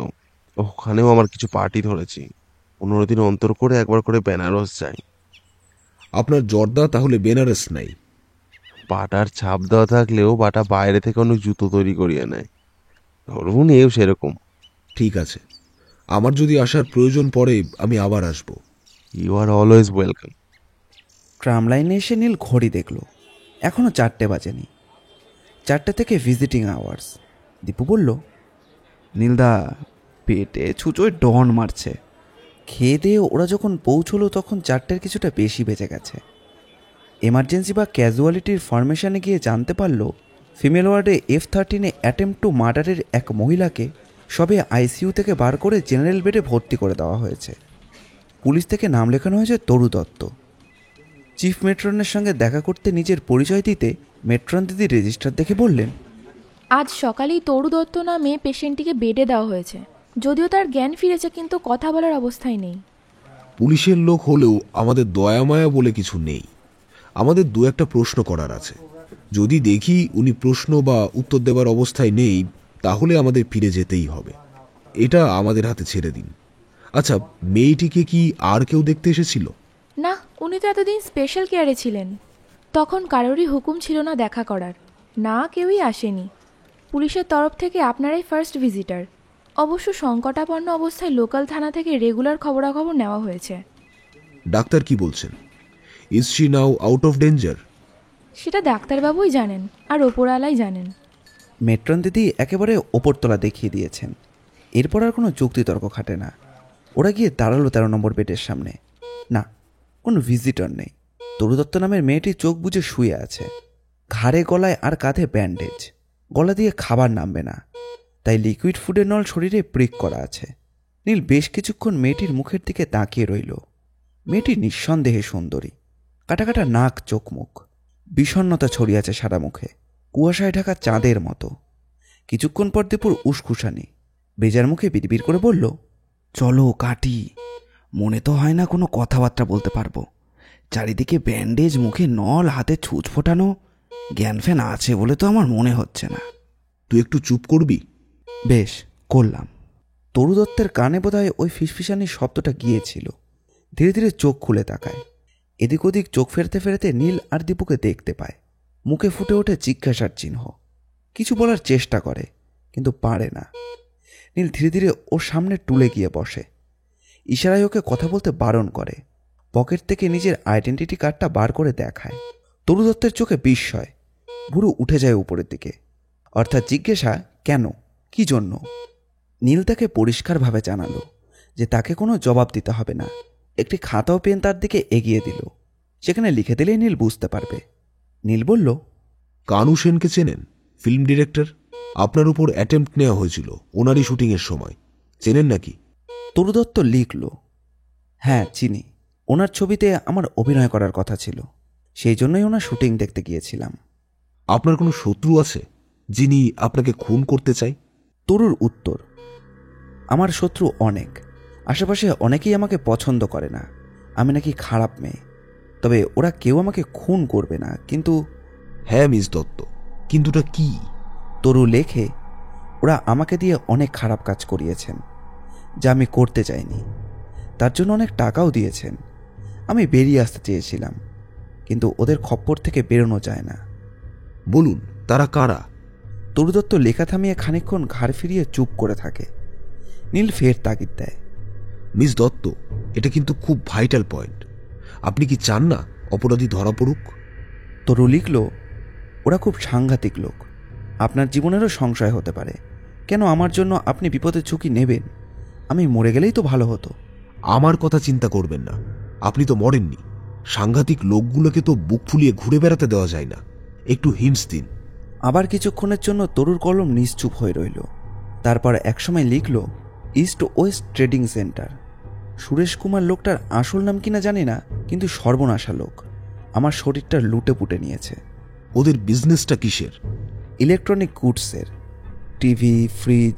ওখানেও আমার কিছু পার্টি ধরেছি। 15 দিন অন্তর করে একবার করে বেনারস যাই। আপনার জর্দা তাহলে বেনারস নাই? বাটার ছাপ দেওয়া থাকলেও বাটা বাইরে থেকে অনেক জুতো তৈরি করিয়ে নেয়, ধরুন এও সেরকম। ঠিক আছে, আমার যদি আসার প্রয়োজন পড়ে আমি আবার আসব। You are always welcome. Tram লাইনে এসে নীল ঘড়ি দেখল, এখনও 4টে বাজেনি। 4টে থেকে ভিজিটিং আওয়ার্স। দীপু বলল, নীলদা পেটে ছুঁচোয় ডন মারছে। খেয়ে দিয়ে ওরা যখন পৌঁছলো তখন 4টের কিছুটা বেশি বেজে গেছে। এমার্জেন্সি বা ক্যাজুয়ালিটির ফরমেশনে গিয়ে জানতে পারল ফিমেল ওয়ার্ডে F13 অ্যাটেম্প টু মার্ডারের এক মহিলাকে সবে আইসিইউ থেকে বার করে জেনারেল বেডে ভর্তি করে দেওয়া হয়েছে। পুলিশ থেকে নাম লেখানো হয়েছে তরু দত্ত। চিফ মেট্রনের সঙ্গে দেখা করতে নিজের পরিচয় দিতে মেট্রন দিদি রেজিস্টার দেখে বললেন, আজ সকালেই তরু দত্ত নামে পেশেন্টটিকে বেডে দেওয়া হয়েছে। যদিও তার জ্ঞান ফিরেছে, কিন্তু কথা বলার অবস্থায় নেই। পুলিশের লোক হলেও আমাদের দয়ামায়া বলে কিছু নেই। আমাদের 2-1টা প্রশ্ন করার আছে। যদি দেখি উনি প্রশ্ন বা উত্তর দেবার অবস্থায় নেই, তাহলে আমাদের ফিরে যেতেই হবে। এটা আমাদের হাতে ছেড়ে দিন। আচ্ছা, মেয়েটিকে কি আর কেউ দেখতে এসেছিল? না, উনি তো এতদিন স্পেশাল কেয়ারে ছিলেন। তখন কারোরই হুকুম ছিল না দেখা করার। না, কেউই আসেনি। পুলিশের তরফ থেকে আপনারাই ফার্স্ট ভিজিটার। অবশ্য সংকটাপন্ন অবস্থায় লোকাল থানা থেকে রেগুলার খবরাখবর নেওয়া হয়েছে। ডাক্তার কি বলছেন? Is she now out of danger? সেটা ডাক্তারবাবুই জানেন, আর ওপরওয়ালাই জানেন। মেট্রন দিদি একেবারে ওপরতলা দেখিয়ে দিয়েছেন। এরপর আর কোনো যুক্তিতর্ক খাটে না। ওরা গিয়ে দাঁড়ালো 13 নম্বর বেডের সামনে। না, কোনো ভিজিটর নেই। তরু দত্ত নামের মেয়েটি চোখ বুজে শুয়ে আছে। ঘাড়ে, গলায় আর কাঁধে ব্যান্ডেজ। গলা দিয়ে খাবার নামবে না, তাই লিকুইড ফুডের নল শরীরে প্রিক করা আছে। নীল বেশ কিছুক্ষণ মেয়েটির মুখের দিকে তাকিয়ে রইল। মেয়েটি নিঃসন্দেহে সুন্দরী। কাটা কাটা নাক, চোখ মুখ, বিষণ্ণতা ছড়িয়ে আছে সারা মুখে, কুয়াশায় ঢাকা চাঁদের মতো। কিছুক্ষণ পর দীপুর উসখুসানি। বেজার মুখে বিড়বিড় করে বলল, চলো কাটি। মনে তো হয় না কোনো কথাবার্তা বলতে পারবো। চারিদিকে ব্যান্ডেজ, মুখে নল, হাতে ছুঁচ ফোটানো। জ্ঞান ফ্যান আছে বলে তো আমার মনে হচ্ছে না। তুই একটু চুপ করবি? বেশ, করলাম। তরু দত্তের কানে বোধহয় ওই ফিসফিসানির শব্দটা গিয়েছিল। ধীরে ধীরে চোখ খুলে তাকায়। এদিক ওদিক চোখ ফেরতে ফেরতে নীল আর দীপুকে দেখতে পায়। মুখে ফুটে ওঠে জিজ্ঞাসার চিহ্ন। কিছু বলার চেষ্টা করে, কিন্তু পারে না। নীল ধীরে ধীরে ওর সামনে টুলে গিয়ে বসে। ইশারায় ওকে কথা বলতে বারণ করে। পকেট থেকে নিজের আইডেন্টিটি কার্ডটা বার করে দেখায়। তরু দত্তের চোখে বিস্ময়। ভুরু উঠে যায় উপরের দিকে। অর্থাৎ জিজ্ঞাসা, কেন, কি জন্য? নীল তাকে পরিষ্কারভাবে জানালো যে তাকে কোনো জবাব দিতে হবে না। একটি খাতা ও পেন তার দিকে এগিয়ে দিল। সেখানে লিখে দিলেই নীল বুঝতে পারবে। নীল বলল, কানু সেনকে চেনেন? Film director. আপনার উপর অ্যাটেম্প্ট নেওয়া হয়েছিল ওনারই শুটিংয়ের সময়। চেনেন নাকি? তরু দত্ত লিখল, হ্যাঁ চিনি। ওনার ছবিতে আমার অভিনয় করার কথা ছিল, সেই জন্যই ওনার শুটিং দেখতে গিয়েছিলাম। আপনার কোনো শত্রু আছে যিনি আপনাকে খুন করতে চায়? তরুর উত্তর, আমার শত্রু অনেক। আশেপাশে অনেকেই আমাকে পছন্দ করে না। আমি নাকি খারাপ মেয়ে। তবে ওরা কেউ আমাকে খুন করবে না। কিন্তু হ্যাঁ মিস দত্ত, কিন্তুটা কি? তরু লেখে, ওরা আমাকে দিয়ে অনেক খারাপ কাজ করিয়েছেন, যা আমি করতে চাইনি। তার জন্য অনেক টাকাও দিয়েছেন। আমি বেরিয়ে আসতে চেয়েছিলাম, কিন্তু ওদের খপ্পর থেকে বেরোনো যায় না। বলুন, তারা কারা? তরু দত্ত লেখা থামিয়ে খানিকক্ষণ ঘাড় ফিরিয়ে চুপ করে থাকে। নীল ফের তাগিদ দেয়, মিস দত্ত, এটা কিন্তু খুব ভাইটাল পয়েন্ট। আপনি কি চান না অপরাধী ধরা পড়ুক? তরু লিখল, ওরা খুব সাংঘাতিক লোক। আপনার জীবনেরও সংশয় হতে পারে। কেন আমার জন্য আপনি বিপদের ঝুঁকি নেবেন? আমি মরে গেলেই তো ভালো হতো। আমার কথা চিন্তা করবেন না, আপনি তো মরেননি। সাংঘাতিক লোকগুলোকে তো বুক ফুলিয়ে ঘুরে বেড়াতে দেওয়া যায় না। একটু হিন্টস দিন। আবার কিছুক্ষণের জন্য তরুর কলম নিশ্চুপ হয়ে রইল। তারপর একসময় লিখল, east west trading centre. Suresh Kumar লোকটার আসল নাম কিনা জানি না, কিন্তু সর্বনাশা লোক। আমার শরীরটা লুটে পুটে নিয়েছে। ওদের বিজনেসটা কিসের? ইলেকট্রনিক গুডসের। TV, fridge,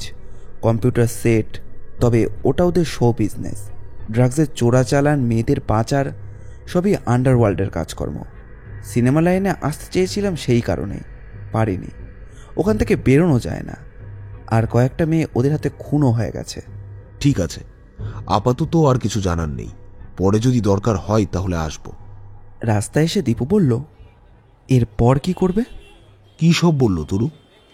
computer set. তবে ওটা ওদের শো বিজনেস। ড্রাগসের চোরাচালান, মেয়েদের পাচার সবই আন্ডারওয়ার্ল্ডের কাজকর্ম। সিনেমা লাইনে আসতে চেয়েছিলাম সেই কারণেই, পারিনি। ওখান থেকে বেরোনো যায় না। আর কয়েকটা মেয়ে ওদের হাতে খুনও হয়ে গেছে। ঠিক আছে, আপাতত আর কিছু জানার নেই। পরে যদি দরকার হয় তাহলে আসব। রাস্তায় এসে দীপু বলল, এরপর কি করবে? কি সব বলল তরু?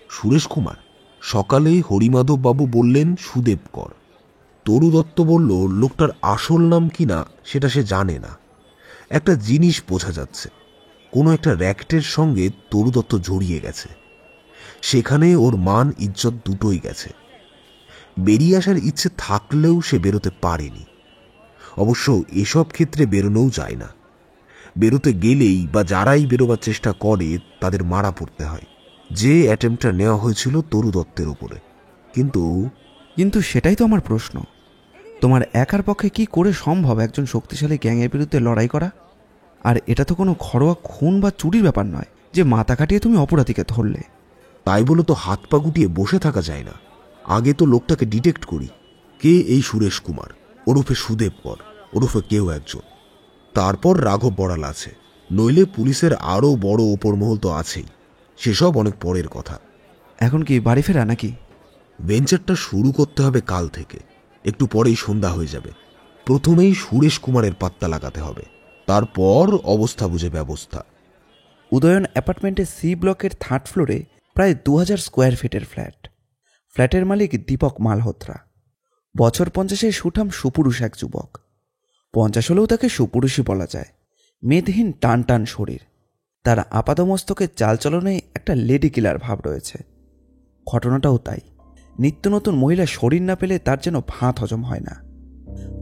সুরেশ কুমার সকালে হরিমাধব বাবু বললেন সুদেব কর। তরু দত্ত বলল লোকটার আসল নাম কিনা সেটা সে জানে না। একটা জিনিস বোঝা যাচ্ছে, কোনো একটা র্যাকেটের সঙ্গে তরু দত্ত জড়িয়ে গেছে। সেখানে ওর মান ইজ্জত দুটোই গেছে। বেরিয়ে আসার ইচ্ছে থাকলেও সে বেরোতে পারেনি। অবশ্য এসব ক্ষেত্রে বেরোনোও যায় না। বেরোতে গেলেই বা যারাই বেরোবার চেষ্টা করে তাদের মারা পড়তে হয়, যে অ্যাটেম্পটা নেওয়া হয়েছিল তরু দত্তের উপরে। কিন্তু সেটাই তো আমার প্রশ্ন। তোমার একার পক্ষে কি করে সম্ভব একজন শক্তিশালী গ্যাংয়ের বিরুদ্ধে লড়াই করা? আর এটা তো কোনো ঘরোয়া খুন বা চুরির ব্যাপার নয় যে মাথা কাটিয়ে তুমি অপরাধীকে ধরলে। তাই বলে তো হাত পা গুটিয়ে বসে থাকা যায় না। আগে তো লোকটাকে ডিটেক্ট করি। কে এই সুরেশ কুমার ওরফে সুদেব কর ওরফে কেউ একজন। তারপর রাঘব বড়াল আছে, নইলে পুলিশের আরও বড় ওপর মহল তো আছেই। সেসব অনেক পরের কথা। এখন কি বাড়ি ফেরা নাকি? ভেঞ্চারটা শুরু করতে হবে কাল থেকে। একটু পরেই সন্ধ্যা হয়ে যাবে। প্রথমেই সুরেশ কুমারের পাত্তা লাগাতে হবে, তারপর অবস্থা বুঝে ব্যবস্থা। উদয়ন অ্যাপার্টমেন্টের সি ব্লকের 3rd ফ্লোরে প্রায় 2000 স্কোয়ার ফিটের ফ্ল্যাট। ফ্ল্যাটের মালিক দীপক মালহোত্রা। বছর 50-এ সুঠাম সুপুরুষ এক যুবক। 50 হলেও তাকে সুপুরুষই বলা যায়। মেদহীন টান টান শরীর। তার আপাদমস্তকে চালচলনে একটা লেডি কিলার ভাব রয়েছে। ঘটনাটাও তাই। নিত্য নতুন মহিলা শরীর না পেলে তার যেন ভাত হজম হয় না।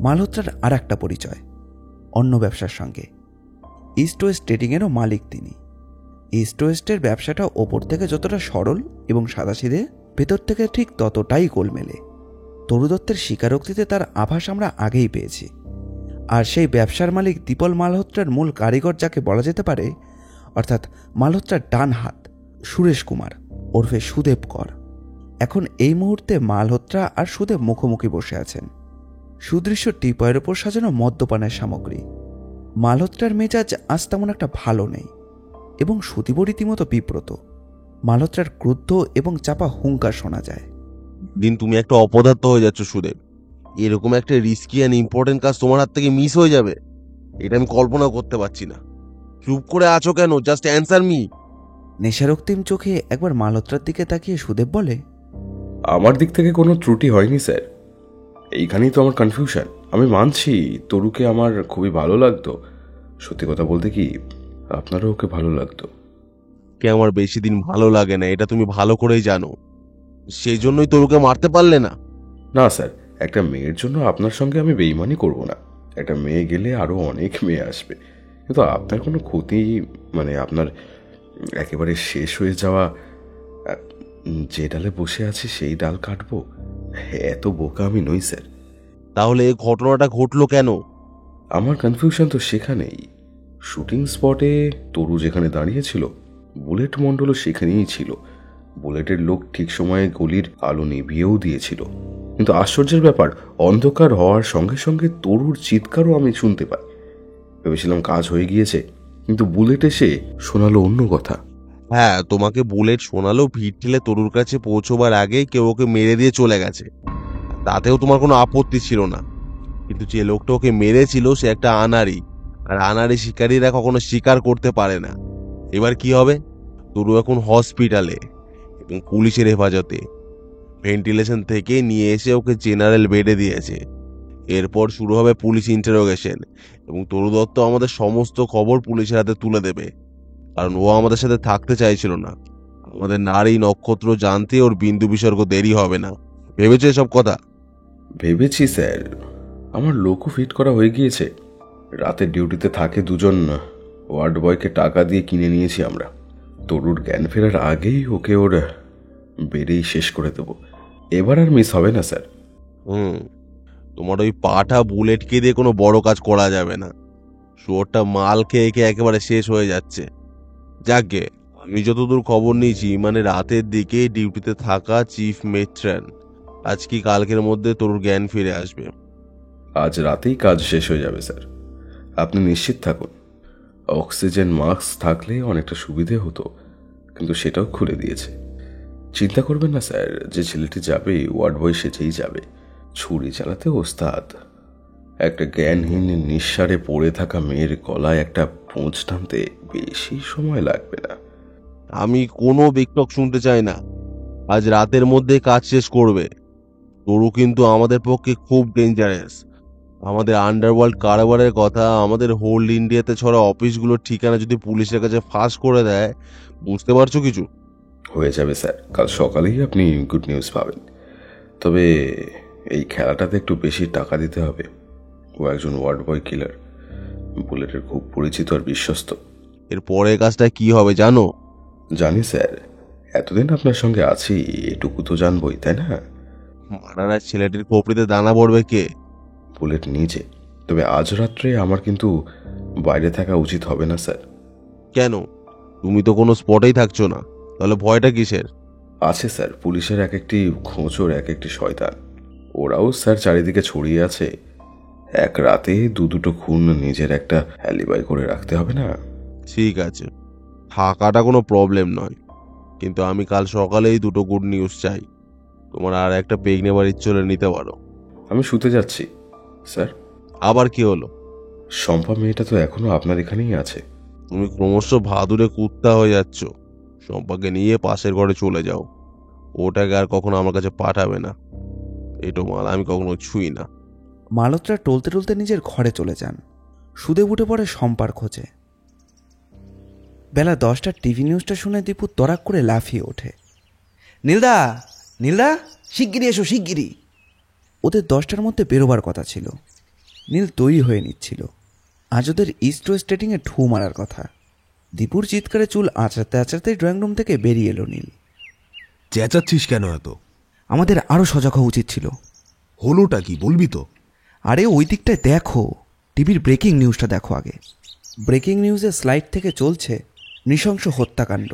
মালহোত্রার আর একটা পরিচয়, অন্য ব্যবসার সঙ্গে। ইস্ট ওয়েস্ট ট্রেডিংয়েরও মালিক তিনি। ইস্ট ওয়েস্টের ব্যবসাটা ওপর থেকে যতটা সরল এবং সাদাসিধে, ভেতর থেকে ঠিক ততটাই গোলমেলে। তরু দত্তের স্বীকারোক্তিতে তার আভাস আমরা আগেই পেয়েছি। আর সেই ব্যবসার মালিক দীপল মালহোত্রার মূল কারিগর যাকে বলা যেতে পারে, অর্থাৎ মালহোত্রার ডান হাত সুরেশ কুমার ওরফে সুদেব কর। এখন এই মুহূর্তে মালহোত্রা আর সুদেব মুখোমুখি বসে আছেন। সুদৃশ্য টিপয়ের ওপর সাজানো মদ্যপানের সামগ্রী। মালহোত্রার মেজাজ আজ তেমন একটা ভালো নেই এবং সুদীপ রীতিমতো বিব্রত। মালহোত্রার ক্রুদ্ধ এবং চাপা হুঙ্কার শোনা যায়। দিন তুমি একটা অপদার্থ হয়ে যাচ্ছ সুদেব। এরকম একটা রিস্কি অ্যান্ড ইম্পর্টেন্ট কাজ তোমার হাত থেকে মিস হয়ে যাবে, এটা আমি কল্পনা করতে পারছি না। চুপ করে আছো কেন? Just answer me. নেশারক্তিম চোখে একবার মালহোত্রার দিকে তাকিয়ে সুদেব বলে, আমার দিক থেকে কোনো ত্রুটি হয়নি স্যার। এইখানেই তো আমার কনফিউশন। আমি মানছি তরুকে আমার খুবই ভালো লাগতো। সত্যি কথা বলতে কি, আপনারও ওকে ভালো লাগতো। কে আমার বেশি দিন ভালো লাগে না, এটা তুমি ভালো করেই জানো। সেই জন্যই তরুকে মারতে পারলে না? না স্যার, একটা মেয়ের জন্য আপনার সঙ্গে আমি বেইমানি করব না। একটা মেয়ে গেলে আরও অনেক মেয়ে আসবে, কিন্তু আপনার কোনো ক্ষতি, মানে আপনার একেবারে শেষ হয়ে যাওয়া, যে ডালে বসে আছি সেই ডাল কাটবো, এত বোকা আমি নই স্যার। তাহলে এই ঘটনাটা ঘটলো কেন? আমার কনফিউশন তো সেখানেই। শুটিং স্পটে তরু যেখানে দাঁড়িয়েছিল, বুলেট মণ্ডলও সেখানেই ছিল। বুলেটের লোক ঠিক সময়ে গলির আলো নিভিয়েও দিয়েছিল। কিন্তু আশ্চর্যের ব্যাপার, অন্ধকার হওয়ার সঙ্গে সঙ্গে তরুর চিৎকারও আমি শুনতে পাই। ভেবেছিলাম কাজ হয়ে গিয়েছে, কিন্তু বুলেট এসে শোনালো অন্য কথা। হ্যাঁ, তোমাকে বুলেট শোনালো ভিড় ঠেলে তরুর কাছে পৌঁছবার আগেই কেউ ওকে মেরে দিয়ে চলে গেছে। তাতেও তোমার কোনো আপত্তি ছিল না। কিন্তু যে লোকটা ওকে মেরেছিল সে একটা আনাড়ি, আর আনাড়ি শিকারীরা কখনো শিকার করতে পারে না। এবার কি হবে? তরু এখন হসপিটালে এবং পুলিশের হেফাজতে। ভেন্টিলেশন থেকে নিয়ে এসে ওকে জেনারেল বেডে দিয়েছে। এরপর শুরু হবে পুলিশ ইন্টারোগেশন এবং তরু দত্ত আমাদের সমস্ত খবর পুলিশের হাতে তুলে দেবে, কারণ ও আমাদের সাথে থাকতে চাইছিল না। আমাদের নারী নক্ষত্র জানতে ওর বিন্দু বিসর্গ দেরি হবে না। ভেবেছো এসব কথা? ভেবেছি স্যার। আমার লোকও ফিট করা হয়ে গিয়েছে। রাতের ডিউটিতে থাকে দুজন ওয়ার্ড বয়কে টাকা দিয়ে কিনে নিয়েছি আমরা। তরুর জ্ঞান ফেরার আগেই ওকে ওর বেড়েই শেষ করে দেব। এবার আর মিস হবে না স্যার। তোমার ওই পাঠা বুলেটকে দিয়ে কোনো বড় কাজ করা যাবে না। শুয়োরটা মাল খেয়ে খেয়ে একেবারে শেষ হয়ে যাচ্ছে। যাকগে, আমি যতদূর খবর নিয়েছি, মানে রাতের দিকে ডিউটিতে থাকা চিফ মেট্রান আজ কি কালকের মধ্যে তোর জ্ঞান ফিরে আসবে। আজ রাতেই কাজ শেষ হয়ে যাবে স্যার, আপনি নিশ্চিত থাকুন। অক্সিজেন মাস্ক থাকলে অনেকটা সুবিধে হতো, কিন্তু সেটাও খুলে দিয়েছে। চিন্তা করবেন না স্যার, যে ছেলেটি যাবে ওয়ার্ড বয় সেজেই যাবে। ছুরি চালাতে ওস্তাদ। একটা জ্ঞানহীন নিঃসারে পড়ে থাকা মেয়ের গলায় একটা পোঁচ টানতে বেশি সময় লাগবে না। আমি কোনো বিকটক শুনতে চাই না। আজ রাতের মধ্যে কাজ শেষ করবে। তরু কিন্তু আমাদের পক্ষে খুব ডেঞ্জারাস। আমাদের আন্ডারওয়ার্ল্ড কারবারের কথা আমাদের হোল ইন্ডিয়াতে ছড়া অফিসগুলোর ঠিকানা যদি পুলিশের কাছে ফাঁস করে দেয়, বুঝতে পারছো কিছু? হয়ে যাবে স্যার, কাল সকালেই আপনি গুড নিউজ পাবেন। তবে এই খেলাটাতে একটু বেশি টাকা দিতে হবে। ও একজন ওয়ার্ড বয় কিলার, বুলেটের খুব পরিচিত আর বিশ্বস্ত। এর পরের কাজটা কি হবে জানো? জানি স্যার, এতদিন আপনার সঙ্গে আছি, এটুকু তো জানবই, তাই না? মারানা ছেলেটির কোপড়িতে দানা পড়বে কে? বুলেট নিজে। তবে আজ রাত্রে আমার কিন্তু বাইরে থাকা উচিত হবে না স্যার। কেন? তুমি তো কোনো স্পটেই থাকছো না, তাহলে ভয়টা কিসের? আছে স্যার, পুলিশের এক একটি খোঁচর এক একটি শয়তান। ওরাও স্যার চারিদিকে ছড়িয়ে আছে। এক রাতে দুটো খুন নিজের একটা অ্যালিবাই করে রাখতে হবে না? ঠিক আছে, থাকাটা কোনো প্রবলেম নয়, কিন্তু আমি কাল সকালেই দুটো গুড নিউজ চাই। তোমার আর একটা পেগ নেবার ইচ্ছে হলে নিতে পারো। আমি শুতে যাচ্ছি স্যার। আবার কি হলো? শম্পা মেয়েটা তো এখনো আপনার এখানেই আছে। তুমি ক্রমশ ভাদুরে কুত্তা হয়ে যাচ্ছ। শম্পাকে নিয়ে পাশের ঘরে চলে যাও। ওটাকে আর কখনো আমার কাছে পাঠাবে না। এটো মাল আমি কখনো ছুঁই না। মালতরা টলতে টলতে নিজের ঘরে চলে যান। সুদেব উঠে পড়ে শম্পার খোঁজে। বেলা 10টার টিভি নিউজটা শুনে দীপু তরাক করে লাফিয়ে ওঠে। নীলদা, নীলদা, শিগগিরি এসো, শিগগিরি। ওদের 10টার মধ্যে বেরোবার কথা ছিল। নীল তৈরি হয়ে নিচ্ছিল। আজ ওদের ইস্ট ওয়েস্ট স্টেটিংয়ে ঠু মারার কথা। দীপুর চিৎকারে চুল আঁচড়াতে আঁচড়াতে ড্রয়িং রুম থেকে বেরিয়ে এলো নীল। চেঁচাচ্ছিস কেন এত? আমাদের আরও সজাগ হওয়া উচিত ছিল। হলোটা কি বলবি তো? আরে ওই দিকটায় দেখো, টিভির ব্রেকিং নিউজটা দেখো আগে। ব্রেকিং নিউজের স্লাইড থেকে চলছে নৃশংস হত্যাকাণ্ড।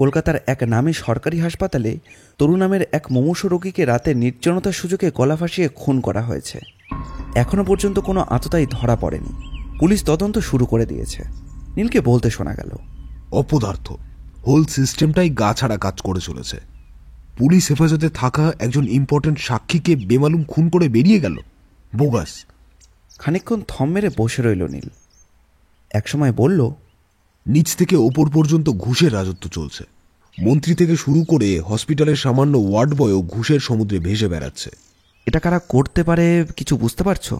কলকাতার এক নামী সরকারি হাসপাতালে তরু নামের এক মুমূর্ষু রোগীকে রাতে নির্জনতার সুযোগে গলা ফাঁসিয়ে খুন করা হয়েছে। এখনও পর্যন্ত কোনো আততায়ী ধরা পড়েনি। পুলিশ তদন্ত শুরু করে দিয়েছে। নীলকে বলতে শোনা গেল, অপদার্থ, হোল সিস্টেমটাই গা ছাড়া কাজ করে চলেছে। পুলিশ হেফাজতে থাকা একজন ইম্পর্টেন্ট সাক্ষীকে বেমালুম খুন করে বেরিয়ে গেল। বোগাস। খানিকক্ষণ থম মেরে বসে রইল নীল। একসময় বলল, নিচ থেকে ওপর পর্যন্ত ঘুষের রাজত্ব চলছে। মন্ত্রী থেকে শুরু করে হসপিটালের সামান্য ওয়ার্ড বয়ও ঘুষের সমুদ্রে ভেসে বেড়াচ্ছে। এটা কারা করতে পারে কিছু বুঝতে পারছো?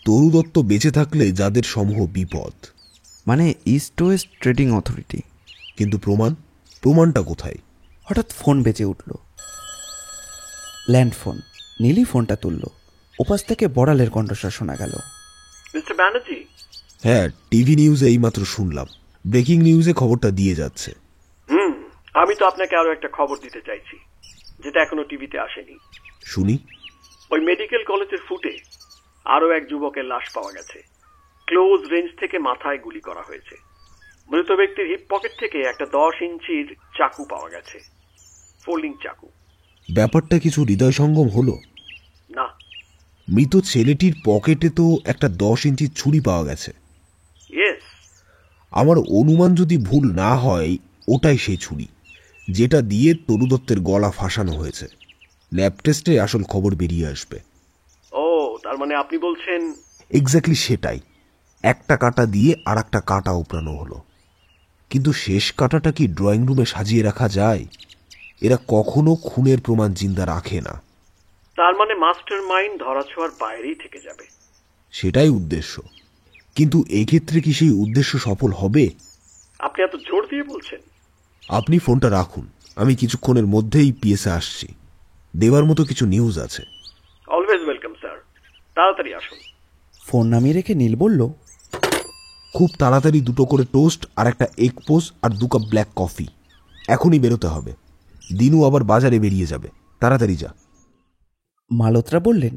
তরু দত্ত বেঁচে থাকলে যাদের সমূহ বিপদ। মানে ইস্ট ওয়েস্ট ট্রেডিং অথরিটি। কিন্তু প্রমাণটা কোথায়? হঠাৎ ফোন বেজে উঠল। Land phone. নীলই ফোনটা তুলল। ওপাশ থেকে বড়ালের কণ্ঠস্বর শোনা গেল। মিস্টার ব্যানার্জি? হ্যাঁ, টিভি নিউজে এইমাত্র শুনলাম। ব্রেকিং নিউজে খবরটা দিয়ে যাচ্ছে। আমি তো আপনাকে আরো একটা খবর দিতে চাইছি, যেটা এখনো টিভিতে আসেনি। শুনি। ওই মেডিকেল কলেজের ফুটে আরো এক যুবকের লাশ পাওয়া গেছে। ক্লোজ রেঞ্জ থেকে মাথায় গুলি করা হয়েছে। মৃত ব্যক্তির হিপ পকেট থেকে একটা 10 ইঞ্চির চাকু পাওয়া গেছে, ফোল্ডিং চাকু। ব্যাপারটা কিছু হৃদয় সঙ্গম হলো না। মৃত ছেলেটির পকেটে তো একটা 10 ইঞ্চির ছুরি পাওয়া গেছে। ইয়েস। আমার অনুমান যদি ভুল না হয়, ওটাই সেই ছুরি যেটা দিয়ে তরু দত্তের গলা ফাঁসানো হয়েছে। ল্যাব টেস্টে আসল খবর বেরিয়ে আসবে। ও, তার মানে আপনি বলছেন? এক্স্যাক্টলি সেটাই। একটা কাঁটা দিয়ে আর একটা কাঁটা উপড়ানো হলো, কিন্তু শেষ কাঁটাটা কি ড্রয়িং রুমে সাজিয়ে রাখা যায়? এরা কখনো খুনের প্রমাণ জিন্দা রাখে না। তার মানে মাস্টার মাইন্ড ধরাছোঁয়ার বাইরেই থেকে যাবে। সেটাই উদ্দেশ্য, কিন্তু এক্ষেত্রে কি সেই উদ্দেশ্য সফল হবে? আপনি এত জোর দিয়ে বলছেন? আপনি ফোনটা রাখুন, আমি কিছুক্ষণের মধ্যেই পিএসে আসছি। দেবার মতো কিছু নিউজ আছে। অলওয়েজ ওয়েলকাম স্যার, তাড়াতাড়ি আসুন। ফোন নামিয়ে রেখে নীল বলল, খুব তাড়াতাড়ি 2টো করে টোস্ট আর একটা এগ পোস আর 2 কাপ ব্ল্যাক কফি। এখনই বেরোতে হবে, দিনু আবার বাজারে বেরিয়ে যাবে। তাড়াতাড়ি যা। মালতরা বললেন,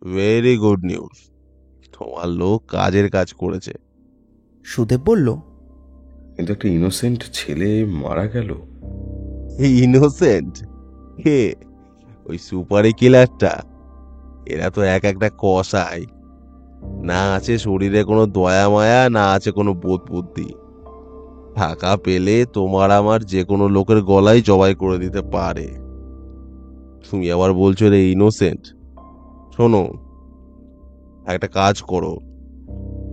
ভেরি গুড নিউজ, তোমার লোক কাজের কাজ করেছে। সুদেব বলল, কিন্তু একটা ইনোসেন্ট ছেলে মারা গেল। ইনোসেন্ট? কে? ওই সুপারি কিলারটা? এরা তো এক একটা কষাই, না আছে শরীরে কোনো দয়া মায়া, না আছে কোনো বোধ বুদ্ধি। টাকা পেলে তোমার আমার যে কোনো লোকের গলায় জবাই করে দিতে পারে। তুমি আবার বলছো রে ইনোসেন্ট। শোনো, একটা কাজ করো,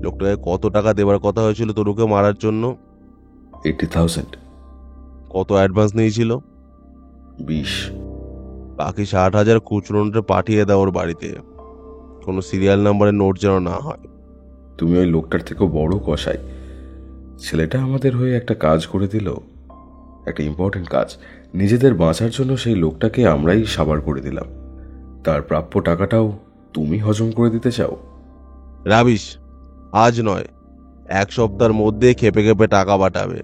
লোকটাকে কত টাকা দেবার কথা হয়েছিল তরুকে মারার জন্য? 80,000। কত অ্যাডভান্স নিয়েছিল? 20। বাকি 60,000 খুচরো নোটে পাঠিয়ে দাও ওর বাড়িতে। কোনো সিরিয়াল নাম্বারের নোট যেন না হয়। তুমি ওই লোকটার থেকেও বড় কষাই। ছেলেটা আমাদের হয়ে একটা কাজ করে দিল, একটা ইম্পর্টেন্ট কাজ। নিজেদের বাঁচার জন্য সেই লোকটাকে আমরাই সাবার করে দিলাম। তার প্রাপ্য টাকাটাও তুমি হজম করে দিতে চাও? রাবিশ, আজ নয়, 1 সপ্তাহের মধ্যে খেপে খেপে টাকা পাঠাবে।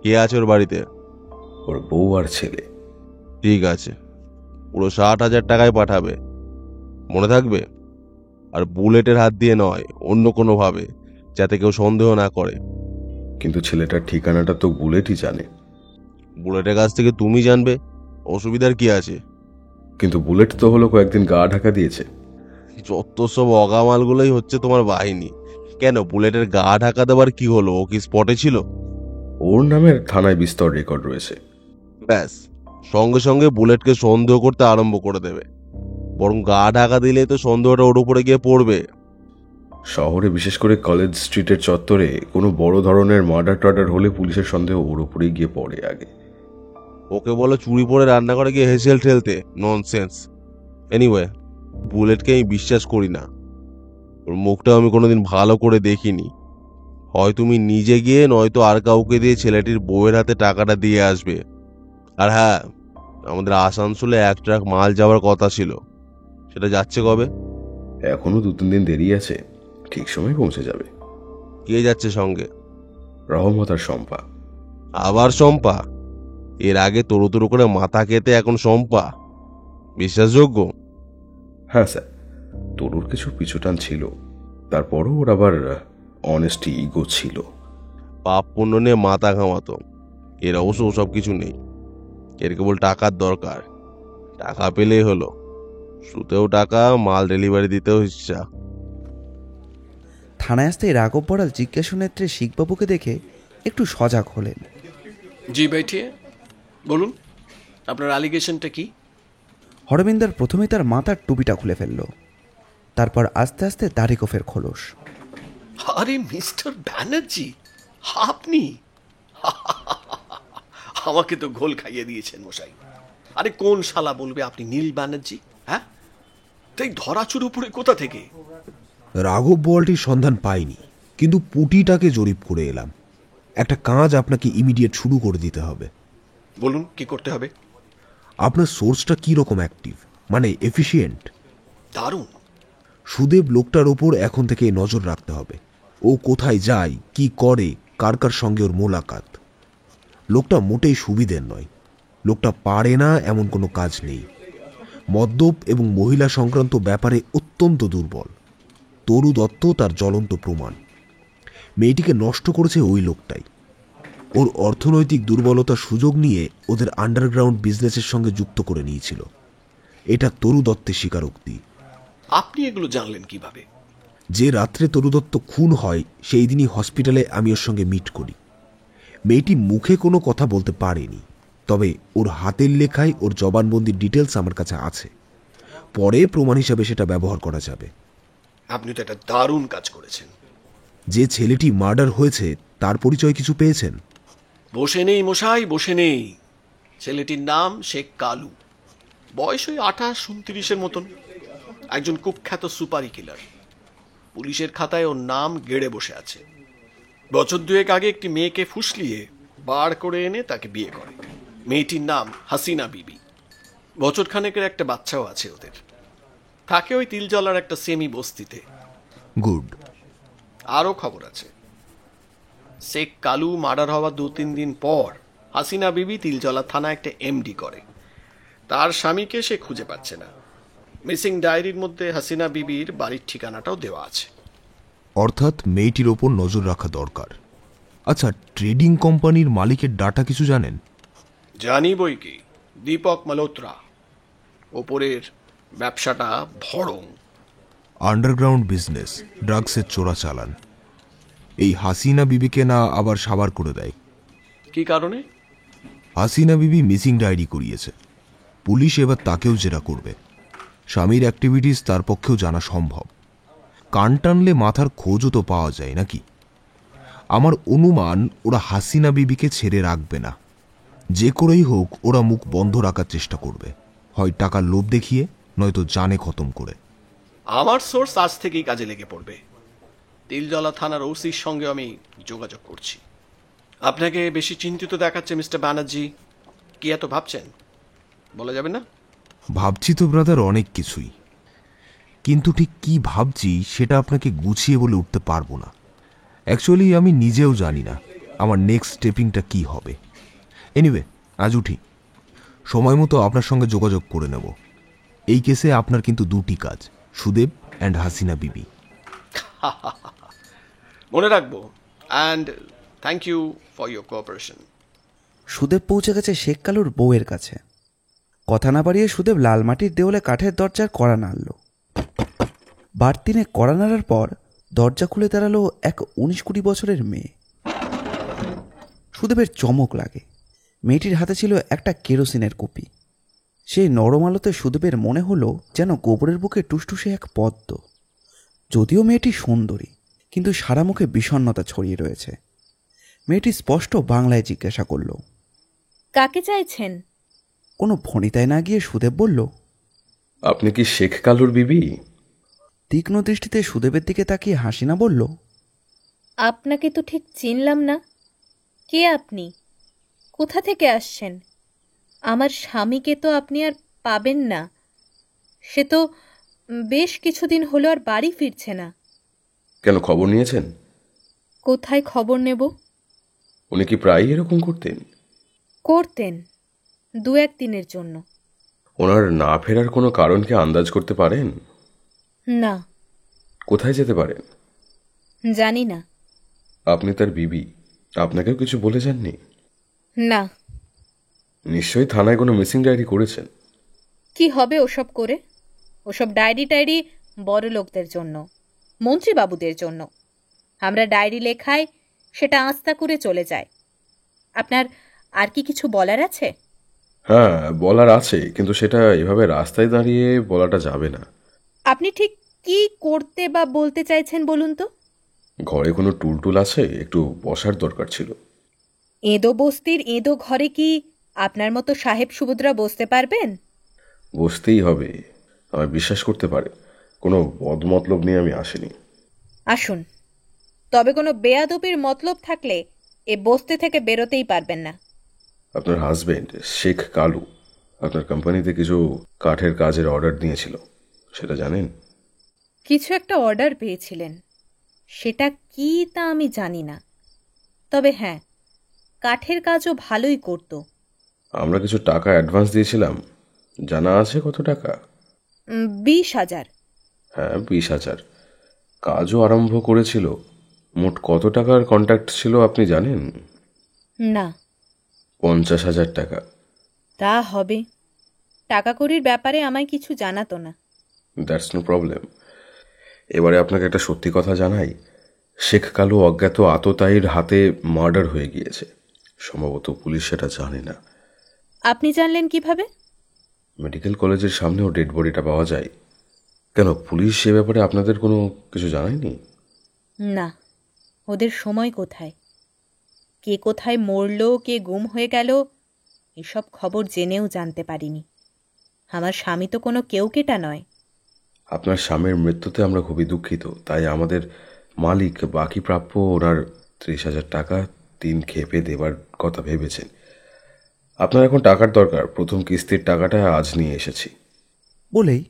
কে আছে ওর বাড়িতে? ওর বউ আর ছেলে। ঠিক আছে, পুরো 60,000 টাকায় পাঠাবে, মনে থাকবে? আর বুলেটের হাত দিয়ে নয়, অন্য কোনোভাবে, যাতে কেউ সন্দেহ না করে। কিন্তু ছেলেটার ঠিকানাটা তো বুলেটই জানে। বুলেটের কাছ থেকে তুমি জানবে, অসুবিধার কি আছে? কিন্তু বুলেট তো হলো কয়েকদিন গা ঢাকা দিয়েছে। যত সব অগামালগুলোই হচ্ছে তোমার বাহিনী। কেন, বুলেটের গা ঢাকা দেওয়ার কি হলো? ও কি স্পটে ছিল? ওর নামের থানায় বিস্তর রেকর্ড রয়েছে। ব্যাস, সঙ্গে সঙ্গে বুলেটকে সন্দেহ করতে আরম্ভ করে দেবে। বরং গা ঢাকা দিলে তো সন্দেহটা ওর উপরে গিয়ে পড়বে। শহরে, বিশেষ করে কলেজ স্ট্রিটের চত্বরে কোনো বড় ধরনের মার্ডার টার্ডার হলে পুলিশের সন্দেহ ওর উপরেই গিয়ে পড়ে আগে। ওকে বলো চুরি পরে রান্না করে গিয়ে হেসেল ঠেলতে। ননসেন্স। এনিওয়ে, বুলেটকে আমি বিশ্বাস করি না। ওর মুখটাও আমি কোনোদিন ভালো করে দেখিনি। হয় তুমি নিজে গিয়ে, নয়তো আর কাউকে দিয়ে ছেলেটির বউয়ের হাতে টাকাটা দিয়ে আসবে। আর হ্যাঁ, আমাদের আসানসোলে 1 ট্রাক মাল যাওয়ার কথা ছিল, সেটা যাচ্ছে কবে? এখনো 2-3 দিন দেরি আছে, ঠিক সময় পৌঁছে যাবে। কে যাচ্ছে সঙ্গে? রহমত আর শম্পা। আবার শম্পা? এর আগে তরু তরু করে মাথা খেতে, এখন শম্পা? বিশ্বাসযোগ্য? হ্যাঁ স্যার, তরুর কিছু পিছুটান ছিল, তারপরও ওর আবার অনেস্টি ইগো ছিল। পাপ পুণ্য নিয়ে মাথা ঘামাতো। এর অবশ্য ওসব কিছু নেই। এর কেবল টাকার দরকার। টাকা পেলেই হলো। শুতেও টাকা, মাল ডেলিভারি দিতেও ইচ্ছা। থানায় আসতেই রাঘব বড়াল জিজ্ঞাসা নেত্রে শিখবাবুকে দেখে একটু সজাগ হলেন। জি বাইঠিয়ে বলুন, আপনার অ্যালিগেশনটা কি? হরবিন্দর প্রথমে তার মাথার টুপিটা খুলে ফেলল, তারপর আস্তে আস্তে দাড়ি গোফের খোলস। আরে মিস্টার ব্যানার্জি, আপনি? আমাকে তো ঘোল খাইয়ে দিয়েছেন মশাই। আরে কোন শালা বলবে আপনি নীল ব্যানার্জি? হ্যাঁ, তাই ধরাচুর উপরে কোথা থেকে? রাঘব বোয়ালটির সন্ধান পাইনি, কিন্তু পুটিটাকে জরিপ করে এলাম। একটা কাজ আপনাকে ইমিডিয়েট শুরু করে দিতে হবে। বলুন, কি করতে হবে? আপনার সোর্সটা কি রকম অ্যাক্টিভ, মানে এফিশিয়েন্ট? দারুণ। সুদেব লোকটার ওপর এখন থেকে নজর রাখতে হবে। ও কোথায় যায়, কি করে, কার কার সঙ্গে ওর মোলাকাত। লোকটা মোটেই সুবিধের নয়। লোকটা পারে না এমন কোনো কাজ নেই। মদ্যপ এবং মহিলা সংক্রান্ত ব্যাপারে অত্যন্ত দুর্বল। তরু দত্ত তার জ্বলন্ত প্রমাণ। মেয়েটিকে নষ্ট করেছে ওই লোকটাই। ওর অর্থনৈতিক দুর্বলতার সুযোগ নিয়ে ওদের আন্ডারগ্রাউন্ড বিজনেসের সঙ্গে যুক্ত করে নিয়েছিল। এটা তরু দত্তের স্বীকারোক্তি। আপনি এগুলো জানলেন কিভাবে? যে রাত্রে তরু দত্ত খুন হয় সেই দিনই হসপিটালে আমি ওর সঙ্গে মিট করি। মেয়েটি মুখে কোনো কথা বলতে পারেনি, তবে ওর হাতের লেখায় ওর জবানবন্দির ডিটেলস আমার কাছে আছে। পরে প্রমাণ হিসাবে সেটা ব্যবহার করা যাবে। আপনি তো একটা দারুণ কাজ করেছেন। যে ছেলেটি মার্ডার হয়েছে তার পরিচয় কিছু পেয়েছেন? বসে নেই মশাই, বসে নেই। ছেলেটির নাম শেখ কালু। বয়স ওই 28-29 মতন। একজন কুখ্যাত সুপারি কিলার। পুলিশের খাতায় ওর নাম গেড়ে বসে আছে। বছর 2 আগে একটি মেয়েকে ফুসলিয়ে বার করে এনে তাকে বিয়ে করে। মেয়েটির নাম হাসিনা বিবি। বছর খানেকের একটা বাচ্চাও আছে ওদের। থাকে ওই তিলজলার একটা সেমি বস্তিতে। গুড। আরও খবর আছে। শেখ কালু মার্ডার হওয়া 2-3 দিন পর হাসিনা বিবি তিলজলা থানা একটা এমডি করে। তার স্বামীকে সে খুঁজে পাচ্ছে না। মিসিং ডায়েরির মধ্যে হাসিনা বিবির বাড়ির ঠিকানাটাও দেওয়া আছে। অর্থাৎ মেয়েটির ওপর নজর রাখা দরকার। আচ্ছা, ট্রেডিং কোম্পানির মালিকের ডাটা কিছু জানেন? জানি বই কি, দীপক মালহোত্রা। ওপরের ব্যবসাটা ভরং। আন্ডারগ্রাউন্ড বিজনেস, ড্রাগসের চোরাচালান। এই হাসিনা বিবিকে না আবার সাবার করে দেয়। কি কারণে? হাসিনা বিবি মিসিং ডায়েরি করিয়েছে। পুলিশ এবার তাকেও জেরা করবে। স্বামীর অ্যাক্টিভিটিস তার পক্ষেও জানা সম্ভব। কান টানলে মাথার খোঁজও তো পাওয়া যায় নাকি? আমার অনুমান ওরা হাসিনা বিবিকে ছেড়ে রাখবে না। যে করেই হোক ওরা মুখ বন্ধ রাখার চেষ্টা করবে, হয় টাকার লোভ দেখিয়ে, নয়তো জানে খতম করে। আমার সোর্স আজ থেকেই কাজে লেগে পড়বে। তিলজলা থানার ওসির সঙ্গে আমি যোগাযোগ করছি। আপনাকে বেশি চিন্তিত দেখাচ্ছে মিস্টার ব্যানার্জি। কি এত ভাবছেন? বলা যাবে না? ভাবছি তো ব্রাদার অনেক কিছুই, কিন্তু ঠিক কি ভাবছি সেটা আপনাকে গুছিয়ে বলে উঠতে পারবো না। অ্যাকচুয়ালি আমি নিজেও জানি না আমার নেক্সট স্টেপিংটা কি হবে। এনিওয়ে, আজ উঠি। সময় মতো আপনার সঙ্গে যোগাযোগ করে নেব। এই কেসে আপনার কিন্তু দুটি কাজ, সুদেব অ্যান্ড হাসিনা বিবি। মনে রাখবো। And thank you for your cooperation. Sudeb পৌঁছে গেছে শেখ কালুর বউয়ের কাছে। কথা না বাড়িয়ে সুদেব লাল মাটির দেওয়ালে কাঠের দরজার কড়া নাড়ল। বার তিনে কড়া নাড়ার পর দরজা খুলে দাঁড়ালো এক 19-20 বছরের মেয়ে। সুদেবের চমক লাগে। মেয়েটির হাতে ছিল একটা কেরোসিনের কুপি। সেই নরম আলোতে সুদেবের মনে হলো যেন গোবরের বুকে টুসটুসে এক পদ্ম। যদিও মেয়েটি সুন্দরী, কিন্তু সারা মুখে বিষণ্ণতা ছড়িয়ে রয়েছে। মেয়েটি স্পষ্ট বাংলায় জিজ্ঞাসা করল, কাকে চাইছেন? কোনো ফণিতায় না গিয়ে সুদেব বলল, আপনি কি শেখ কালুর বিবি? তীক্ষ্ণ দৃষ্টিতে সুদেবের দিকে তাকিয়ে হাসিনা বলল, আপনাকে তো ঠিক চিনলাম না। কে আপনি? কোথা থেকে আসছেন? আমার স্বামীকে তো আপনি আর পাবেন না। সে তো বেশ কিছুদিন হলো আর বাড়ি ফিরছে না। কেন, খবর নিয়েছেন? কোথায় খবর নেব? উনি কি প্রায়ই এরকম করতেন? করতেন, 2-1 দিনের জন্য। ওনার না ফেরার কোনো কারণ কি আন্দাজ করতে পারেন? না। কোথায় যেতে পারেন? জানি না। আপনি তার বিবি, আপনাকেও কিছু বলে যাননি? না। নিশ্চয়ই থানায় কোনো মিসিং ডায়েরি করেছেন। কি হবে ওসব করে? ওসব ডায়েরি টায়েরি বড় লোকদের জন্য, মন্ত্রীবাবুদের জন্য। আমরা ডায়েরি লেখায় সেটা আস্থা করে চলে যায়। আপনার আর কি কিছু বলার আছে? হ্যাঁ, বলার আছে, কিন্তু সেটা এভাবে রাস্তায় দাঁড়িয়ে বলাটা যাবে না। আপনি ঠিক কি করতে বা বলতে চাইছেন বলুন তো? ঘরে কোনো টুলটুল আছে? একটু বসার দরকার ছিল। এঁদো বস্তির এঁদো ঘরে কি আপনার মতো সাহেব সুভদ্রা বসতে পারবেন? বসতেই হবে, আমায় বিশ্বাস করতে পারে। কোনো বদমতলব নিয়ে আমি আসিনি। আসুন, তবে কোনো বেয়াদবির মতলব থাকলে এ বস্তি থেকে বেরোতেই পারবেন না। আপনার হাজবেন্ড শেখ কালু আপনার কোম্পানিতে কিছু কাঠের কাজের অর্ডার দিয়েছিল, সেটা জানেন? কিছু একটা অর্ডার পেয়েছিলেন, সেটা কি তা আমি জানি না। তবে হ্যাঁ, কাঠের কাজও ভালোই করত। আমরা কিছু টাকা অ্যাডভান্স দিয়েছিলাম। জানা আছে কত টাকা? 20,000। হ্যাঁ, 20,000। কাজও আরম্ভ করেছিল। মোট কত টাকার কন্ট্রাক্ট ছিল আপনি জানেন? না। 50,000 টাকা। তা হবে। টাকা কড়ির ব্যাপারে আমায় কিছু জানাতো না। That's no problem. এবারে আপনাকে একটা সত্যি কথা জানাই, শেখ কালু অজ্ঞাত আততায়ীর হাতে মার্ডার হয়ে গিয়েছে। সম্ভবত পুলিশ সেটা জানে না। আপনি জানলেন কিভাবে? মেডিকেল কলেজের সামনেও ডেড বডিটা পাওয়া যায়। কেন, পুলিশ সে ব্যাপারে আপনাদের কোনো কিছু জানায়নি? না। ওদের সময় কোথায়? কে কোথায় মরল, কে গুম হয়ে গেল, এসব খবর জেনেও জানতে পারিনি। আমার স্বামী তো কোনো কেউকেটা নয়। আপনার স্বামীর মৃত্যুতে আমরা খুবই দুঃখিত। তাই আমাদের মালিক বাকি প্রাপ্য ওনার 30,000 টাকা 3 খেপে দেবার কথা ভেবেছেন। আপনার এখন টাকার দরকার। প্রথম কিস্তির টাকাটা আজ নিয়ে এসেছি। বলেই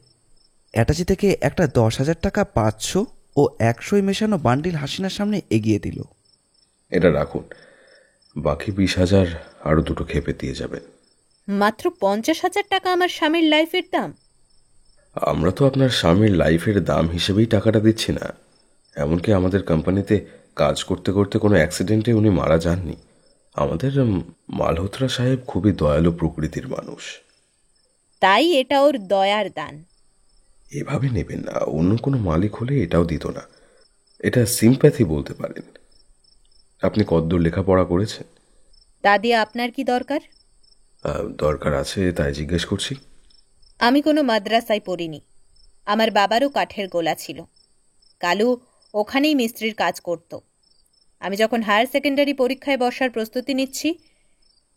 অ্যাটাচি থেকে একটা 10,000 টাকা 500 ও 100 মেশানো বান্ডিল হাসিনার সামনে এগিয়ে দিল। এটা রাখুন, বাকি 20,000 আরও 2 খেপে দিয়ে যাবেন। মাত্র 50,000 টাকা আমার স্বামীর লাইফের দাম? আমরা তো আপনার স্বামীর লাইফের দাম হিসেবেই টাকাটা দিচ্ছি না। এমনকি আমাদের কোম্পানিতে কাজ করতে করতে কোনো অ্যাক্সিডেন্টে উনি মারা যাননি। আমাদের মালহোত্রা সাহেব খুবই দয়ালু প্রকৃতির মানুষ। তাই এটা ওর দয়ার দান। এভাবে নেবেন না, অন্য কোনো মালিক হলে এটাও দিত না। এটা সিম্প্যাথি বলতে পারেন। আপনি কতদূর লেখাপড়া করেছেন? তা দিয়ে আপনার কি দরকার? দরকার আছে তাই জিজ্ঞেস করছি। আমি কোনো মাদ্রাসায় পড়িনি। আমার বাবারও কাঠের গোলা ছিল। কালু ওখানেই মিস্ত্রির কাজ করত। আমি যখন হায়ার সেকেন্ডারি পরীক্ষায় বসার প্রস্তুতি নিচ্ছি,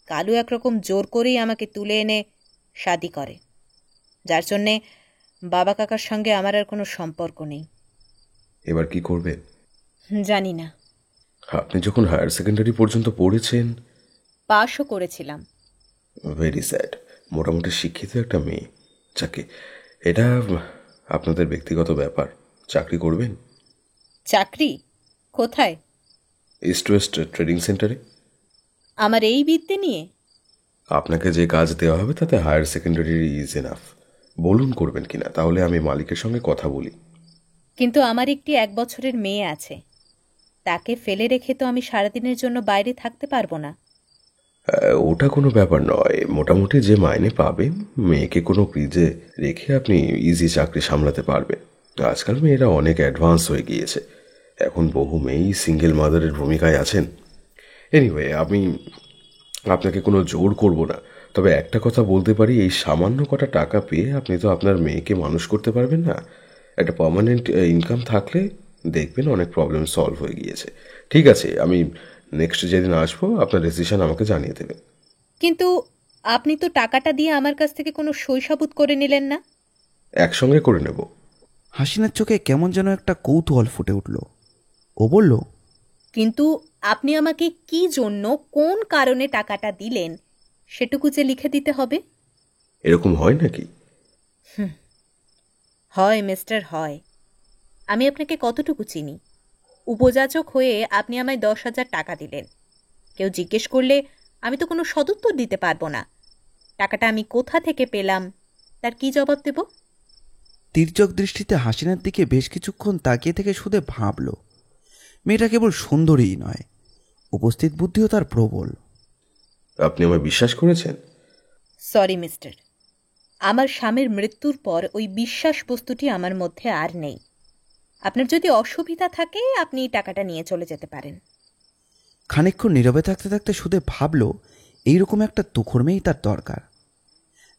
কালু একরকম জোর করেই আমাকে তুলে এনে শাদি করে, যার জন্যে বাবা কাকার সঙ্গে আমার আর কোনো সম্পর্ক নেই। এবার কি করবেন? জানি না। আপনি যখন হায়ার সেকেন্ডারি পর্যন্ত পড়েছেন। পাশও করেছিলাম। Very sad. মোটামুটি শিক্ষিত একটা মেয়ে। যাকে, এটা আপনাদের ব্যক্তিগত ব্যাপার। চাকরি করবেন? চাকরি? কোথায়? ইস্ট ওয়েস্ট ট্রেডিং সেন্টারে। আমার এই বিদ্যে নিয়ে? আপনাকে যে কাজ দেওয়া হবে তাতে হায়ার সেকেন্ডারি ইজ এনাফ। বলুন করবেন কিনা, তাহলে আমি মালিকের সঙ্গে কথা বলি। কিন্তু আমার একটি 1 বছরের মেয়ে আছে। তাকে ফেলে রেখে তো আমি সারাদিনের জন্য বাইরে থাকতে পারবো না। ওটা কোনো ব্যাপার নয়। মোটামুটি যে মাইনে পাবেন, মেয়েকে কোনো ক্রিজে রেখে আপনি ইজি চাকরি সামলাতে পারবেন। আজকাল মেয়েরা অনেক অ্যাডভান্স হয়ে গিয়েছে। এখন বহু মেয়েই সিঙ্গেল মাদারের ভূমিকায় আছেন। এনিওয়ে, আমি আপনাকে কোনো জোর করব না। তবে একটা কথা বলতে পারি, এই সামান্য কটা টাকা পেয়ে আপনি তো আপনার মেয়েকে মানুষ করতে পারবেন না। একটা পার্মানেন্ট ইনকাম থাকলে দেখবেন অনেক প্রবলেম সলভ হয়ে গিয়েছে। ঠিক আছে, আমি নেক্সট যেদিন আসবো আপনার ডিসিশন আমাকে জানিয়ে দেবেন। কিন্তু আপনি তো টাকাটা দিয়ে আমার কাছ থেকে কোনো সই সাবুত করে নিলেন না। একসঙ্গে করে নেব। হাসিনার চোখে কেমন যেন একটা কৌতূহল ফুটে উঠল। ও বলল, কিন্তু আপনি আমাকে কি জন্য, কোন কারণে টাকাটা দিলেন সেটুকু যে লিখে দিতে হবে। এরকম হয় নাকি? হয় মিস্টার, হয়। আমি আপনাকে কতটুকু চিনি? উপযাচক হয়ে আপনি আমায় 10,000 টাকা দিলেন। কেউ জিজ্ঞেস করলে আমি তো কোনো সদুত্তর দিতে পারবো না। টাকাটা আমি কোথা থেকে পেলাম তার কি জবাব দেব? তির্যক দৃষ্টিতে হাসিনার দিকে বেশ কিছুক্ষণ তাকিয়ে থেকে শুধু ভাবল, মেয়েটা কেবল সুন্দরীই নয়, উপস্থিত বুদ্ধিও তার প্রবল। আপনি আমায় বিশ্বাস করেছেন? সরি মিস্টার, আমার স্বামীর মৃত্যুর পর ওই বিশ্বাস বস্তুটি আমার মধ্যে আর নেই। আপনার যদি অসুবিধা থাকে আপনি টাকাটা নিয়ে চলে যেতে পারেন। খানিকক্ষণ নীরবে থাকতে থাকতে শুধু ভাবল, এইরকম একটা তুখোর মেয়েই তার দরকার,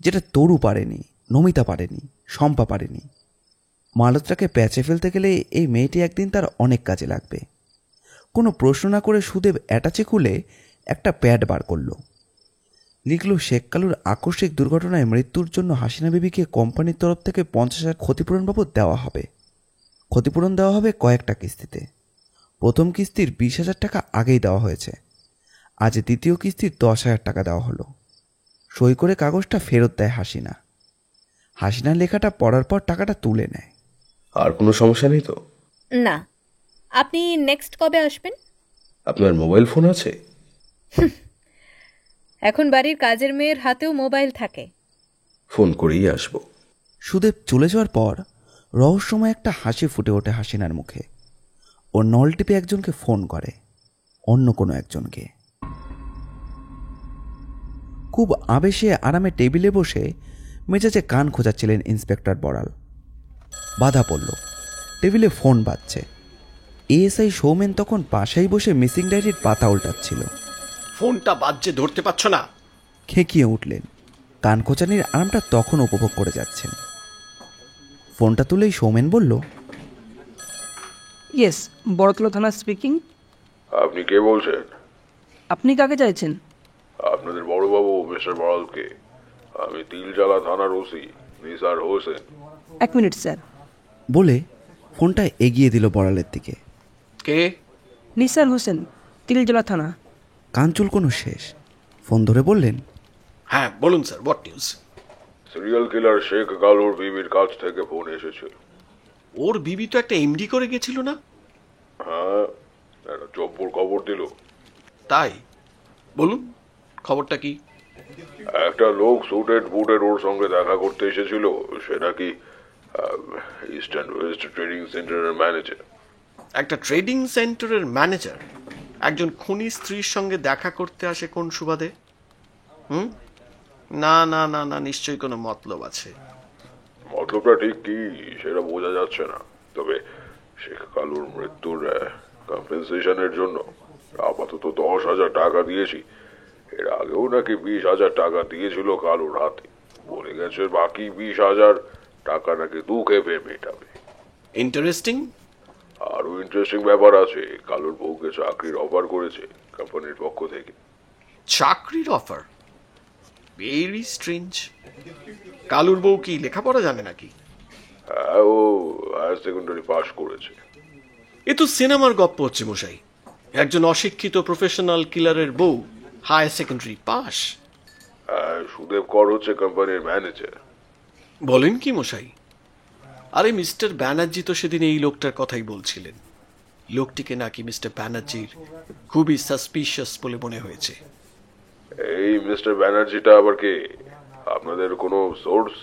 যেটা তরু পারেনি, নমিতা পারেনি, শম্পা পারেনি। মালতটাকে প্যাচে ফেলতে গেলে এই মেয়েটি একদিন তার অনেক কাজে লাগবে। কোনো প্রশ্ন না করে সুদেব অ্যাটাচে খুলে একটা প্যাড বার করল। লিখল, শেখ কালুর আকস্মিক দুর্ঘটনায় মৃত্যুর জন্য হাসিনা বিবিকে কোম্পানির তরফ থেকে 50,000 ক্ষতিপূরণ বাবদ দেওয়া হবে। ক্ষতিপূরণ দেওয়া হবে কয়েকটা কিস্তিতে। প্রথম কিস্তির 20,000 টাকা আগেই দেওয়া হয়েছে। আজ দ্বিতীয় কিস্তির 10,000 টাকা দেওয়া হলো। সই করে কাগজটা ফেরত দেয় হাসিনা। হাসিনার লেখাটা পড়ার পর টাকাটা তুলে নেয়। আর কোনো সমস্যা নেই তো? না। আপনি নেক্সট কবে আসবেন? আপনার মোবাইল ফোন আছে? এখন বাড়ির কাজের মেয়ের হাতেও মোবাইল থাকে। ফোন করেই আসবো। সুদেব চলে যাওয়ার পর রহস্যময় একটা হাসি ফুটে ওঠে হাসিনার মুখে। ও নল টিপে একজনকে ফোন করে, অন্য কোনো একজনকে। খুব আবেশে আরামে টেবিলে বসে মেজাজে কান খোঁজাচ্ছিলেন ইন্সপেক্টর বড়াল। বাধা পড়ল, টেবিলে ফোন বাজছে। এএসআই সৌমেন তখন পাশেই বসে মিসিং ডায়েরির পাতা উল্টাচ্ছিল। ফোনটা বাজছে, ধরতে পারছ না? খেকিয়ে উঠলেন। কান খোঁচানির আরামটা তখন উপভোগ করে যাচ্ছেন। ফোনটা তুলেই সৌমেন বলল, ইয়েস, বড়তলা থানা স্পিকিং। আপনি কে বলছেন? আপনি কাকে চাইছেন? আপনাদের বড়বাবু মিস্টার বড়ালকে। আমি তিলজালা থানার OC Nisar Hossain. 1 minute sir. বলে ফোনটা এগিয়ে দিল বড়ালের দিকে। কে? নিসার হোসেন, তিলজলা থানা। কাঞ্চুল কোনো শেষ। ফোন ধরে বললেন, হ্যাঁ বলুন sir, what news? Serial killer Sheikh কালুর বিবির কাছ থেকে ফোন এসেছিল। ওর বিবি তো একটা এমডি করে গেছিল না? হ্যাঁ, একটা জব্বর খবর দিল। তাই? বলুন, খবরটা কি? একটা লোক সুটেড বুটের ওর সঙ্গে দেখা করতে এসেছিল। সে নাকি ইস্ট অ্যান্ড ওয়েস্ট ট্রেডিং সেন্টারের ম্যানেজার। একটা ট্রেডিং সেন্টারের ম্যানেজার একজন খুনি স্ত্রীর সঙ্গে দেখা করতে আসে কোন সুবাদে? না না না না, নিশ্চয়ই কোনো মতলব আছে। মতলবটা ঠিক কি সেটা বোঝা যাচ্ছে না, তবে শেখ কালুর মৃত্যুর কম্পেনসেশনের জন্য আপাতত 10,000 টাকা দিয়েছি। এর আগেও নাকি 20,000 টাকা দিয়েছিল কালুর হাতে, বলে গেছে বাকি 20,000 টাকা নাকি দুঃখে পেয়ে মেটাবে। ইন্টারেস্টিং। আরো ইন্টারেস্টিং ব্যাপার আছে, কালুর বউকে চাকরির অফার করেছে কোম্পানির পক্ষ থেকে। চাকরির অফার? Very strange. কালুর বউ কি লেখাপড়া জানে নাকি? হ্যাঁ, ও হায়ার সেকেন্ডারি পাশ করেছে। এ তো সিনেমার গপ্প হচ্ছে মশাই। একজন অশিক্ষিত প্রফেশনাল কিলারের বউ হায়ার সেকেন্ডারি পাস? হ্যাঁ, সুদেব কর হচ্ছে কোম্পানির ম্যানেজার। বলেন কি মশাই? আরে মিস্টার ব্যানার্জি তো সেদিন এই লোকটার কথাই বলছিলেন। লোকটিকে নাকি মিস্টার ব্যানার্জির খুবই সাসপিশিয়াস বলে মনে হয়েছে। এই মিস্টার ব্যানার্জিটা আবার কে? আপনাদের কোনো সোর্স?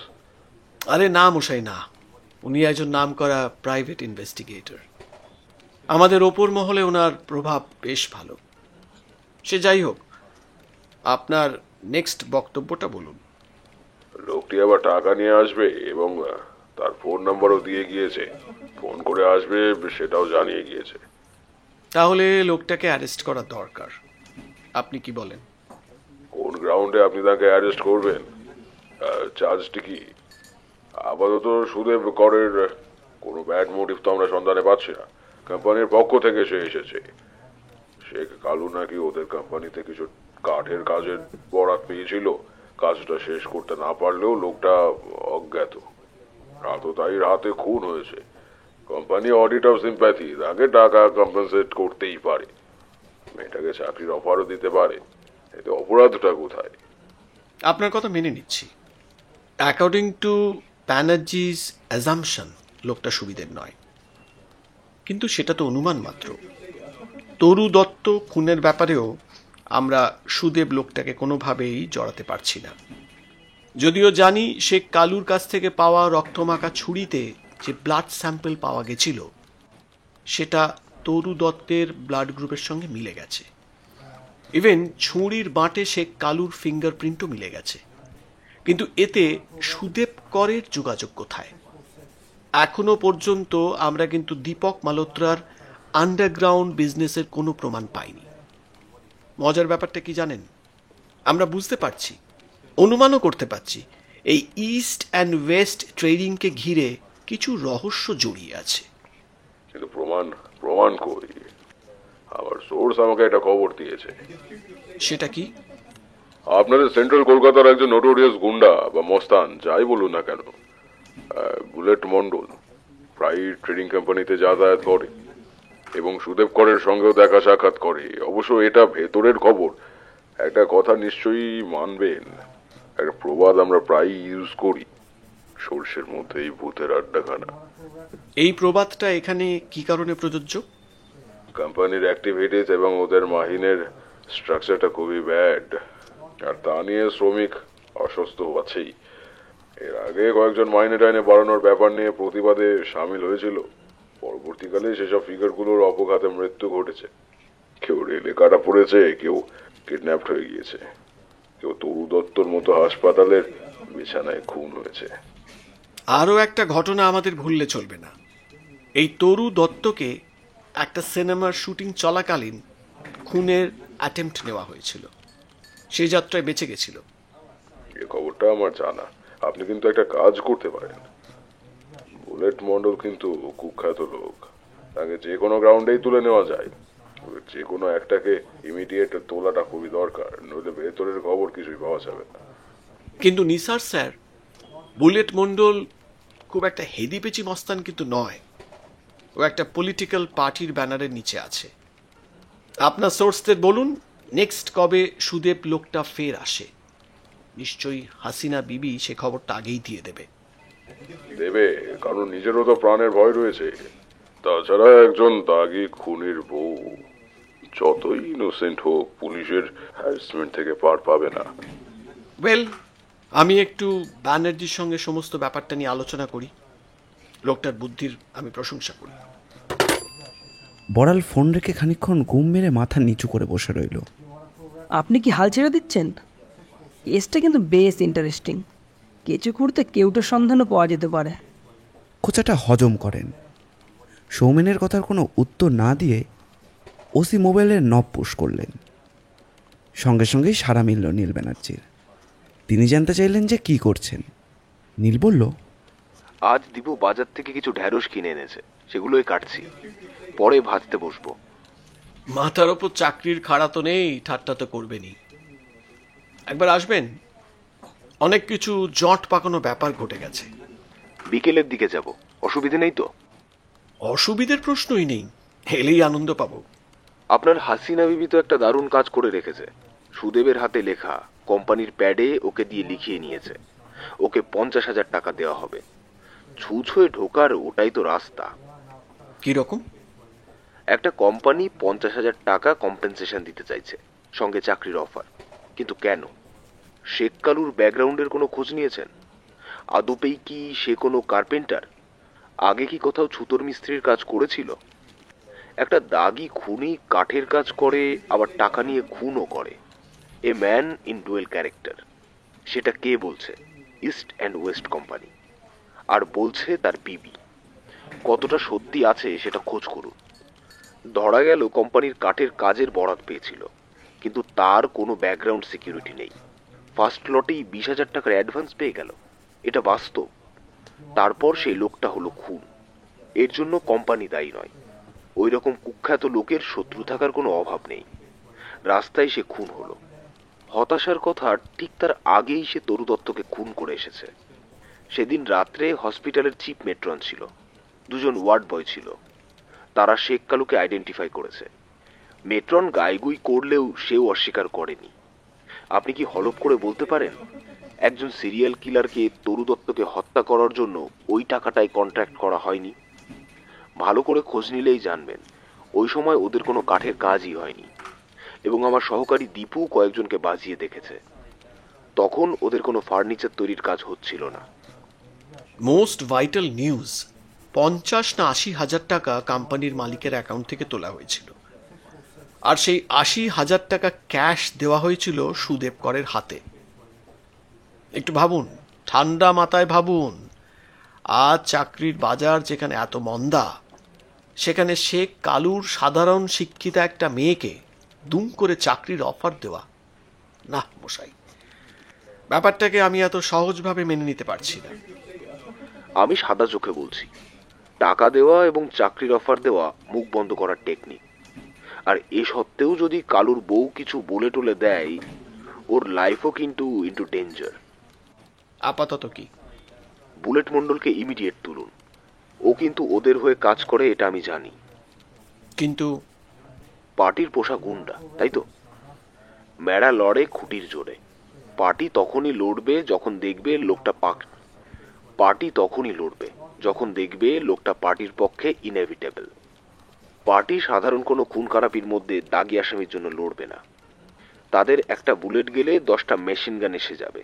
আরে না মশাই না, উনি একজন নামকরা প্রাইভেট ইনভেস্টিগেটর। আমাদের ওপর মহলে ওনার প্রভাব বেশ ভালো। সে যাই হোক, আপনার নেক্সট বক্তব্যটা বলুন। লোকটি আবার টাকা নিয়ে আসবে এবং তার ফোন নাম্বারও দিয়ে গিয়েছে, ফোন করে আসবে সেটাও জানিয়ে গিয়েছে। তাহলে লোকটাকে অ্যারেস্ট করা দরকার, আপনি কি বলেন? কোন গ্রাউন্ডে আপনি তাকে অ্যারেস্ট করবেন? চার্জটি কি? আপাতত সুদেব করের কোনো ব্যাড মোটিভ তো আমরা সন্ধানে পাচ্ছি না। কোম্পানির পক্ষ থেকে সে এসেছে। শেখ কালু নাকি ওদের কোম্পানিতে কিছু কাঠের কাজের বরাত পেয়েছিল, কাজটা শেষ করতে না পারলেও লোকটা অজ্ঞাত। আততায়ীর হাতে খুন হয়েছে। কোম্পানি অডিট অফ সিম্প্যাথি তাকে টাকা কম্পেনসেট করতেই পারে, মেয়েটাকে চাকরির অফারও দিতে পারে। এতে অপরাধটা কোথায়? আপনার কথা মেনে নিচ্ছি। অ্যাকর্ডিং টু ব্যানার্জিস অ্যাজাম্পশন লোকটা সুবিধের নয়, কিন্তু সেটা তো অনুমান মাত্র। তরু দত্ত খুনের ব্যাপারেও আমরা সুদেব লোকটাকে কোনোভাবেই জড়াতে পারছি না। যদিও জানি সে কালুর কাছ থেকে পাওয়া রক্তমাখা ছুরিতে যে ব্লাড স্যাম্পল পাওয়া গেছিল সেটা তরু দত্তের ব্লাড গ্রুপের সঙ্গে মিলে গেছে। ইভেন ছুরির বাঁটে সে কালুর ফিঙ্গারপ্রিন্টও মিলে গেছে। কিন্তু এতে সুদেব করের যোগাযোগ কোথায়? এখনো পর্যন্ত আমরা কিন্তু দীপক মালহোত্রার আন্ডারগ্রাউন্ড বিজনেসের কোনো প্রমাণ পাইনি। মজার ব্যাপারটা কি জানেন? আমরা বুঝতে পারছি, অনুমানও করতে পারছি, এই ইস্ট অ্যান্ড ওয়েস্ট ট্রেডিংকে ঘিরে কিছু রহস্য জড়িয়ে আছে। কিন্তু প্রমাণ কই? আমার সোর্স আমাকে একটা খবর দিয়েছে। সেটা কি? আপনাদের সেন্ট্রাল কলকাতার একজন নোটোরিয়াস গুন্ডা বা মস্তান যাই বলুন না কেন, বুলেট মন্ডল, প্রায় ট্রেডিং কোম্পানিতে যাতায়াত করে এবং সুদেব করের সঙ্গেও দেখা সাক্ষাৎ করে। অবশ্য এটা ভেতরের খবর। একটা কথা নিশ্চয়ই মানবেন, একটা প্রবাদ আমরা প্রায় ইউজ করি, সর্ষের মধ্যেই ভূতের আড্ডাখানা। এই প্রবাদটা এখানে কি কারণে প্রযোজ্য? কোম্পানির অ্যাক্টিভিটিস এবং ওদের মাহিনের স্ট্রাকচারটা খুবই ব্যাড, আর তা নিয়ে শ্রমিক অসুস্থ আছেই। এর আগে কয়েকজন মাইনে টাইনে বাড়ানোর ব্যাপার নিয়ে প্রতিবাদে সামিল হয়েছিল। পরবর্তীকালে সেসব ফিগারগুলোর অপঘাতে মৃত্যু ঘটেছে। কেউ রেলে কাটা পড়েছে, কেউ কিডন্যাপড হয়ে গিয়েছে, কেউ তরু দত্তর মতো হাসপাতালের বিছানায় খুন হয়েছে। আরও একটা ঘটনা আমাদের ভুললে চলবে না। এই তরু দত্তকে একটা সিনেমার শুটিং চলাকালীন খুনের অ্যাটেম্পট নেওয়া হয়েছিল। সেই যাত্রায় বেঁচে গেছিল। এই খবরটা আমার জানা। আপনি কিন্তু একটা কাজ করতে পারেন। বুলেট মন্ডল কিন্তু কুখ্যাত লোক, তাকে যে কোনো গ্রাউন্ডেই তুলে নেওয়া যায়। যে কোনো একটাকে ইমিডিয়েট তোলাটা খুবই দরকার, নইলে ভেতরের খবর কিছুই পাওয়া যাবে না। কিন্তু নিসার স্যার, বুলেট মন্ডল খুব একটা হেদিপেচি মস্তান কিন্তু নয়। ও একটা পলিটিক্যাল পার্টির ব্যানারের নিচে আছে। আপনার সোর্সদের বলুন নেক্সট কবে সুদেব লোকটা ফের আসে। নিশ্চয়ই হাসিনা বিবি সে খবরটা আগেই দিয়ে দেবে। কারণ নিজেরও তো প্রাণের ভয় রয়েছে। তাছাড়া একজন দাগি খুনির বউ যতই ইনোসেন্ট হোক, পুলিশের হ্যারাসমেন্ট থেকে পার পাবে না। ওয়েল, আমি একটু ব্যানার্জির সঙ্গে সমস্ত ব্যাপারটা নিয়ে আলোচনা করি। লোকটার বুদ্ধির আমি প্রশংসা করি। বড়াল ফোন রেখে খানিকক্ষণ ঘুম মেরে মাথা নিচু করে বসে রইল। আপনি কি হাল ছেড়ে দিচ্ছেন? কেসটা কিন্তু বেশ ইন্টারেস্টিং। কেঁচো খুঁড়তে কেউটোর সন্ধানও পাওয়া যেতে পারে। খোঁচাটা হজম করেন। সৌমেনের কথার কোনো উত্তর না দিয়ে ওসি মোবাইলের নব পুশ করলেন। সঙ্গে সঙ্গেই সাড়া মিলল নীল ব্যানার্জির। তিনি জানতে চাইলেন যে কি করছেন। নীল বলল, আজ দীপু বাজার থেকে কিছু ঢ্যাঁড়স কিনে এনেছে, সেগুলোই কাটছি, পরে ভাজতে বসবো। মাথার ওপর চাকরির খাড়া তো নেই, ঠাট্টা তো করবেনি। একবার আসবেন, অনেক কিছু জট পাকানো ব্যাপার ঘটে গেছে। বিকেলের দিকে যাব, অসুবিধে নেই তো? অসুবিধের প্রশ্নই নেই, এলেই আনন্দ পাবো। আপনার হাসিনা বিবি তো একটা দারুণ কাজ করে রেখেছে। সুদেবের হাতে লেখা, কোম্পানির প্যাডে ওকে দিয়ে লিখিয়ে নিয়েছে ওকে 50,000 টাকা দেওয়া হবে। ছুঁচ হয়ে ঢোকার ওটাই তো রাস্তা। কিরকম? একটা কোম্পানি 50,000 টাকা কম্পেনসেশন দিতে চাইছে, সঙ্গে চাকরির অফার। কিন্তু কেন? শেখ কালুর ব্যাকগ্রাউন্ডের কোনো খোঁজ নিয়েছেন? আদপেই কি সে কোনো কার্পেন্টার? আগে কি কোথাও ছুতোর মিস্ত্রির কাজ করেছিল? একটা দাগি খুনি কাঠের কাজ করে, আবার টাকা নিয়ে খুনও করে। A man in dual character. সেটা কে বলছে? East and west company. আর বলছে তার বিবি। কতটা সত্যি আছে সেটা খোঁজ করুন। ধরা গেল কোম্পানির কাঠের কাজের বরাত পেয়েছিল, কিন্তু তার কোনো ব্যাকগ্রাউন্ড সিকিউরিটি নেই। ফার্স্ট লটেই 20,000 টাকার অ্যাডভান্স পেয়ে গেল। এটা বাস্তব। তারপর সেই লোকটা হলো খুন। এর জন্য কোম্পানি দায়ী নয়। ওই রকম কুখ্যাত লোকের শত্রু থাকার কোনো অভাব নেই। রাস্তায় সে খুন হলো। হতাশার কথা, ঠিক তার আগেই সে তরু দত্তকে খুন করে এসেছে। সেদিন রাত্রে হসপিটালের চিফ মেট্রন ছিল, 2 জন ওয়ার্ড বয় ছিল। তারা শেখ কালুকে আইডেন্টিফাই করেছে। মেট্রন গাইগুই করলেও সেও অস্বীকার করেনি। আপনি কি হলফ করে বলতে পারেন একজন সিরিয়াল কিলারকে তরু দত্তকে হত্যা করার জন্য ওই টাকাটাই কন্ট্রাক্ট করা হয়নি? ভালো করে খোঁজ নিলেই জানবেন ওই সময় ওদের কোনো কাঠের কাজই হয়নি। এবং আমার সহকারী দীপু কয়েকজনকে বাজিয়ে দেখেছে। তখন ওদের কোনো ফার্নিচার তৈরির কাজ হচ্ছিল না। মোস্ট ভাইটাল নিউজ, 50 না 80,000 টাকা কোম্পানির মালিকের অ্যাকাউন্ট থেকে তোলা হয়েছিল। আর সেই 80,000 টাকা ক্যাশ দেওয়া হয়েছিল সুদেব করের হাতে। একটু ভাবুন, ঠান্ডা মাথায় ভাবুন। আজ চাকরির বাজার যেখানে এত মন্দা, সেখানে শেখ কালুর সাধারণ শিক্ষিতা একটা মেয়েকে দুম করে চাকরির অফার দেওয়া, না মশাই, ব্যাপারটাকে আমি এত সহজভাবে মেনে নিতে পারছি না। আমি সাদা চোখে বলছি, টাকা দেওয়া এবং চাকরির অফার দেওয়া মুখ বন্ধ করার টেকনিক। আর এ সত্ত্বেও যদি কালুর বউ কিছু বলে টলে দেয়, ওর লাইফও কিন্তু ইন্টু ডেঞ্জার। আপাতত কি? বুলেট মন্ডলকে ইমিডিয়েট তুলুন। ও কিন্তু ওদের হয়ে কাজ করে, এটা আমি জানি। কিন্তু পার্টির পোষা গুন্ডা, তাই তো? মেড়া লড়ে খুঁটির জোরে। পার্টি তখনই লড়বে যখন দেখবে লোকটা পার্টির পক্ষে ইনএভিটেবল। পার্টি সাধারণ কোনো খুন খারাপির মধ্যে দাগি আসামির জন্য লড়বে না। তাদের একটা বুলেট গেলে 10টা মেশিন গান এসে যাবে।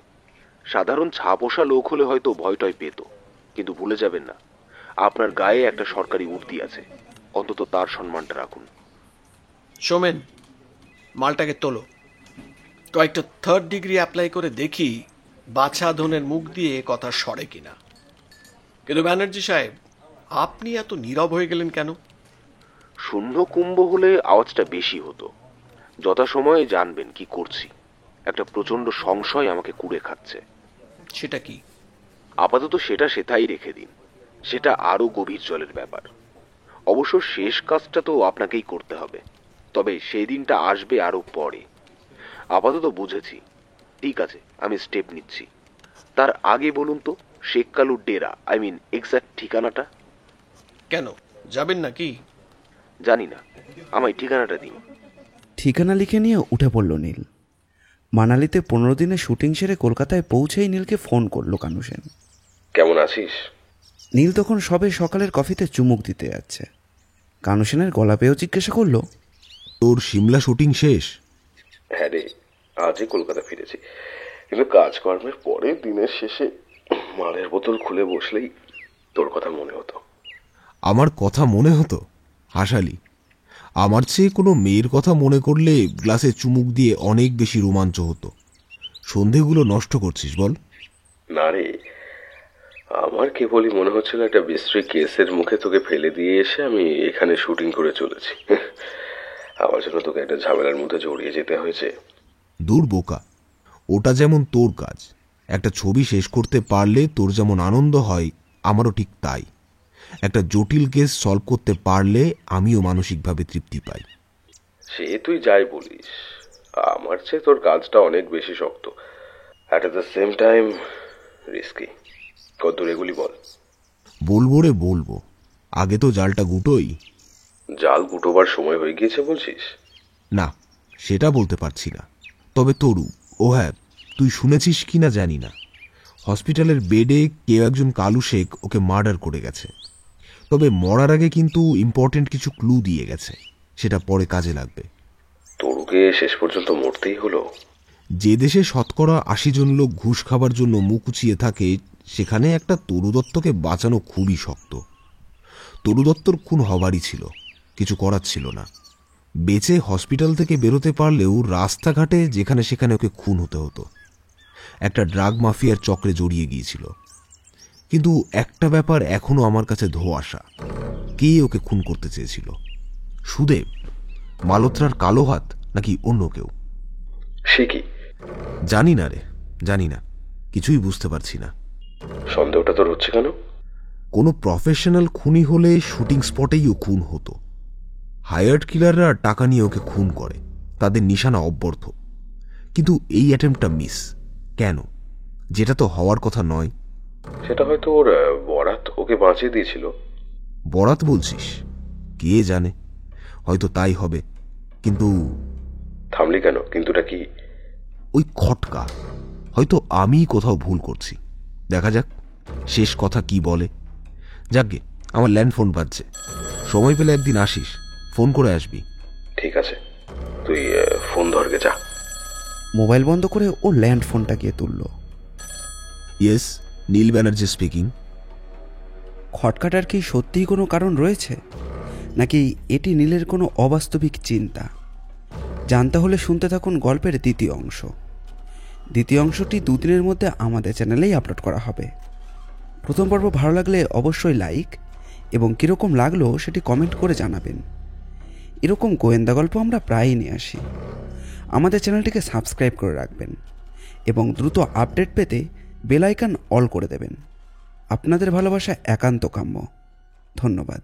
সাধারণ ছাপোষা লোক হলে হয়তো ভয়টয় পেত, কিন্তু ভুলে যাবেন না আপনার গায়ে একটা সরকারি উর্দি আছে। অন্তত তার সম্মানটা রাখুন। সোমেন, মালটাকে তোলো। কয়েকটা 3rd ডিগ্রি অ্যাপ্লাই করে দেখি বাছা ধনের মুখ দিয়ে কথা সরে কিনা। কিন্তু ব্যানার্জি সাহেব, আপনি এত নীরব হয়ে গেলেন কেন? শূন্য কুম্ভ হলে আওয়াজটা বেশি হতো। যথাসময়ে জানবেন কি করছি। একটা প্রচন্ড সংশয় আমাকে কুড়ে খাচ্ছে। সেটা কি? আপাতত সেটা সেটাই রেখে দিন। সেটা আরো গভীর জলের ব্যাপার। অবশ্য শেষ কাজটা তো আপনাকেই করতে হবে, তবে সেই দিনটা আসবে আরো পরে। আপাতত বুঝেছি। ঠিক আছে, আমি স্টেপ নিচ্ছি। তার আগে বলুন তো, শেখ কালুর ডেরা, এক্সাক্ট ঠিকানাটা। কেন, যাবেন নাকি? জানি না, আমায় ঠিকানাটা দিন। ঠিকানা লিখে নিয়ে উঠে পড়ল নীল। মানালিতে 15 দিনে শুটিং সেরে কলকাতায় পৌঁছেই নীলকে ফোন করলো কানু সেন। কেমন আছিস? নীল তখন সবে সকালের কফিতে চুমুক দিতে যাচ্ছে। কানু সেনের গলা পেয়েও জিজ্ঞাসা করলো, তোর সিমলা শুটিং শেষ? হ্যাঁ রে, আজই কলকাতা ফিরেছি। কিন্তু কাজকর্মের পরে দিনের শেষে মালের বোতল খুলে বসলেই তোর কথা মনে হতো। আমার কথা মনে হতো? হাসালি। আমার চেয়ে কোনো মেয়ের কথা মনে করলে গ্লাসে চুমুক দিয়ে অনেক বেশি রোমাঞ্চ হতো। সন্ধেগুলো নষ্ট করছিস বল? না রে, আমার কেবলই মনে হচ্ছিল একটা বিশ্রী কেসের মুখে তোকে ফেলে দিয়ে এসে আমি এখানে শুটিং করে চলেছি। আমার জন্য তোকে একটা ঝামেলার মধ্যে জড়িয়ে যেতে হয়েছে। দূর বোকা, ওটা যেমন তোর কাজ, একটা ছবি শেষ করতে পারলে তোর যেমন আনন্দ হয় আমারও ঠিক তাই। একটা জটিল কেস সলভ করতে পারলে আমিও মানসিকভাবে তৃপ্তি পাই। সে তুই যাই বলিস, আমার চেয়ে তোর কাজটা অনেক বেশি শক্ত, at the same time risky. কতদূর এগুলি বল। বলবো রে বলবো, আগে তো জালটা গুটোই। জাল গুটোবার সময় হয়ে গিয়েছে বলছিস? না, সেটা বলতে পারছি না। তবে তরু, ও হ্যাঁ, তুই শুনেছিস কি না জানি না, হসপিটালের বেডে কেউ একজন কালু শেখ ওকে মার্ডার করে গেছে। তবে মরার আগে কিন্তু ইম্পর্টেন্ট কিছু ক্লু দিয়ে গেছে, সেটা পরে কাজে লাগবে। তরুকে শেষ পর্যন্ত মরতেই হলো? যে দেশে 80% জন লোক ঘুষ খাবার জন্য মুখ উঁচিয়ে থাকে, সেখানে একটা তরু দত্তকে বাঁচানো খুবই শক্ত। তরু দত্তর খুন হবারই ছিল, কিছু করার ছিল না। বেঁচে হসপিটাল থেকে বেরোতে পারলেও রাস্তাঘাটে যেখানে সেখানে ওকে খুন হতে হতো। একটা ড্রাগ মাফিয়ার চক্রে জড়িয়ে গিয়েছিল। কিন্তু একটা ব্যাপার এখনো আমার কাছে ধোঁয়াশা, কে ওকে খুন করতে চেয়েছিল? সুদেব, মালত্রার কালো হাত, নাকি অন্য কেউ? সে কি? জানি না রে, জানি না, কিছুই বুঝতে পারছি না। সন্দেহটা তোর হচ্ছে কেন? কোনো প্রফেশনাল খুনি হলে শুটিং স্পটেই ও খুন হতো। হায়ার্ড কিলাররা টাকা নিয়ে ওকে খুন করে, তাদের নিশানা অব্যর্থ। কিন্তু এই অ্যাটেম্পটা মিস কেন? যেটা তো হওয়ার কথা নয়। সেটা হয়তো ওর বরাত ওকে বাঁচিয়ে দিয়েছিল। বরাত বলছিস? কে জানে, হয়তো তাই হবে। কিন্তু থামলি কেন? কিন্তুটা কি? ওই খটকা, হয়তো আমি কোথাও ভুল করছি। দেখা যাক শেষ কথা কি বলে। যাকগে, আমার ল্যান্ড ফোন বাজছে, সময় পেলে একদিন আসিস, ফোন করে আসবি। ঠিক আছে, তুই ফোন ধরকে যা। মোবাইল বন্ধ করে ও ল্যান্ড ফোনটা গিয়ে তুলল। ইয়েস, নীল ব্যানার্জি স্পিকিং। খটকাটার কি সত্যিই কোনো কারণ রয়েছে, নাকি এটি নীলের কোনো অবাস্তবিক চিন্তা? জানতে হলে শুনতে থাকুন গল্পের দ্বিতীয় অংশ। দ্বিতীয় অংশটি 2 দিনের মধ্যে আমাদের চ্যানেলেই আপলোড করা হবে। প্রথম পর্ব ভালো লাগলে অবশ্যই লাইক এবং কীরকম লাগলো সেটি কমেন্ট করে জানাবেন। এরকম গোয়েন্দা গল্প আমরা প্রায়ই নিয়ে আসি। আমাদের চ্যানেলটিকে সাবস্ক্রাইব করে রাখবেন এবং দ্রুত আপডেট পেতে বেল আইকন অল করে দেবেন। আপনাদের ভালোবাসা একান্ত কাম্য। ধন্যবাদ।